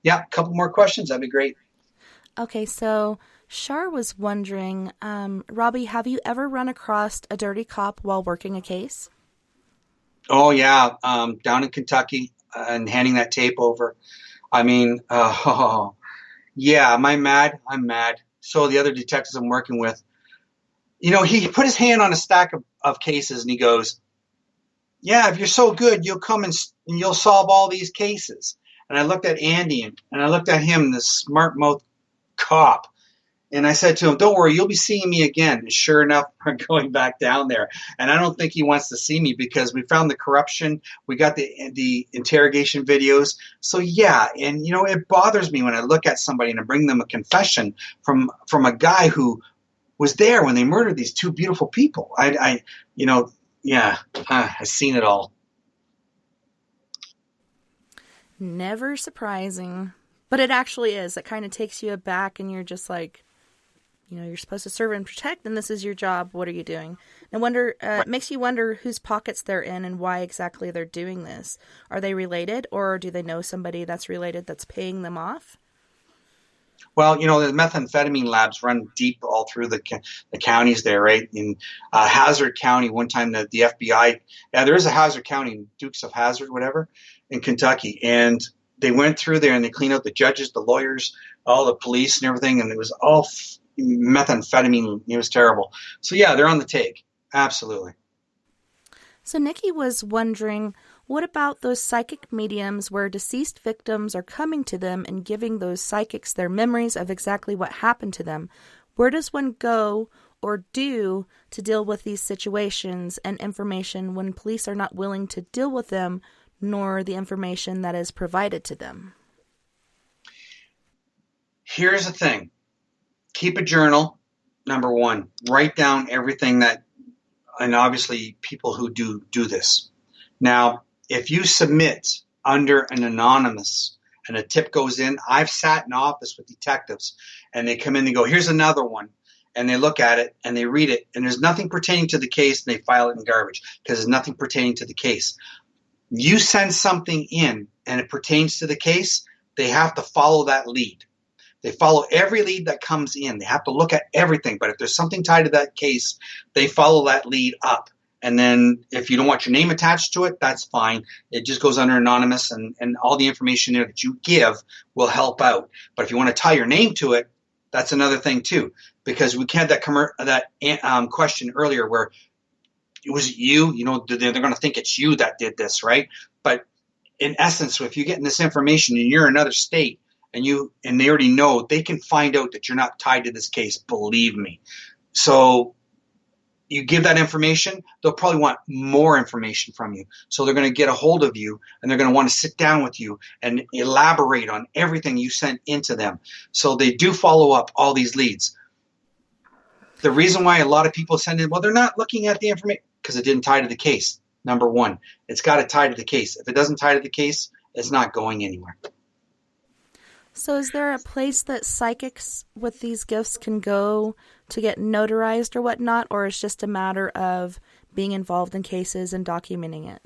Yeah, a couple more questions. That'd be great. Okay, so Shar was wondering, Robbie, have you ever run across a dirty cop while working a case? Oh, yeah, down in Kentucky and handing that tape over. I mean, yeah, am I mad? I'm mad. So the other detectives I'm working with, he put his hand on a stack of cases and he goes, yeah, if you're so good, you'll come and you'll solve all these cases. And I looked at Andy and I looked at him, this smart mouth cop. And I said to him, don't worry, you'll be seeing me again. And sure enough, we're going back down there. And I don't think he wants to see me because we found the corruption. We got the interrogation videos. So, yeah, and, it bothers me when I look at somebody and I bring them a confession from a guy who was there when they murdered these two beautiful people. I've seen it all. Never surprising. But it actually is. It kind of takes you aback and you're just like, you're supposed to serve and protect, and this is your job. What are you doing? And it makes you wonder whose pockets they're in and why exactly they're doing this. Are they related, or do they know somebody that's related that's paying them off? Well, the methamphetamine labs run deep all through the counties there, right? In Hazard County, one time the FBI, there is a Hazard County, Dukes of Hazzard, whatever, in Kentucky, and they went through there and they cleaned out the judges, the lawyers, all the police and everything, and it was all methamphetamine. It was terrible. So, yeah, they're on the take. Absolutely. So Nikki was wondering, what about those psychic mediums where deceased victims are coming to them and giving those psychics their memories of exactly what happened to them? Where does one go or do to deal with these situations and information when police are not willing to deal with them, nor the information that is provided to them? Here's the thing. Keep a journal, number one. Write down everything and obviously people who do this. Now, if you submit under an anonymous and a tip goes in, I've sat in office with detectives and they come in and go, here's another one. And they look at it and they read it and there's nothing pertaining to the case and they file it in garbage because there's nothing pertaining to the case. You send something in and it pertains to the case, they have to follow that lead. They follow every lead that comes in. They have to look at everything. But if there's something tied to that case, they follow that lead up. And then if you don't want your name attached to it, that's fine. It just goes under anonymous, and all the information there that you give will help out. But if you want to tie your name to it, that's another thing too. Because we had that question earlier where it was you, they're going to think it's you that did this, right? But in essence, if you're getting this information and you're in another state, and they already know, they can find out that you're not tied to this case, believe me. So you give that information, they'll probably want more information from you. So they're going to get a hold of you and they're going to want to sit down with you and elaborate on everything you sent into them. So they do follow up all these leads. The reason why a lot of people send in, well, they're not looking at the information because it didn't tie to the case. Number one, it's got to tie to the case. If it doesn't tie to the case, it's not going anywhere. So is there a place that psychics with these gifts can go to get notarized or whatnot, or it's just a matter of being involved in cases and documenting it?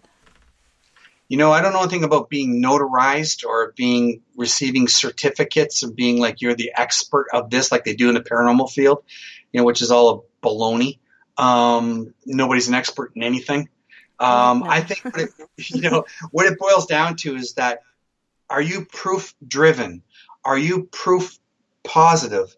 I don't know anything about being notarized or receiving certificates of being like you're the expert of this, like they do in the paranormal field, which is all a baloney. Nobody's an expert in anything. No. I think what it boils down to is that, are you proof driven? Are you proof positive?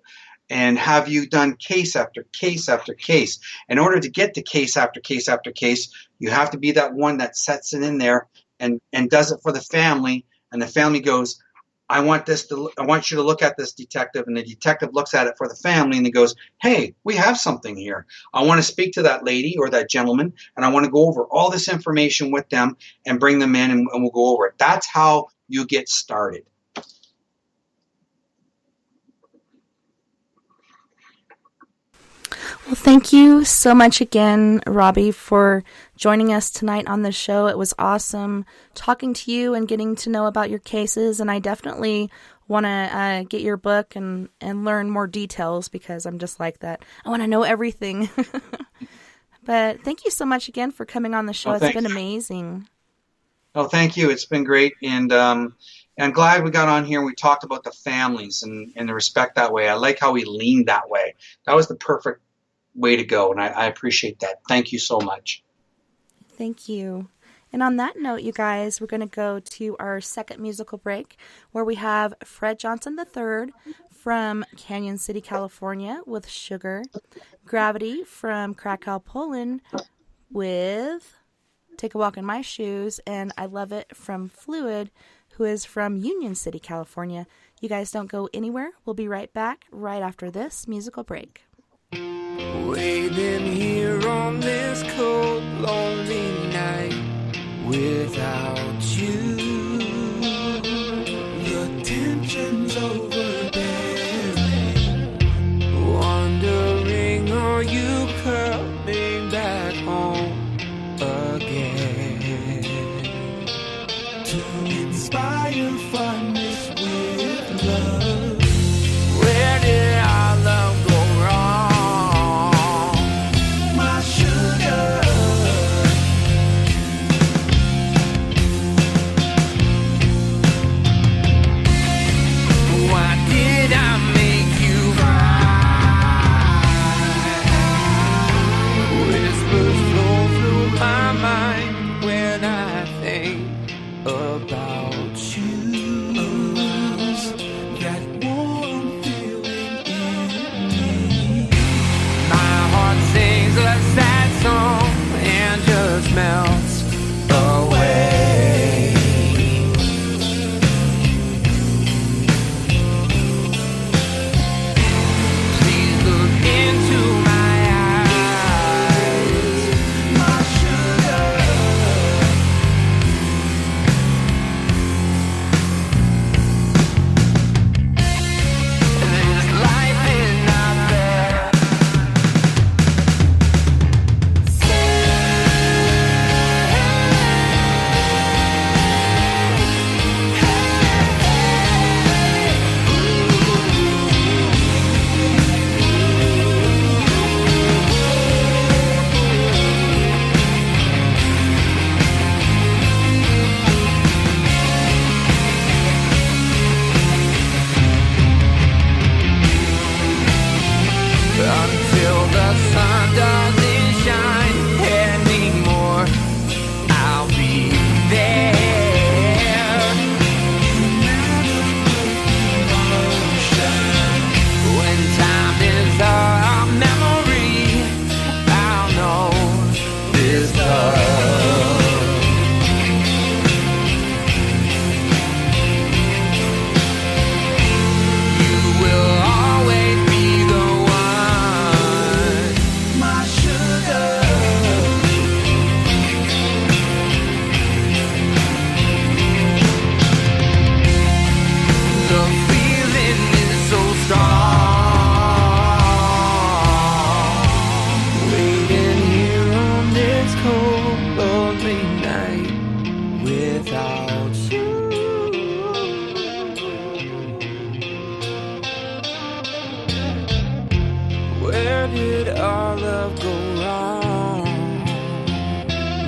And have you done case after case after case? In order to get to case after case after case, you have to be that one that sets it in there and does it for the family. And the family goes, I want you to look at this, detective. And the detective looks at it for the family and he goes, hey, we have something here. I want to speak to that lady or that gentleman, and I want to go over all this information with them and bring them in, and we'll go over it. That's how you get started. Well, thank you so much again, Robbie, for joining us tonight on the show. It was awesome talking to you and getting to know about your cases, and I definitely want to get your book and learn more details because I'm just like that. I want to know everything. But thank you so much again for coming on the show. It's been amazing. Oh, thank you. It's been great, and I'm glad we got on here and we talked about the families and the respect that way. I like how we leaned that way. That was the perfect way to go, and I appreciate that. Thank you so much. Thank you. And on that note, you guys, we're going to go to our second musical break where we have Fred Johnson III from Canyon City, California with Sugar, Gravity from Krakow, Poland with Take a Walk in My Shoes, and I Love It from Fluid, who is from Union City, California. You guys don't go anywhere. We'll be right back right after this musical break. Waiting here on this cold, lonely night without you. The tension's overbearing. Wondering, are you coming back home again? To inspire fondness with love. Where did our love go wrong? My sugar. Why did I make you cry? Whispers flow through my mind when I think about you. That warm feeling in me. My heart sings a sad song and just melts away. Please look into my eyes, my sugar. There's life in out there. Until the sun doesn't shine anymore, I'll be there. When time is a memory, I'll know this love. You will always be the one, my sugar. The feeling is so strong. Waiting here on this cold, lonely night without you. Where did our love go wrong,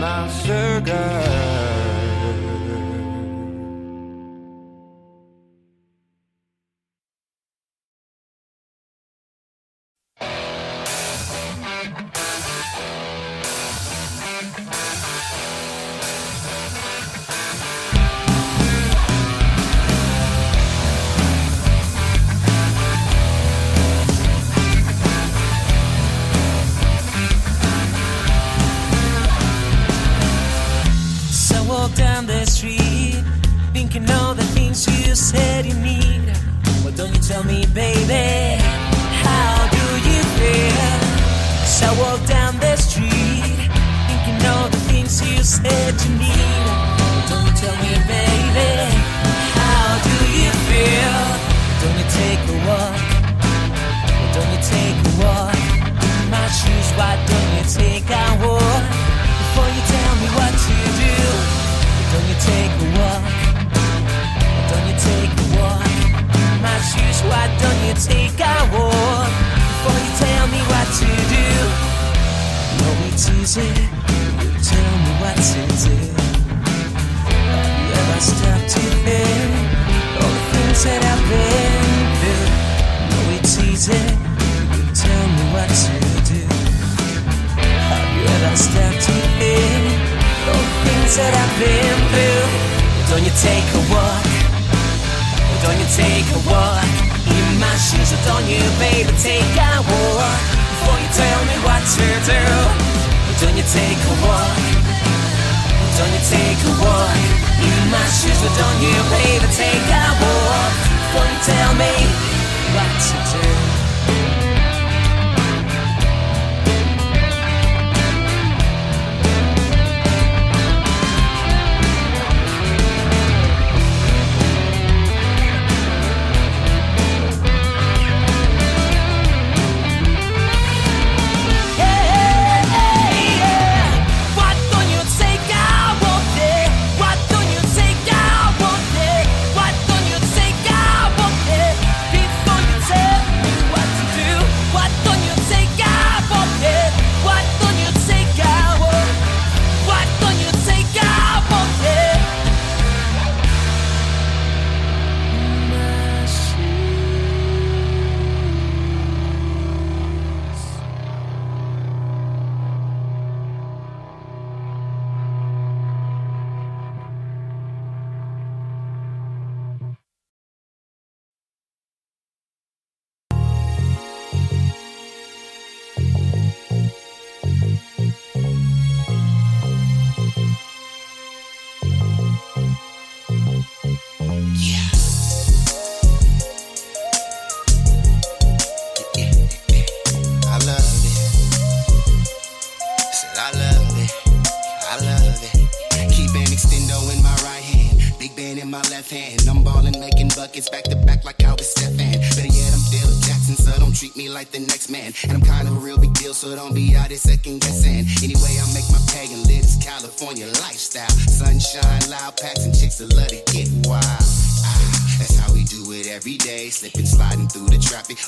my sugar? So I walk down the street, thinking all the things you said you need. Well, don't you tell me, baby, how do you feel? So I walk down the street, thinking all the things you said you need. Well, don't you tell me, baby, how do you feel? Don't you take a walk? Well, don't you take a walk in my why don't you take a walk before you tell me what to do? Why don't you take a walk? Why don't you take a walk? My shoes, why don't you take a walk before you tell me what to do? No, it's easy, you tell me what to do. Have you ever stopped to think all the things that I've been through? No, it's easy, you tell me what to do. Have you ever stopped to think all the things that I've been through? Why don't you take a walk? Why don't you take a walk? In my shoes, why don't you, baby, take a walk before you tell me what to do? Why don't you take a walk? Why don't you take a walk? In my shoes, why don't you, baby, take a walk before you tell me what to do?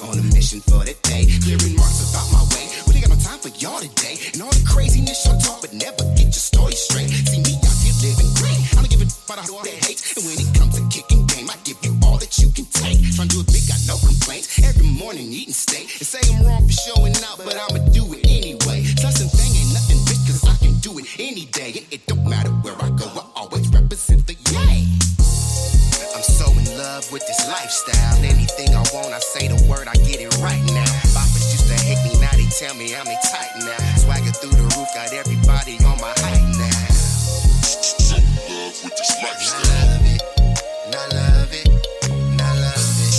On a mission for the day, clearing marks about my way. Really got no time for y'all today. And all the craziness y'all talk, but never get your story straight. See me out here living great. I don't give a about all that hate. And when it comes to kicking game, I give you all that you can take. Trying to do it big, got no complaints. Every morning eating steak. They say I'm wrong for showing out, but I'ma do it anyway. Trust and thing ain't nothing bitch, cause I can do it any day. And it don't matter where I go, I always represent the yay. I'm so in love with this lifestyle. Anything I want, I say the word, I get it right now. Boppers used to hate me, now they tell me I'm tight now. Swagger through the roof, got everybody on my height now. So in love with this lifestyle. I love it, and I love it, and I love it.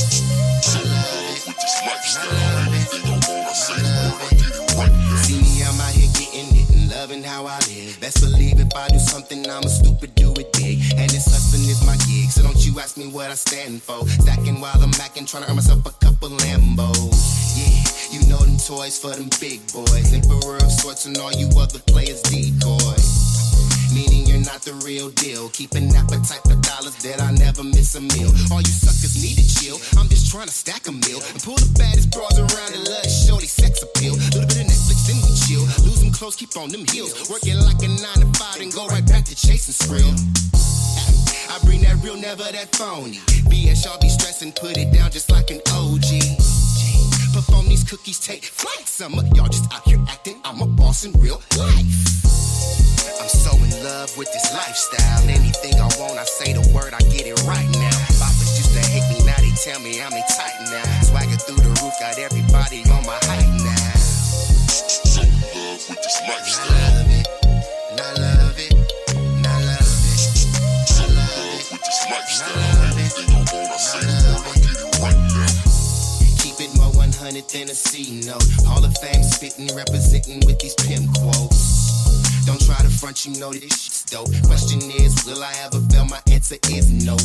So in love with this lifestyle. Anything I want, I say the word, I get it right now. See me, I'm out here getting it and loving how I live. Best believe if I do something, I'm a stupid, do it big. And this hustling is my gig, so don't you ask me what I stand for. Stacking while I'm macking, trying to earn myself a couple Lambos. Yeah, you know them toys for them big boys. Emperor of sorts and all you other players decoys. Meaning you're not the real deal. Keep an appetite for dollars that I never miss a meal. All you suckers need to chill. I'm just trying to stack a meal and pull the baddest bras around and love shorty sex appeal. Little bit of Netflix, then we chill. Lose them clothes, keep on them heels. Working like a 9 to 5 and go right back to chasing skrill. I bring that real, never that phony. BS, y'all be stressing, put it down just like an OG. Perform these cookies, take flight. Some of y'all just out here acting, I'm a boss in real life. I'm so in love with this lifestyle. Anything I want, I say the word, I get it right now. Boppers used to hate me, now they tell me I'm tight now. Swagger through the roof, got everybody on my height now. So in love with this lifestyle. I love it, and I love it, and I love it. So in love with this lifestyle. Anything I want, I say the word, I get it right now. Keep it more 100 than a C note. Hall of Fame spitting, representing with these pimp quotes. Don't try to front, you know this shit's dope. Question is, will I ever fail? My answer is no.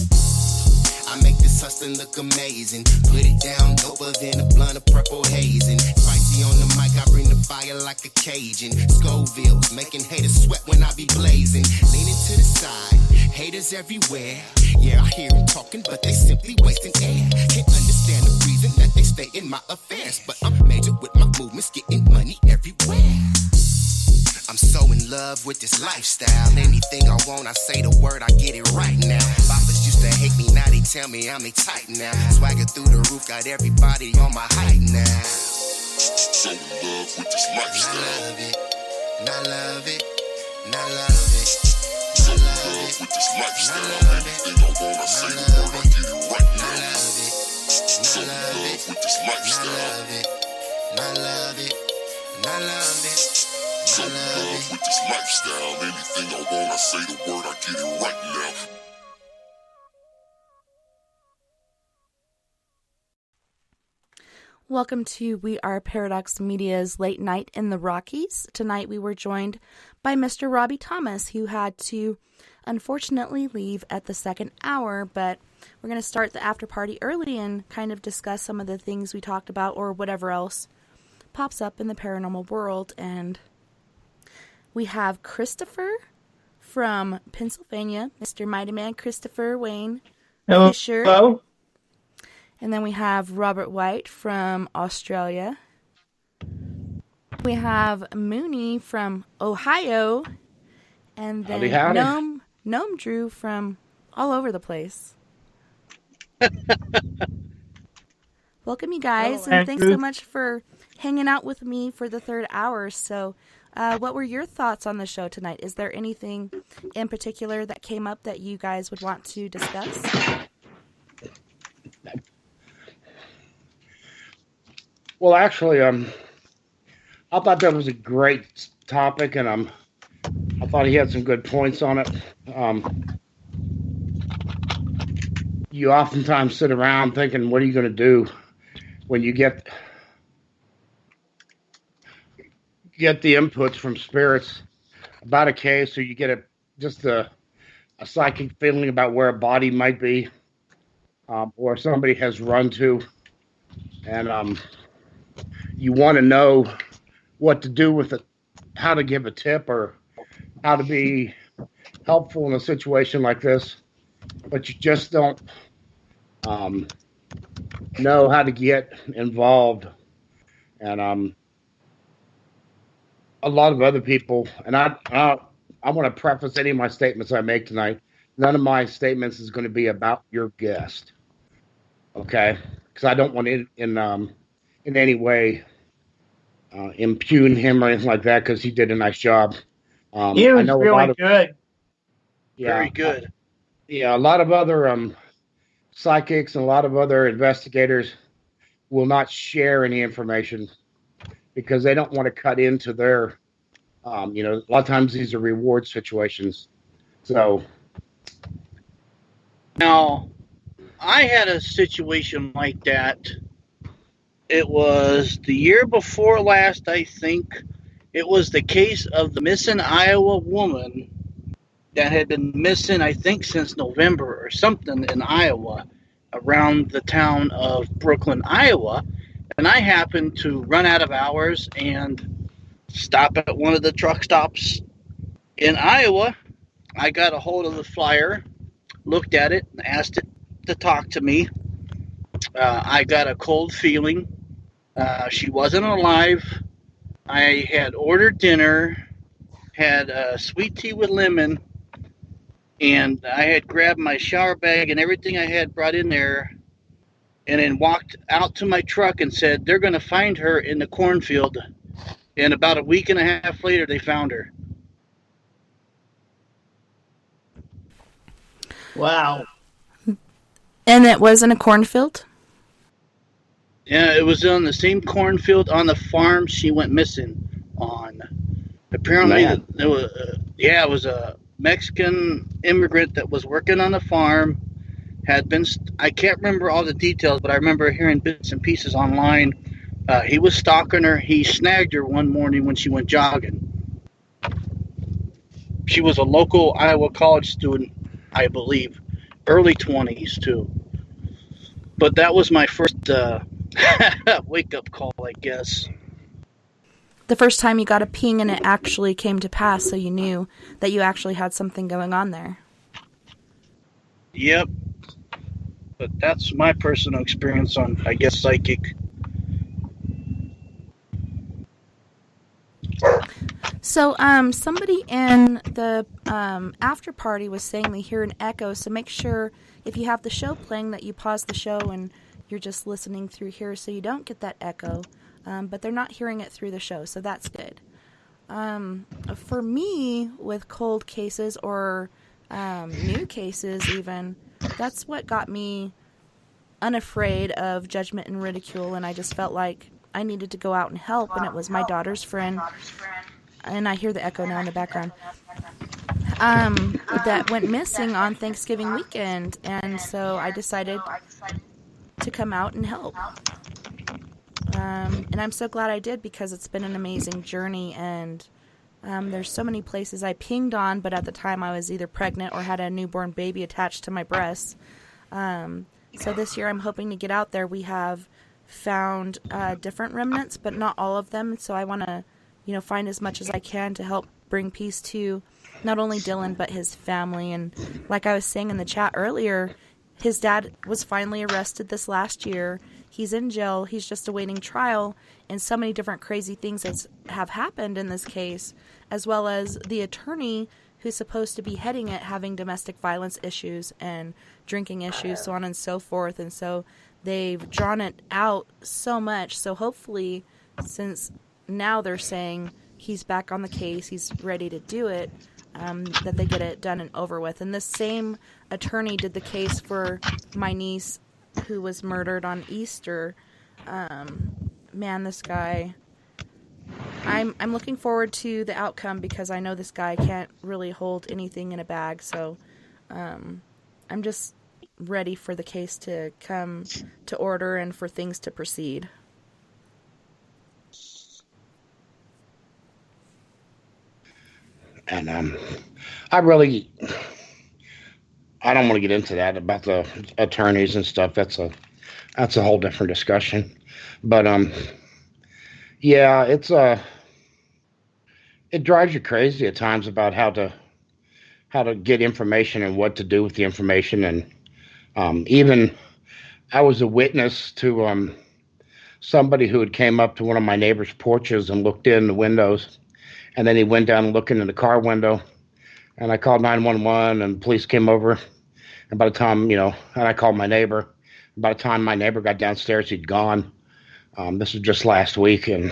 I make this hustling look amazing. Put it down, doper than a blunt of purple hazing. Spicy Robbie on the mic, I bring the fire like a Cajun. Scoville's making haters sweat when I be blazing. Leaning to the side, haters everywhere. Yeah, I hear them talking, but they simply wasting air. Can't understand the reason that they stay in my affairs, but I'm major with my movements, getting money everywhere. I'm so in love with this lifestyle. Anything I want, I say the word, I get it right now. Boppers used to hate me, now they tell me I'm a tight now. Swagger through the roof, got everybody on my height now. So in love with this lifestyle. I love it, and I love it, and I love it. So in love with this lifestyle. Anything I want, I say the word, I get it right now. I love it, so in love with this lifestyle. I love it, and I love it, and I love it. So in love with this lifestyle. Anything I want, I say the word, I get it right now. Welcome to We Are Paradox Media's Late Night in the Rockies. Tonight we were joined by Mr. Robbie Thomas, who had to unfortunately leave at the second hour, but we're going to start the after party early and kind of discuss some of the things we talked about or whatever else pops up in the paranormal world. And we have Christopher from Pennsylvania, Mr. Mighty Man Christopher Wayne Fisher. Hello. And then we have Robert White from Australia. We have Mooney from Ohio. And then howdy. Gnome Drew from all over the place. Welcome, you guys, and thanks so much for hanging out with me for the third hour. So, what were your thoughts on the show tonight? Is there anything in particular that came up that you guys would want to discuss? Well, actually, I thought that was a great topic, and I thought he had some good points on it. You oftentimes sit around thinking, what are you going to do when you get the inputs from spirits about a case, or you get a psychic feeling about where a body might be, or somebody has run to, and you want to know what to do with it, how to give a tip or how to be helpful in a situation like this, but you just don't know how to get involved. And a lot of other people, and I want to preface any of my statements I make tonight, none of my statements is going to be about your guest, okay? Because I don't want it in any way impugn him or anything like that, because he did a nice job. He was really good. Yeah, very good. A lot of other psychics and a lot of other investigators will not share any information because they don't want to cut into their, a lot of times these are reward situations. So. Now, I had a situation like that. It was the year before last, I think. It was the case of the missing Iowa woman that had been missing, I think, since November or something in Iowa, around the town of Brooklyn, Iowa. And I happened to run out of hours and stop at one of the truck stops in Iowa. I got a hold of the flyer, looked at it, and asked it to talk to me. I got a cold feeling. She wasn't alive. I had ordered dinner, had sweet tea with lemon, and I had grabbed my shower bag and everything I had brought in there, and then walked out to my truck and said, they're going to find her in the cornfield. And about a week and a half later, they found her. Wow. And it was in a cornfield? Yeah, it was on the same cornfield on the farm she went missing on. Apparently, it was a Mexican immigrant that was working on the farm. I can't remember all the details, but I remember hearing bits and pieces online. He was stalking her. He snagged her one morning when she went jogging. She was a local Iowa college student, I believe. Early 20s, too. But that was my first wake-up call, I guess. the first time you got a ping and it actually came to pass, so you knew that you actually had something going on there. Yep. But that's my personal experience on, I guess, psychic. So, somebody in the after party was saying they hear an echo, so make sure if you have the show playing that you pause the show and you're just listening through here so you don't get that echo. But they're not hearing it through the show, so that's good. For me, with cold cases or new cases even, that's what got me unafraid of judgment and ridicule, and I just felt like I needed to go out and help, and it was my daughter's friend, and I hear the echo now in the background, that went missing on Thanksgiving weekend, and so I decided to come out and help. And I'm so glad I did, because it's been an amazing journey, and there's so many places I pinged on, but at the time I was either pregnant or had a newborn baby attached to my breasts. So this year I'm hoping to get out there. We have found different remnants, but not all of them, so I want to, find as much as I can to help bring peace to not only Dylan, but his family. And like I was saying in the chat earlier, his dad was finally arrested this last year. He's in jail. He's just awaiting trial, and so many different crazy things have happened in this case, as well as the attorney who's supposed to be heading it having domestic violence issues and drinking issues, so on and so forth. And so they've drawn it out so much. So hopefully, since now they're saying he's back on the case, he's ready to do it, that they get it done and over with. And this same attorney did the case for my niece who was murdered on Easter. Man, this guy, I'm looking forward to the outcome, because I know this guy can't really hold anything in a bag. So I'm just ready for the case to come to order and for things to proceed. And I don't want to get into that about the attorneys and stuff. That's a whole different discussion. But yeah, it drives you crazy at times about how to get information and what to do with the information. And even I was a witness to somebody who had came up to one of my neighbor's porches and looked in the windows, and then he went down and looked into the car window. And I called 911, and police came over. And by the time, and I called my neighbor. By the time my neighbor got downstairs, he'd gone. This was just last week. And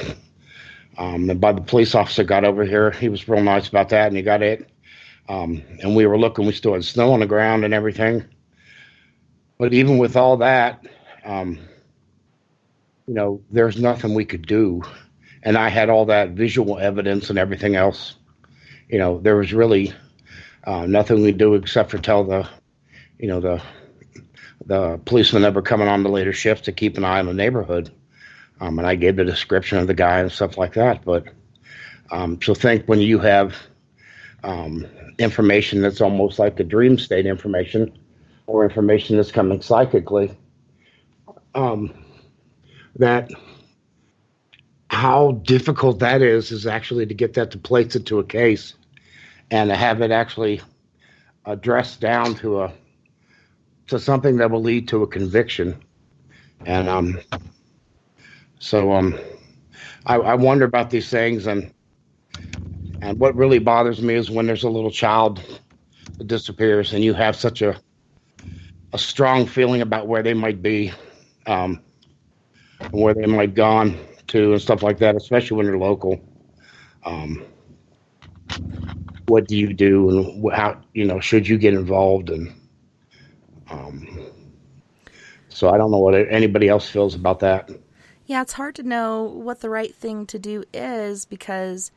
by the police officer got over here, he was real nice about that, and he got it. And we were looking, we still had snow on the ground and everything. But even with all that, there's nothing we could do. And I had all that visual evidence and everything else. There was really nothing we do except for tell the policemen that were coming on the later shifts to keep an eye on the neighborhood. And I gave the description of the guy and stuff like that. But so think when you have information that's almost like the dream state information, or information that's coming psychically, that how difficult that is actually to get that to place it to a case and to have it actually addressed down to something that will lead to a conviction. And I wonder about these things, and what really bothers me is when there's a little child that disappears and you have such a strong feeling about where they might be, where they might gone to and stuff like that, especially when they're local. What do you do, and how, should you get involved? And so I don't know what anybody else feels about that. Yeah, it's hard to know what the right thing to do is, because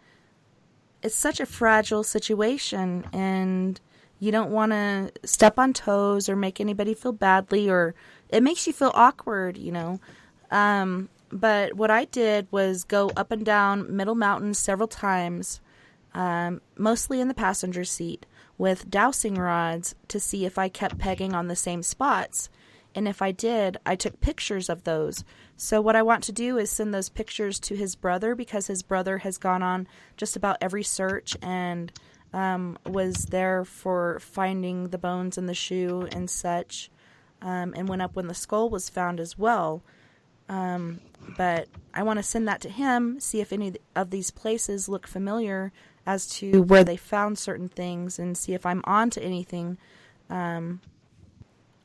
it's such a fragile situation, and you don't want to step on toes or make anybody feel badly, or it makes you feel awkward, But what I did was go up and down Middle Mountain several times, mostly in the passenger seat, with dowsing rods to see if I kept pegging on the same spots. And if I did, I took pictures of those. So what I want to do is send those pictures to his brother, because his brother has gone on just about every search and was there for finding the bones in the shoe and such, and went up when the skull was found as well. But I want to send that to him, see if any of these places look familiar as to where they found certain things, and see if I'm on to anything.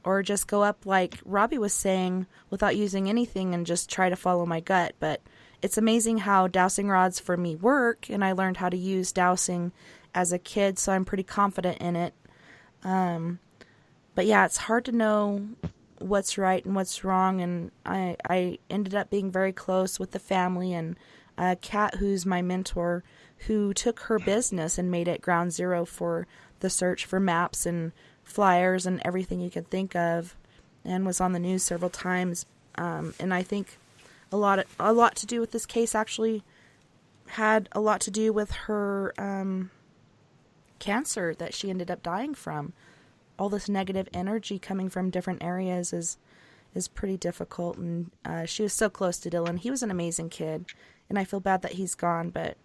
Or just go up like Robbie was saying without using anything and just try to follow my gut. But it's amazing how dowsing rods for me work, and I learned how to use dowsing as a kid, so I'm pretty confident in it. But yeah, it's hard to know what's right and what's wrong, and I ended up being very close with the family, and Kat, who's my mentor, who took her business and made it ground zero for the search for maps and flyers and everything you could think of, and was on the news several times. And I think a lot to do with this case actually had a lot to do with her cancer that she ended up dying from. All this negative energy coming from different areas is pretty difficult, and she was so close to Dylan. He was an amazing kid, and I feel bad that he's gone, but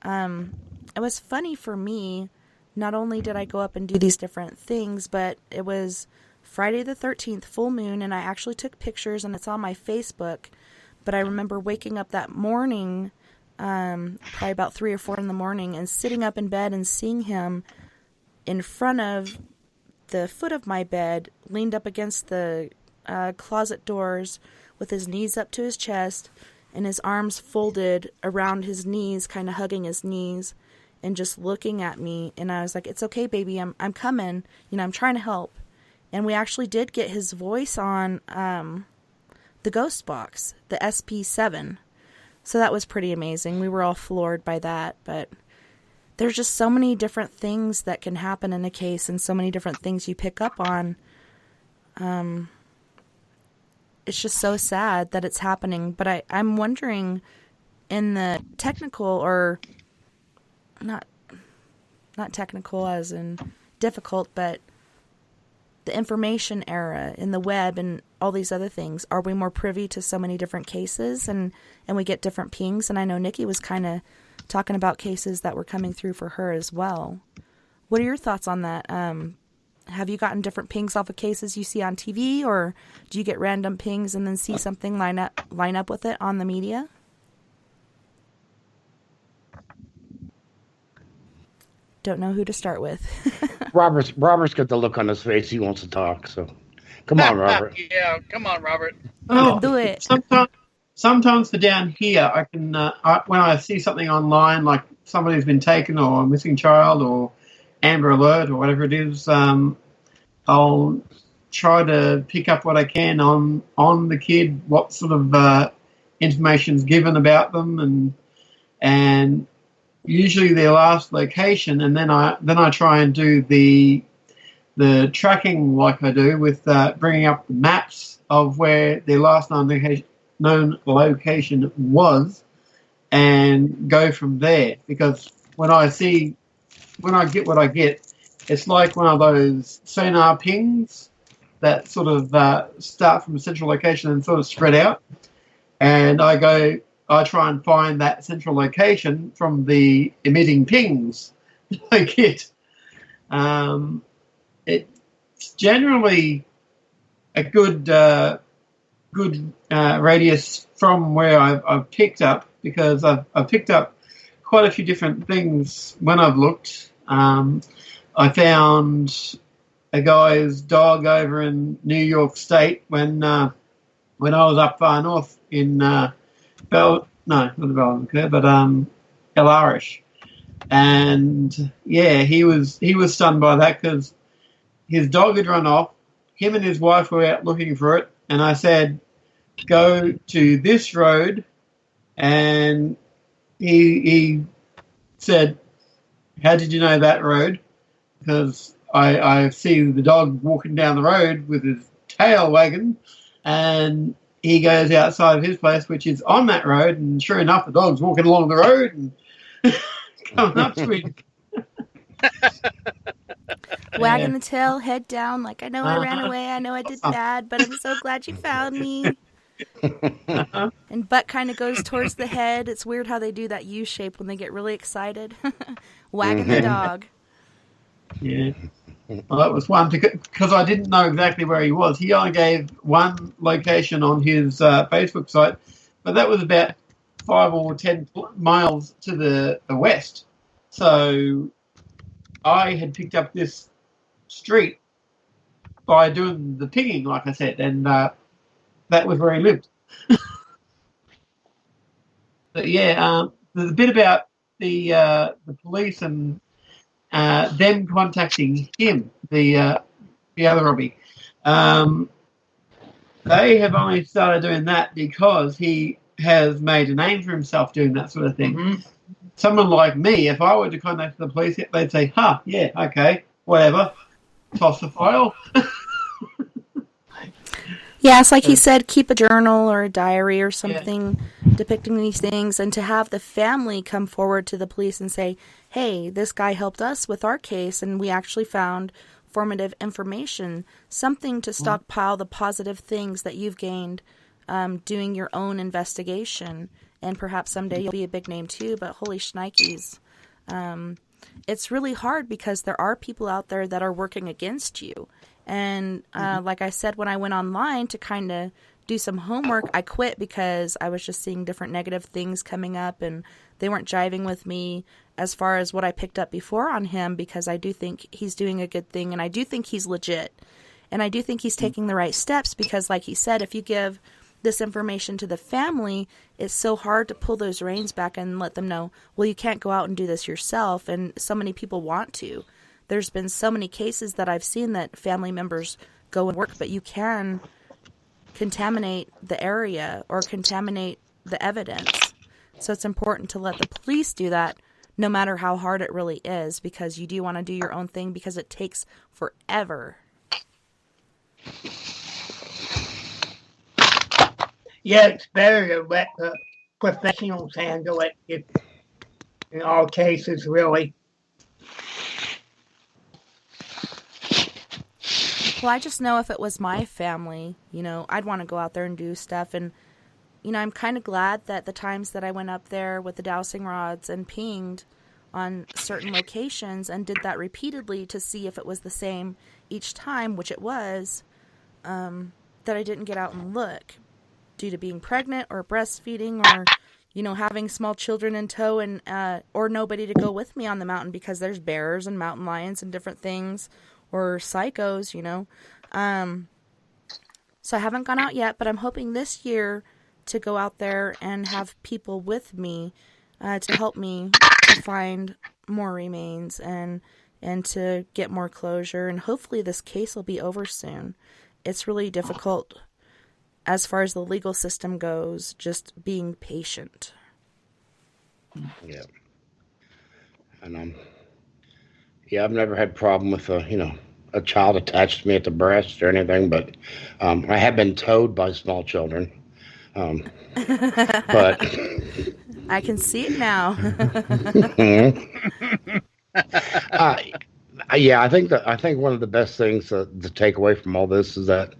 it was funny for me. Not only did I go up and do these different things, but it was Friday the 13th, full moon, and I actually took pictures, and it's on my Facebook. But I remember waking up that morning, probably about 3 or 4 in the morning, and sitting up in bed and seeing him in front of the foot of my bed, leaned up against the closet doors with his knees up to his chest and his arms folded around his knees, kind of hugging his knees, and just looking at me. And I was like, it's okay, baby, I'm coming. I'm trying to help. And we actually did get his voice on the ghost box, the SP7. So that was pretty amazing. We were all floored by that. But there's just so many different things that can happen in a case, and so many different things you pick up on. It's just so sad that it's happening. But I'm wondering, in the technical, or not technical as in difficult, but the information era in the web and all these other things, are we more privy to so many different cases, and we get different pings? And I know Nikki was kind of talking about cases that were coming through for her as well. What are your thoughts on that? Have you gotten different pings off of cases you see on TV, or do you get random pings and then see something line up with it on the media? Don't know who to start with. Robert's got the look on his face. He wants to talk. So, come on, Robert. Yeah, come on, Robert. Oh, do it. Sometimes for down here, I can when I see something online, like somebody's been taken or a missing child or Amber Alert or whatever it is, I'll try to pick up what I can on the kid, what sort of information's given about them, and usually their last location, and then I try and do the tracking like I do with bringing up the maps of where their last known location was, and go from there. Because when I get what I get, it's like one of those sonar pings that sort of start from a central location and sort of spread out, and I try and find that central location from the emitting pings I get. It's generally a good radius from where I've picked up, because I've picked up quite a few different things when I've looked. I found a guy's dog over in New York State when I was up far north in not the Belgium, but El Arish. And yeah, he was stunned by that, because his dog had run off. Him and his wife were out looking for it, and I said, go to this road, and he said, how did you know that road? Because I see the dog walking down the road with his tail wagging, and he goes outside of his place, which is on that road, and sure enough, the dog's walking along the road and coming up to him. wagging the tail, head down, like, I know I ran away, I know I did bad, but I'm so glad you found me. And butt kind of goes towards the head. It's weird how they do that U shape when they get really excited. Wagging the dog. Yeah. Well, that was one because I didn't know exactly where he was. He only gave one location on his Facebook site, but that was about 5 or 10 miles to the west. So I had picked up this street by doing the pinging, like I said, and that was where he lived. But yeah, the bit about the police and them contacting him, the other Robbie, they have only started doing that because he has made a name for himself doing that sort of thing. Mm-hmm. Someone like me, if I were to contact the police, they'd say, yeah, okay, whatever, toss the file. Yeah, it's like he said, keep a journal or a diary or something depicting these things, and to have the family come forward to the police and say, hey, this guy helped us with our case, and we actually found formative information, something to stockpile the positive things that you've gained doing your own investigation. And perhaps someday you'll be a big name too, but holy shnikes. It's really hard because there are people out there that are working against you. And like I said, when I went online to kind of do some homework, I quit because I was just seeing different negative things coming up and they weren't jiving with me as far as what I picked up before on him, because I do think he's doing a good thing and I do think he's legit. And I do think he's taking the right steps because, like he said, if you give this information to the family, it's so hard to pull those reins back and let them know, well, you can't go out and do this yourself. And so many people want to. There's been so many cases that I've seen that family members go and work, but you can contaminate the area or contaminate the evidence. So it's important to let the police do that, no matter how hard it really is, because you do want to do your own thing because it takes forever. Yeah, it's better to let the professionals handle it in all cases, really. Well, I just know if it was my family, I'd want to go out there and do stuff. And, I'm kind of glad that the times that I went up there with the dowsing rods and pinged on certain locations and did that repeatedly to see if it was the same each time, which it was, that I didn't get out and look due to being pregnant or breastfeeding or, having small children in tow and or nobody to go with me on the mountain because there's bears and mountain lions and different things. Or psychos, So I haven't gone out yet, but I'm hoping this year to go out there and have people with me to help me to find more remains and to get more closure. And hopefully this case will be over soon. It's really difficult as far as the legal system goes, just being patient. Yeah. And I've never had a problem with a child attached to me at the breast or anything, but I have been towed by small children. But I can see it now. I think one of the best things to take away from all this is that,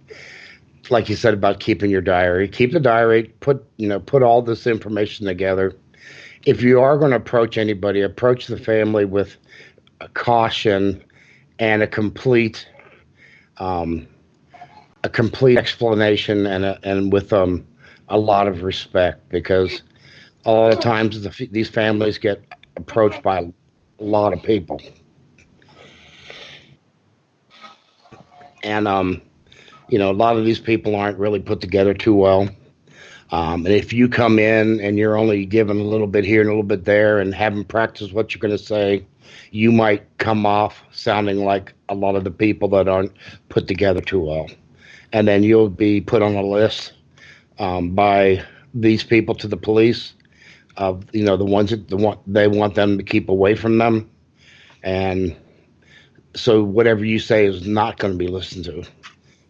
like you said about keeping your diary, keep the diary, put all this information together. If you are going to approach anybody, approach the family with caution and a complete explanation and with a lot of respect, because a lot of times these families get approached by a lot of people, and a lot of these people aren't really put together too well. And if you come in and you're only given a little bit here and a little bit there and haven't practiced what you're going to say, you might come off sounding like a lot of the people that aren't put together too well. And then you'll be put on a list by these people to the police of, the ones that they want them to keep away from them. And so whatever you say is not going to be listened to.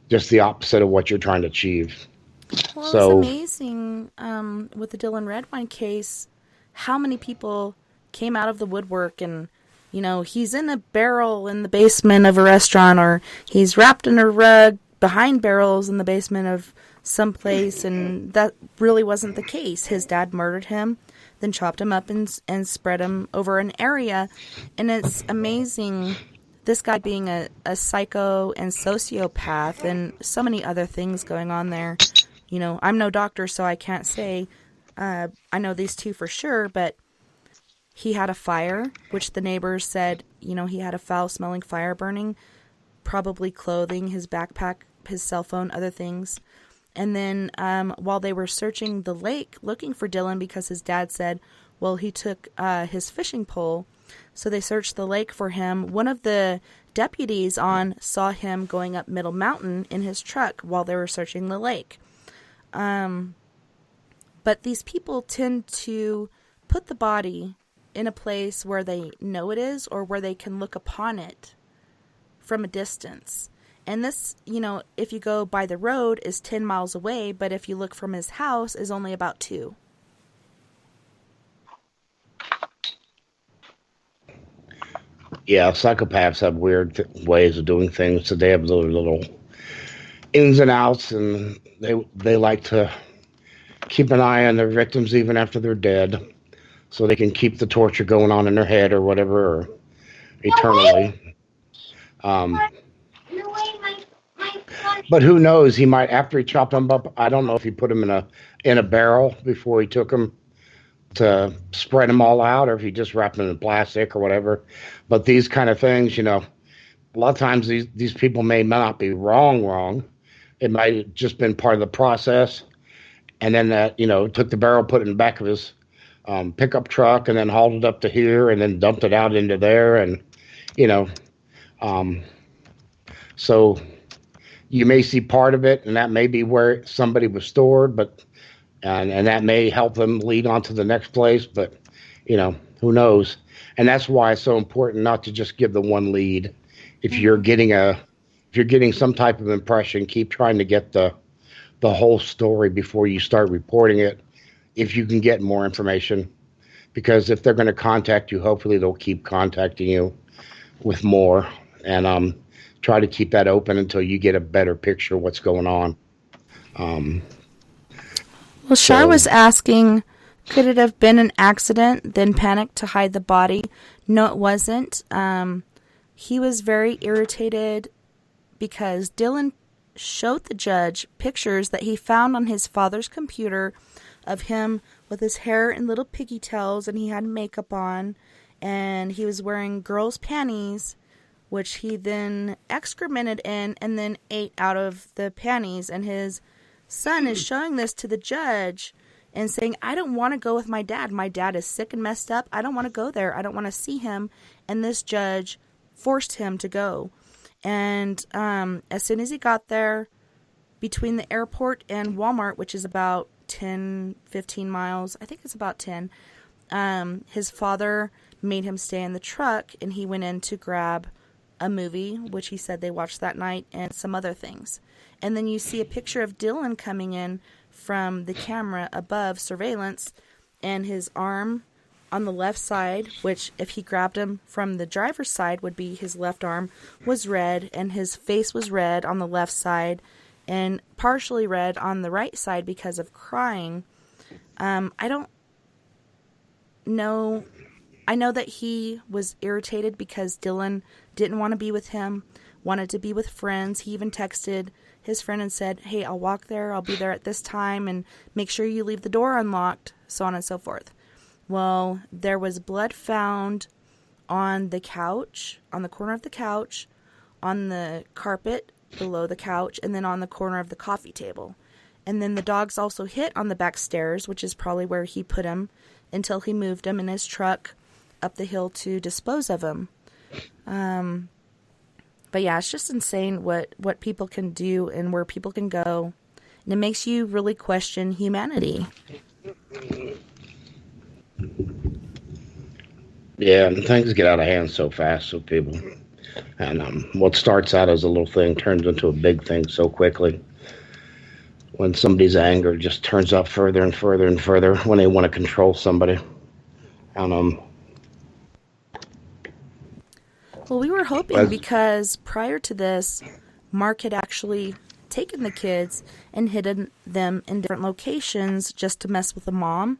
Just the opposite of what you're trying to achieve. Well, it's amazing with the Dylan Redwine case, how many people came out of the woodwork and, he's in a barrel in the basement of a restaurant, or he's wrapped in a rug behind barrels in the basement of some place, and that really wasn't the case. His dad murdered him, then chopped him up and spread him over an area. And it's amazing, this guy being a psycho and sociopath and so many other things going on there. I'm no doctor, so I can't say I know these two for sure, but he had a fire, which the neighbors said, he had a foul-smelling fire burning, probably clothing, his backpack, his cell phone, other things. And then while they were searching the lake, looking for Dylan, because his dad said, well, he took his fishing pole, so they searched the lake for him. One of the deputies saw him going up Middle Mountain in his truck while they were searching the lake. But these people tend to put the body in a place where they know it is, or where they can look upon it from a distance. And this, if you go by the road, is 10 miles away, but if you look from his house, is only about 2. Yeah, psychopaths have weird ways of doing things, so they have little ins and outs, and they like to keep an eye on their victims even after they're dead, so they can keep the torture going on in their head or whatever, or eternally. But who knows? He might, after he chopped them up, I don't know if he put them in a barrel before he took them to spread them all out, or if he just wrapped them in plastic or whatever. But these kind of things, a lot of times these people may not be wrong. It might have just been part of the process. And then that, took the barrel, put it in the back of his pickup truck, and then hauled it up to here, and then dumped it out into there. And, so you may see part of it, and that may be where somebody was stored, but and that may help them lead on to the next place, but who knows? And that's why it's so important not to just give the one lead. If you're getting some type of impression, keep trying to get the whole story before you start reporting it, if you can get more information. Because if they're going to contact you, hopefully they'll keep contacting you with more, and try to keep that open until you get a better picture of what's going on. Well, Shar was asking, could it have been an accident, then panicked to hide the body? No, it wasn't. He was very irritated because Dylan showed the judge pictures that he found on his father's computer of him with his hair in little piggy tails, and he had makeup on, and he was wearing girls' panties, which he then excremented in and then ate out of the panties. And his son is showing this to the judge and saying, I don't want to go with my dad. My dad is sick and messed up. I don't want to go there. I don't want to see him. And this judge forced him to go. And as soon as he got there, between the airport and Walmart, which is about 10, 15 miles, I think it's about 10, his father made him stay in the truck, and he went in to grab a movie, which he said they watched that night, and some other things. And then you see a picture of Dylan coming in from the camera above surveillance, and his arm on the left side, which if he grabbed him from the driver's side would be his left arm, was red, and his face was red on the left side and partially red on the right side because of crying. I don't know. I know that he was irritated because Dylan didn't want to be with him, wanted to be with friends. He even texted his friend and said, hey, I'll walk there. I'll be there at this time, and make sure you leave the door unlocked, so on and so forth. Well, there was blood found on the couch, on the corner of the couch, on the carpet below the couch, and then on the corner of the coffee table. And then the dogs also hit on the back stairs, which is probably where he put him until he moved him in his truck up the hill to dispose of him. But yeah, it's just insane what people can do and where people can go. And it makes you really question humanity. Yeah, and things get out of hand so fast with people. And what starts out as a little thing turns into a big thing so quickly. When somebody's anger just turns up further and further and further when they want to control somebody. And Well, we were hoping because prior to this, Mark had actually taken the kids and hidden them in different locations just to mess with the mom.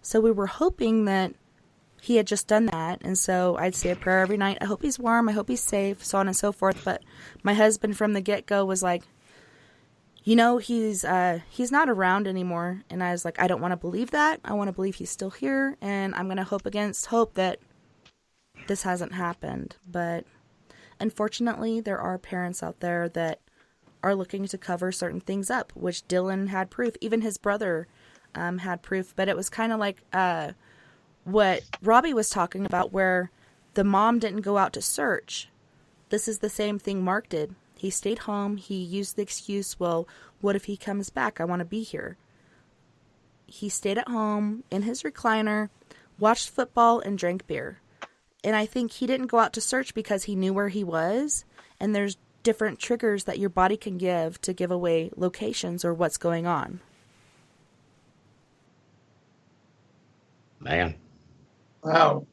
So we were hoping that he had just done that. And so I'd say a prayer every night. I hope he's warm. I hope he's safe, so on and so forth. But my husband from the get-go was like, you know, he's not around anymore. And I was like, I don't want to believe that. I want to believe he's still here. And I'm going to hope against hope that this hasn't happened. But unfortunately, there are parents out there that are looking to cover certain things up, which Dylan had proof. Even his brother had proof. But it was kind of like what Robbie was talking about, where the mom didn't go out to search. This is the same thing Mark did. He stayed home. He used the excuse, well, what if he comes back? I want to be here. He stayed at home in his recliner, watched football, and drank beer. And I think he didn't go out to search because he knew where he was. And there's different triggers that your body can give to give away locations or what's going on. Man. Wow.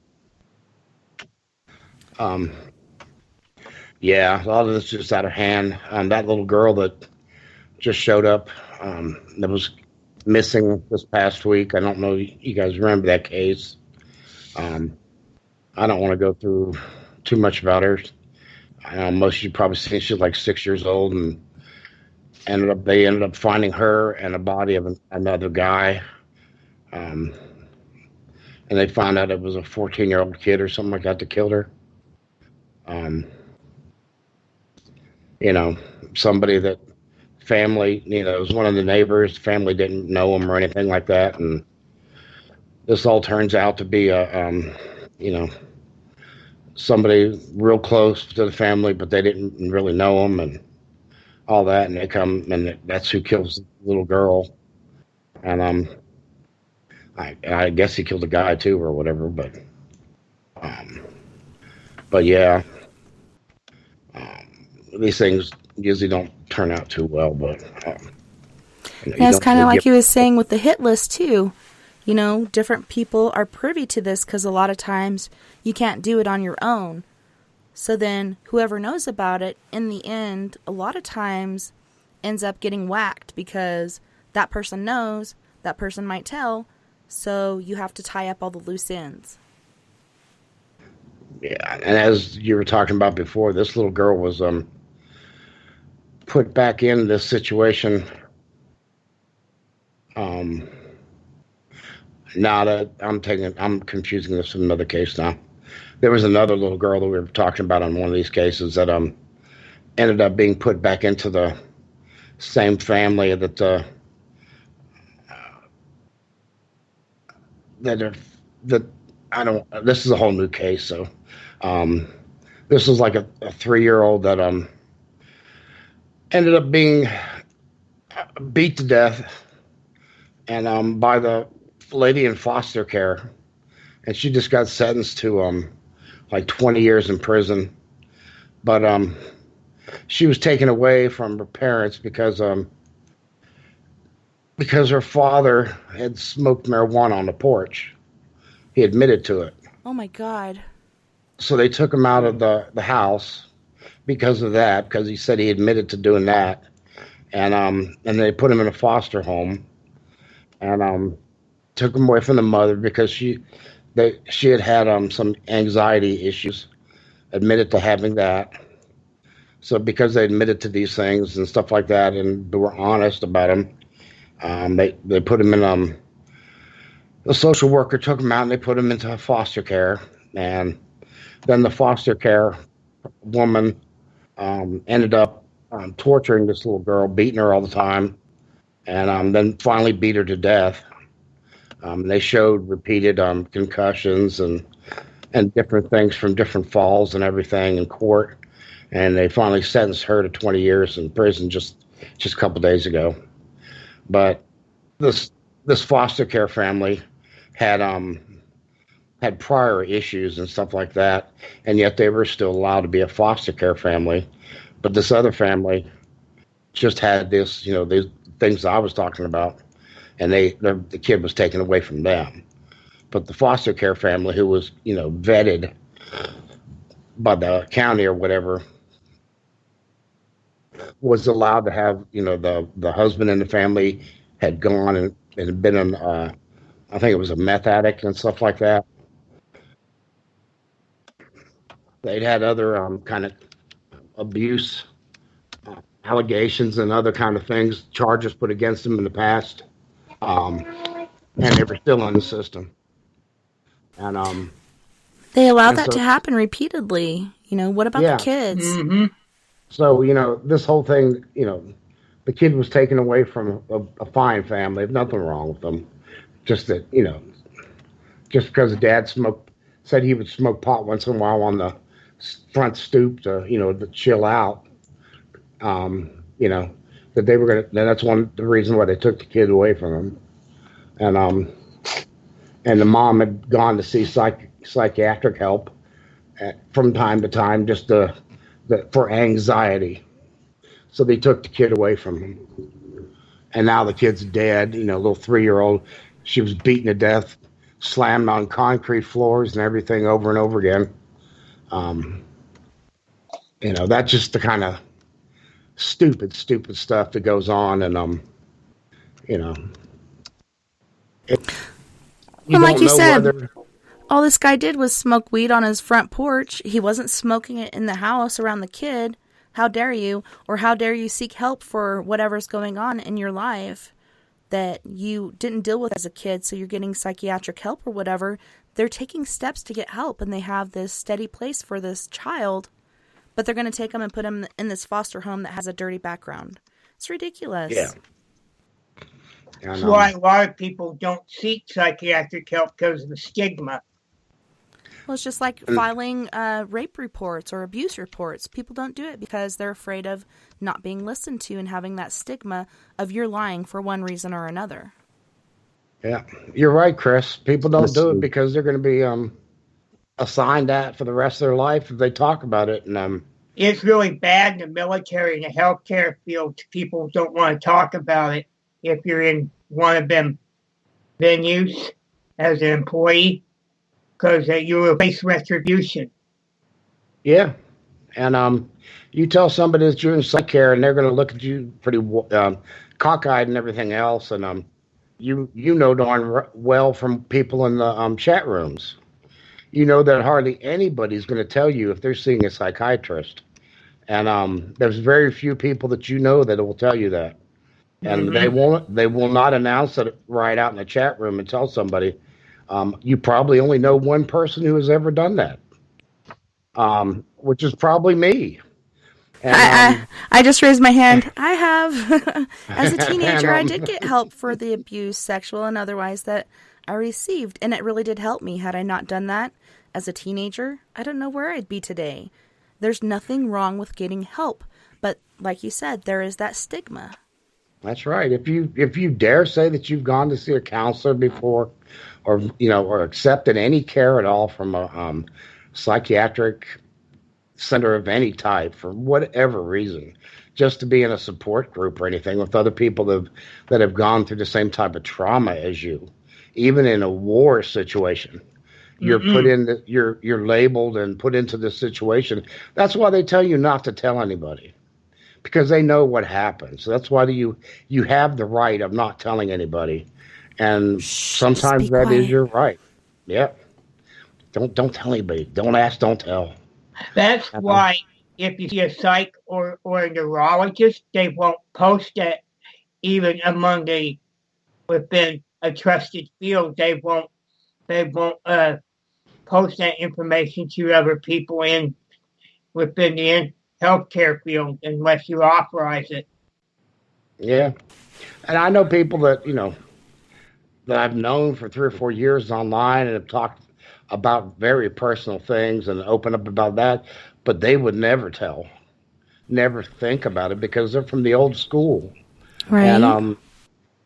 Yeah, a lot of this is just out of hand. That little girl that just showed up, that was missing this past week. I don't know if you guys remember that case. I don't want to go through too much about her. Most of you probably seen she's like 6 years old, and they ended up finding her and a body of another guy. And they found out it was a 14-year-old kid or something like that that killed her. You know, somebody that family, you know, it was one of the neighbors. Family didn't know him or anything like that. And this all turns out to be you know, somebody real close to the family, but they didn't really know him and all that. And they come, and that's who kills the little girl. And I guess he killed a guy too or whatever, but yeah. These things usually don't turn out too well, but yeah, it's kind of like he was saying with the hit list too. You know, different people are privy to this because a lot of times you can't do it on your own. So then whoever knows about it, in the end, a lot of times ends up getting whacked because that person knows, that person might tell, so you have to tie up all the loose ends. Yeah, and as you were talking about before, this little girl was put back in this situation. Now that I'm confusing this with another case now. There was another little girl that we were talking about on one of these cases that ended up being put back into the same family that this is a whole new case. So this was like a 3-year-old that ended up being beat to death and by the lady in foster care, and she just got sentenced to like 20 years in prison. But she was taken away from her parents because her father had smoked marijuana on the porch. He admitted to it. Oh my God. So they took him out of the house because of that, because he said he admitted to doing that. And they put him in a foster home and took him away from the mother because she had some anxiety issues, admitted to having that. So because they admitted to these things and stuff like that and they were honest about them, they put him in the social worker took him out and they put him into foster care. And then the foster care woman ended up torturing this little girl, beating her all the time, and then finally beat her to death. They showed repeated concussions and different things from different falls and everything in court, and they finally sentenced her to 20 years in prison just a couple days ago. But this foster care family had prior issues and stuff like that, and yet they were still allowed to be a foster care family. But this other family just had this, you know, these things I was talking about, and the kid was taken away from them. But the foster care family, who was, you know, vetted by the county or whatever, was allowed to have, the husband and the family had gone and been in, I think it was a meth addict and stuff like that. They'd had other kind of abuse allegations and other kind of things, charges put against them in the past, um, and they were still in the system. And They allow and that to so happen repeatedly. What about the yeah, kids? Mm-hmm. so this whole thing, the kid was taken away from a fine family, nothing wrong with them, just that just because dad said he would smoke pot once in a while on the front stoop to chill out. That they were that's the reason why they took the kid away from him. And the mom had gone to see psychiatric help from time to time, just for anxiety. So they took the kid away from him. And now the kid's dead, little 3-year-old. She was beaten to death, slammed on concrete floors and everything over and over again. That's just the kind of stupid stuff that goes on. And, you Like don't you know said, whether, all this guy did was smoke weed on his front porch. He wasn't smoking it in the house around the kid. How dare you? Or how dare you seek help for whatever's going on in your life that you didn't deal with as a kid, so you're getting psychiatric help or whatever. They're taking steps to get help, and they have this steady place for this child, but they're going to take him and put him in this foster home that has a dirty background. It's ridiculous. yeah. That's And, why a lot of people don't seek psychiatric help because of the stigma. Well, it's just like filing rape reports or abuse reports. People don't do it because they're afraid of not being listened to and having that stigma of you're lying for one reason or another. yeah, you're right, Chris. People don't do it because they're going to be assigned that for the rest of their life if they talk about it. And It's really bad in the military and the healthcare field. People don't want to talk about it if you're in one of them venues as an employee because you will face retribution. yeah, and you tell somebody that you're in psych care, and they're going to look at you pretty cockeyed and everything else. And you know darn well from people in the chat rooms, that hardly anybody's going to tell you if they're seeing a psychiatrist. And there's very few people that that will tell you that. And they will not announce it right out in the chat room and tell somebody. You probably only know one person who has ever done that, which is probably me. And, I just raised my hand. I have. As a teenager, I and, did get help for the abuse, sexual and otherwise, that I received. And it really did help me. Had I not done that as a teenager, I don't know where I'd be today. There's nothing wrong with getting help. But like you said, there is that stigma. That's right. If you dare say that you've gone to see a counselor before, or accepted any care at all from a psychiatric center of any type for whatever reason, just to be in a support group or anything with other people that have gone through the same type of trauma as you, even in a war situation, you're put in you're labeled and put into this situation. That's why they tell you not to tell anybody, because they know what happens. So that's why you have the right of not telling anybody. And sometimes that is your right. Yeah. Don't tell anybody. Don't ask, don't tell. That's why if you see a psych or a neurologist, they won't post it even among within a trusted field. They won't post that information to other people within the healthcare field unless you authorize it. Yeah. And I know people that, that I've known for 3 or 4 years online and have talked about very personal things and open up about that, but they would never never think about it because they're from the old school. Right. And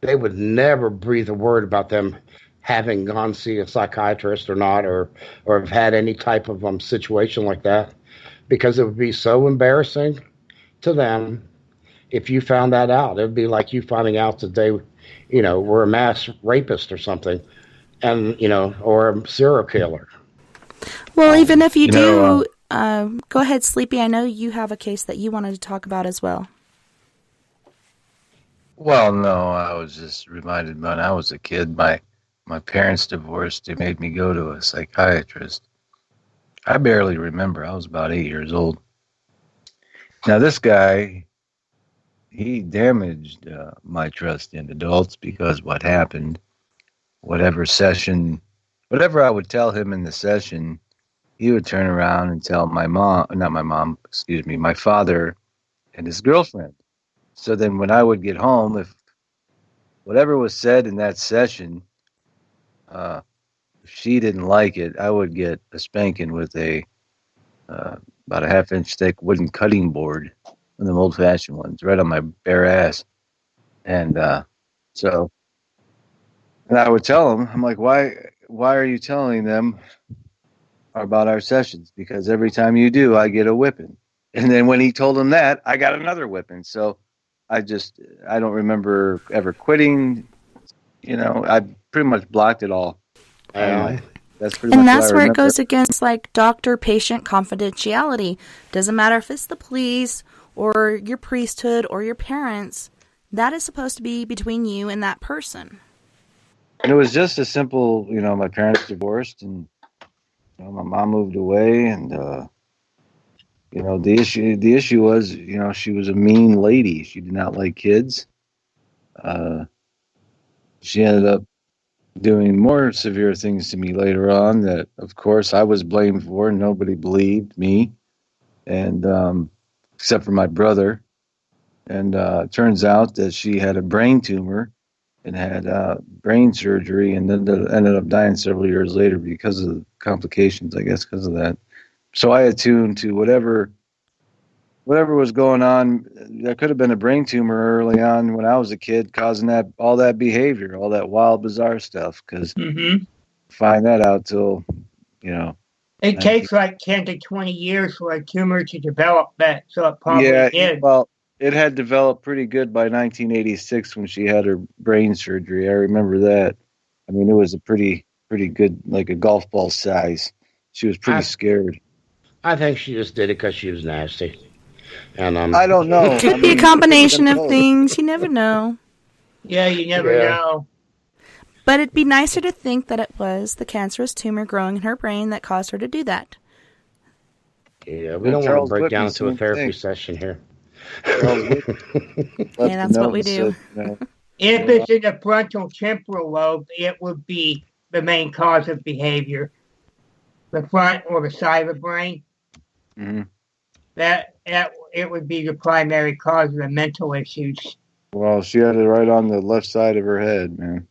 they would never breathe a word about them having gone to see a psychiatrist or not, or have had any type of situation like that, because it would be so embarrassing to them if you found that out. It would be like you finding out that they, were a mass rapist or something, and, or a serial killer. Well, even if you do Go ahead, Sleepy. I know you have a case that you wanted to talk about as well. Well, no, I was just reminded when I was a kid, my parents divorced. They made me go to a psychiatrist. I barely remember. I was about 8 years old. Now, this guy, he damaged my trust in adults because what happened, whatever I would tell him in the session, he would turn around and tell my father and his girlfriend. So then when I would get home, if whatever was said in that session, if she didn't like it, I would get a spanking with about a half-inch thick wooden cutting board, one of them old-fashioned ones, right on my bare ass. And and I would tell him, I'm like, why are you telling them about our sessions? Because every time you do, I get a whipping. And then when he told him that, I got another whipping. So I don't remember ever quitting. I pretty much blocked it all. That's pretty And much that's what I where it remember. goes against like doctor-patient confidentiality. Doesn't matter if it's the police or your priesthood or your parents. That is supposed to be between you and that person. And it was just a simple, my parents divorced and my mom moved away, and the issue was, she was a mean lady. She did not like kids. She ended up doing more severe things to me later on that, of course, I was blamed for. Nobody believed me, and except for my brother. And it turns out that she had a brain tumor and had brain surgery, and then ended up dying several years later because of complications, I guess, because of that. So I attuned to whatever was going on. There could have been a brain tumor early on when I was a kid, causing all that behavior, all that wild, bizarre stuff. Because find that out till, It takes like 10 to 20 years for a tumor to develop that, so it probably did. Well, it had developed pretty good by 1986 when she had her brain surgery. I remember that. I mean, it was a pretty good, like a golf ball size. She was pretty scared. I think she just did it because she was nasty. And I don't know. Could be a combination of things. You never know. Yeah, you never know. But it'd be nicer to think that it was the cancerous tumor growing in her brain that caused her to do that. Yeah, we don't want to break down into a therapy session here. Yeah, that's what we do. If it's in the frontal temporal lobe, it would be the main cause of behavior. The front or the side of the brain. Mm-hmm. That it would be the primary cause of the mental issues. Well, she had it right on the left side of her head, man.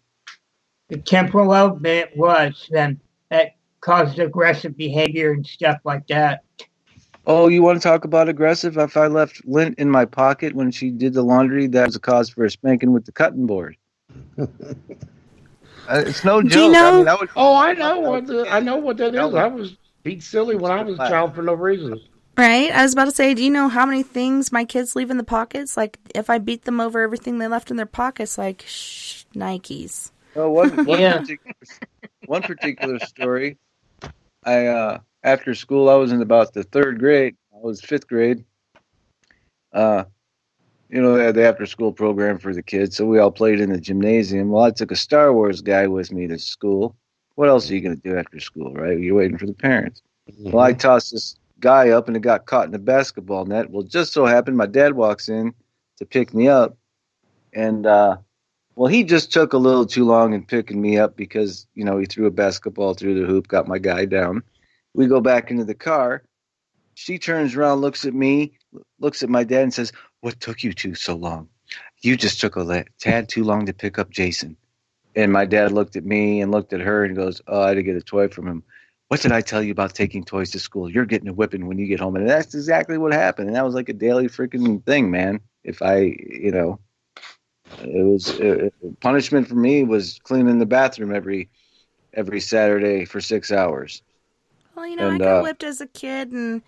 The temporal lobe, it was, then that caused aggressive behavior and stuff like that. Oh, you want to talk about aggressive? If I left lint in my pocket when she did the laundry, that was a cause for a spanking with the cutting board. It's no joke. Do you know? I know what that is. I was beat silly when I was a child for no reason. Right? I was about to say, do you know how many things my kids leave in the pockets? Like, if I beat them over everything they left in their pockets, like, Nikes. Oh, one particular story. After school, I was in about the third grade. I was fifth grade. They had the after-school program for the kids, so we all played in the gymnasium. Well, I took a Star Wars guy with me to school. What else are you going to do after school, right? You're waiting for the parents. Mm-hmm. Well, I tossed this guy up, and it got caught in the basketball net. Well, just so happened my dad walks in to pick me up, and he just took a little too long in picking me up because, he threw a basketball through the hoop, got my guy down. We go back into the car. She turns around, looks at me, looks at my dad, and says, "What took you two so long? You just took a tad too long to pick up Jason." And my dad looked at me and looked at her and goes, "Oh, I had to get a toy from him. What did I tell you about taking toys to school? You're getting a whipping when you get home." And that's exactly what happened. And that was like a daily freaking thing, man. If it was punishment for me was cleaning the bathroom every Saturday for 6 hours. Well, I got whipped as a kid, and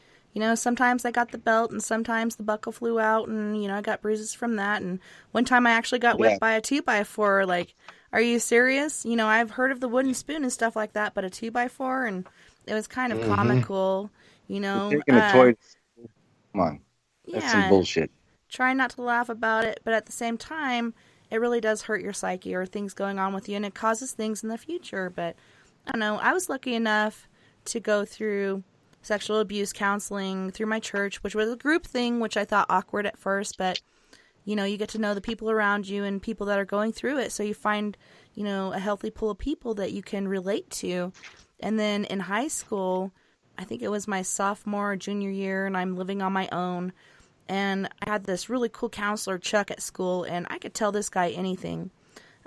sometimes I got the belt, and sometimes the buckle flew out, and I got bruises from that. And one time I actually got whipped by a 2x4. Like, are you serious? I've heard of the wooden spoon and stuff like that, but a 2x4, and it was kind of comical. You know, Taking a toy. Come on, that's some yeah, bullshit. try not to laugh about it, but at the same time, it really does hurt your psyche or things going on with you, and it causes things in the future. But I don't know. I was lucky enough to go through sexual abuse counseling through my church, which was a group thing, which I thought awkward at first, but you know, you get to know the people around you and people that are going through it. So you find, you know, a healthy pool of people that you can relate to. And then in high school, I think it was my sophomore or junior year, and I'm living on my own. And I had this really cool counselor, Chuck, at school, and I could tell this guy anything.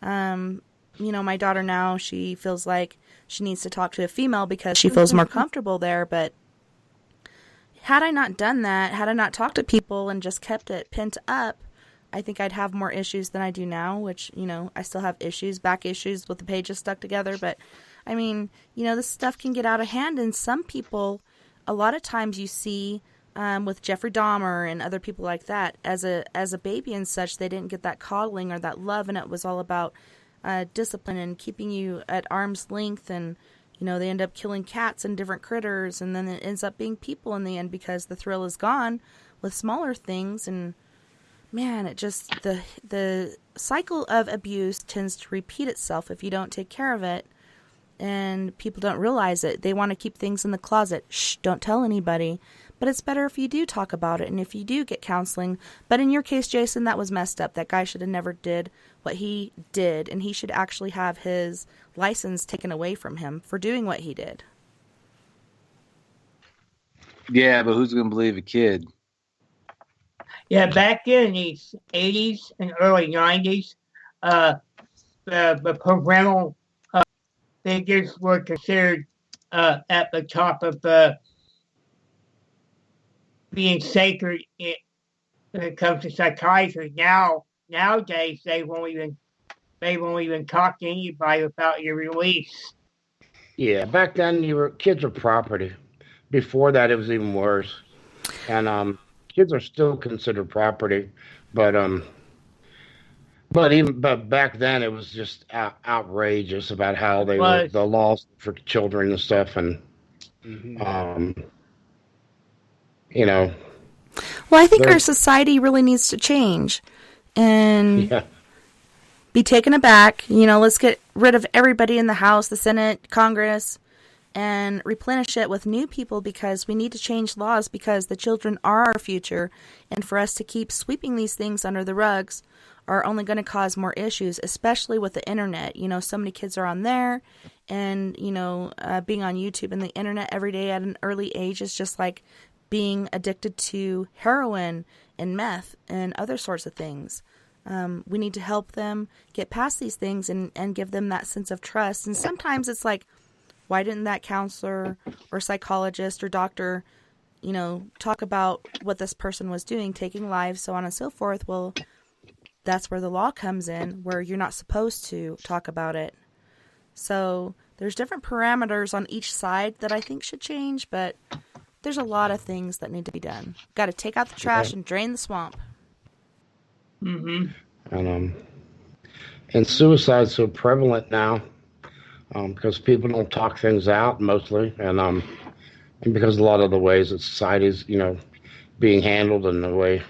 You know, my daughter now, she feels like she needs to talk to a female because she feels more comfortable there. But had I not done that, had I not talked to people and just kept it pent up, I think I'd have more issues than I do now, which, you know, I still have issues, back issues with the pages stuck together. But, I mean, you know, this stuff can get out of hand. And some people, a lot of times you see with Jeffrey Dahmer and other people like that, as a baby and such, they didn't get that coddling or that love. And it was all about discipline and keeping you at arm's length. And, you know, they end up killing cats and different critters. And then it ends up being people in the end because the thrill is gone with smaller things. And man, it just, the cycle of abuse tends to repeat itself if you don't take care of it, and people don't realize it. They want to keep things in the closet. Shh, don't tell anybody. But it's better if you do talk about it and if you do get counseling. But in your case, Jason, that was messed up. That guy should have never did what he did, and he should actually have his license taken away from him for doing what he did. Yeah, but who's gonna believe a kid? Yeah, back in the 80s and early 90s, the parental figures were considered at the top of being sacred when it comes to psychiatry. Nowadays, they won't even talk to anybody without your release. Yeah, back then kids were property. Before that, it was even worse. And kids are still considered property, but back then it was just outrageous about how they were the laws for children and stuff, and you know. Well, I think our society really needs to change and be taken aback. You know, let's get rid of everybody in the House, the Senate, Congress, and replenish it with new people, because we need to change laws, because the children are our future. And for us to keep sweeping these things under the rugs are only going to cause more issues, especially with the internet. You know, so many kids are on there, and, you know, being on YouTube and the internet every day at an early age is just like being addicted to heroin and meth and other sorts of things. We need to help them get past these things and give them that sense of trust. And sometimes it's like, why didn't that counselor or psychologist or doctor, you know, talk about what this person was doing, taking lives, so on and so forth? Well, that's where the law comes in, where you're not supposed to talk about it. So there's different parameters on each side that I think should change, but there's a lot of things that need to be done. Got to take out the trash and drain the swamp. Mm-hmm. And suicide's so prevalent now. Because people don't talk things out mostly, and because a lot of the ways that society's, you know, being handled, and the way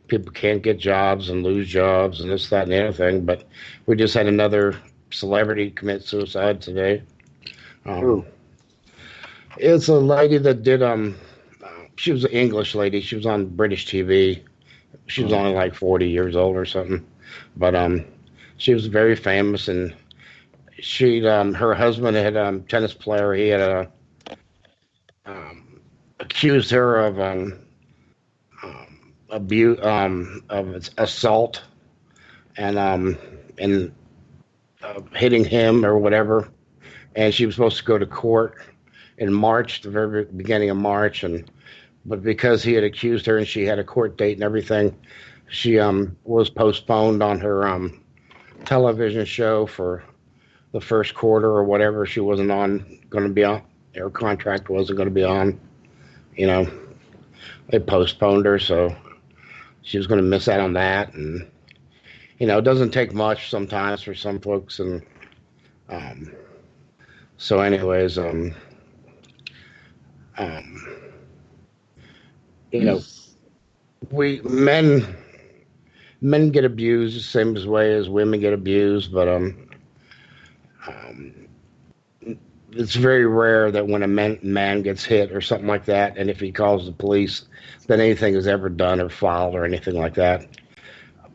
people can't get jobs and lose jobs and this, that, and the other thing. But we just had another celebrity commit suicide today. It's a lady that did, she was an English lady. She was on British TV. She was only like 40 years old or something. But she was very famous, and her husband had tennis player. He had accused her of abuse, of assault, and hitting him or whatever. And she was supposed to go to court in March, the very beginning of March, but because he had accused her and she had a court date and everything, she was postponed on her television show for the first quarter or whatever. She wasn't going to be on. Her contract wasn't going to be on. You know, they postponed her, so she was going to miss out on that. And, you know, it doesn't take much sometimes for some folks. And so anyways, you know, men get abused the same way as women get abused, but it's very rare that when a man gets hit or something like that, and if he calls the police, that anything is ever done or filed or anything like that.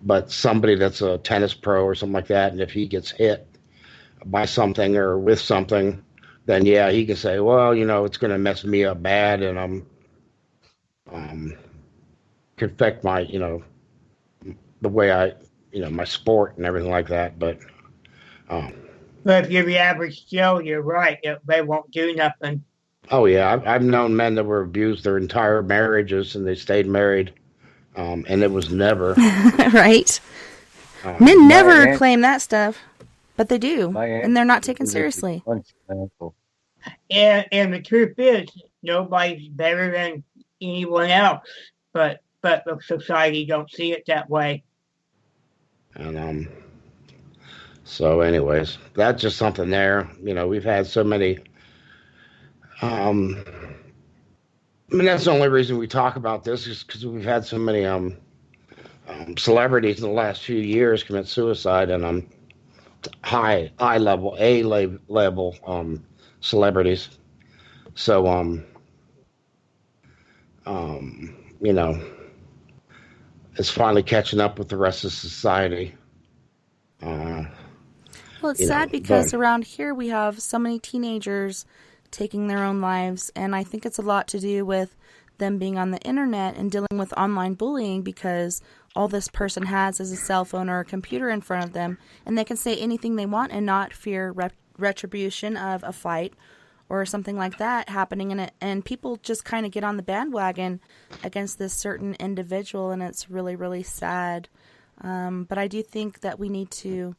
But somebody that's a tennis pro or something like that, and if he gets hit by something or with something, then yeah, he can say, well, you know, it's going to mess me up bad, and could affect my, you know, the way I, you know, my sport and everything like that. But But if you're the average Joe, you're right. They won't do nothing. oh yeah, I've known men that were abused their entire marriages and they stayed married, and it was never Right. Men never claim that stuff, but they do, and they're not taken seriously. And the truth is, nobody's better than anyone else. But the society don't see it that way. And so anyways, that's just something there. You know, we've had so many. I mean, that's the only reason we talk about this is because we've had so many celebrities in the last few years commit suicide, and high level, level celebrities. So you know, it's finally catching up with the rest of society. Well, it's sad because around here we have so many teenagers taking their own lives, and I think it's a lot to do with them being on the internet and dealing with online bullying, because all this person has is a cell phone or a computer in front of them, and they can say anything they want and not fear retribution of a fight or something like that happening in it. And people just kind of get on the bandwagon against this certain individual, and it's really, really sad. But I do think that we need to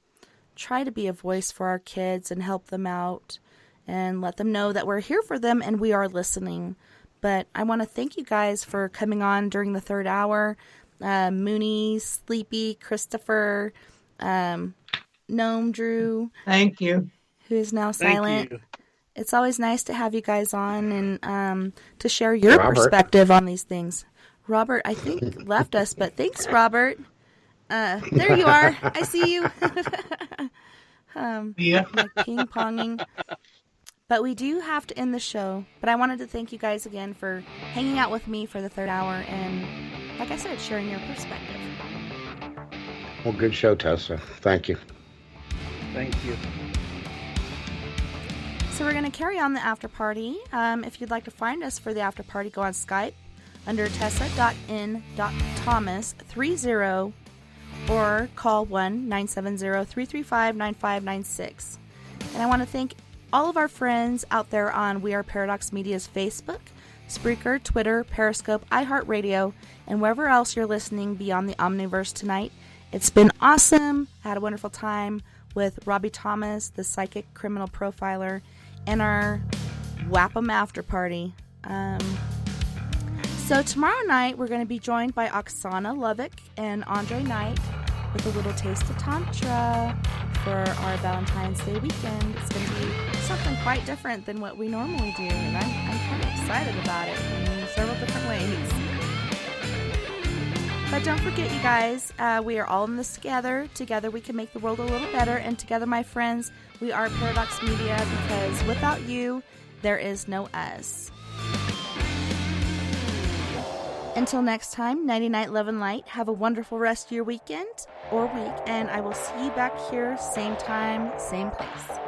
try to be a voice for our kids and help them out and let them know that we're here for them and we are listening. But I want to thank you guys for coming on during the third hour. Mooney, Sleepy, Christopher, Gnome Drew. Thank you. Who is now silent. It's always nice to have you guys on and to share your perspective on these things. Robert, I think, left us, but thanks, Robert. There you are. I see you. Yeah. Ping-ponging. But we do have to end the show. But I wanted to thank you guys again for hanging out with me for the third hour and, like I said, sharing your perspective. Well, good show, Tessa. Thank you. Thank you. So we're going to carry on the after party. If you'd like to find us for the after party, go on Skype under Tessa.N.Thomas30 or call 1-970-335-9596. And I want to thank all of our friends out there on We Are Paradox Media's Facebook, Spreaker, Twitter, Periscope, iHeartRadio, and wherever else you're listening beyond the Omniverse tonight. It's been awesome. I had a wonderful time with Robbie Thomas, the psychic criminal profiler, and our Whap-em after party. So tomorrow night, we're going to be joined by Oksana Lovick and Andre Knight with a little taste of Tantra for our Valentine's Day weekend. It's going to be something quite different than what we normally do, and I'm kind of excited about it in several different ways. But don't forget, you guys, we are all in this together. Together we can make the world a little better, and together, my friends, we are Paradox Media, because without you, there is no us. Until next time, Nighty Night, Love and Light. Have a wonderful rest of your weekend or week, and I will see you back here, same time, same place.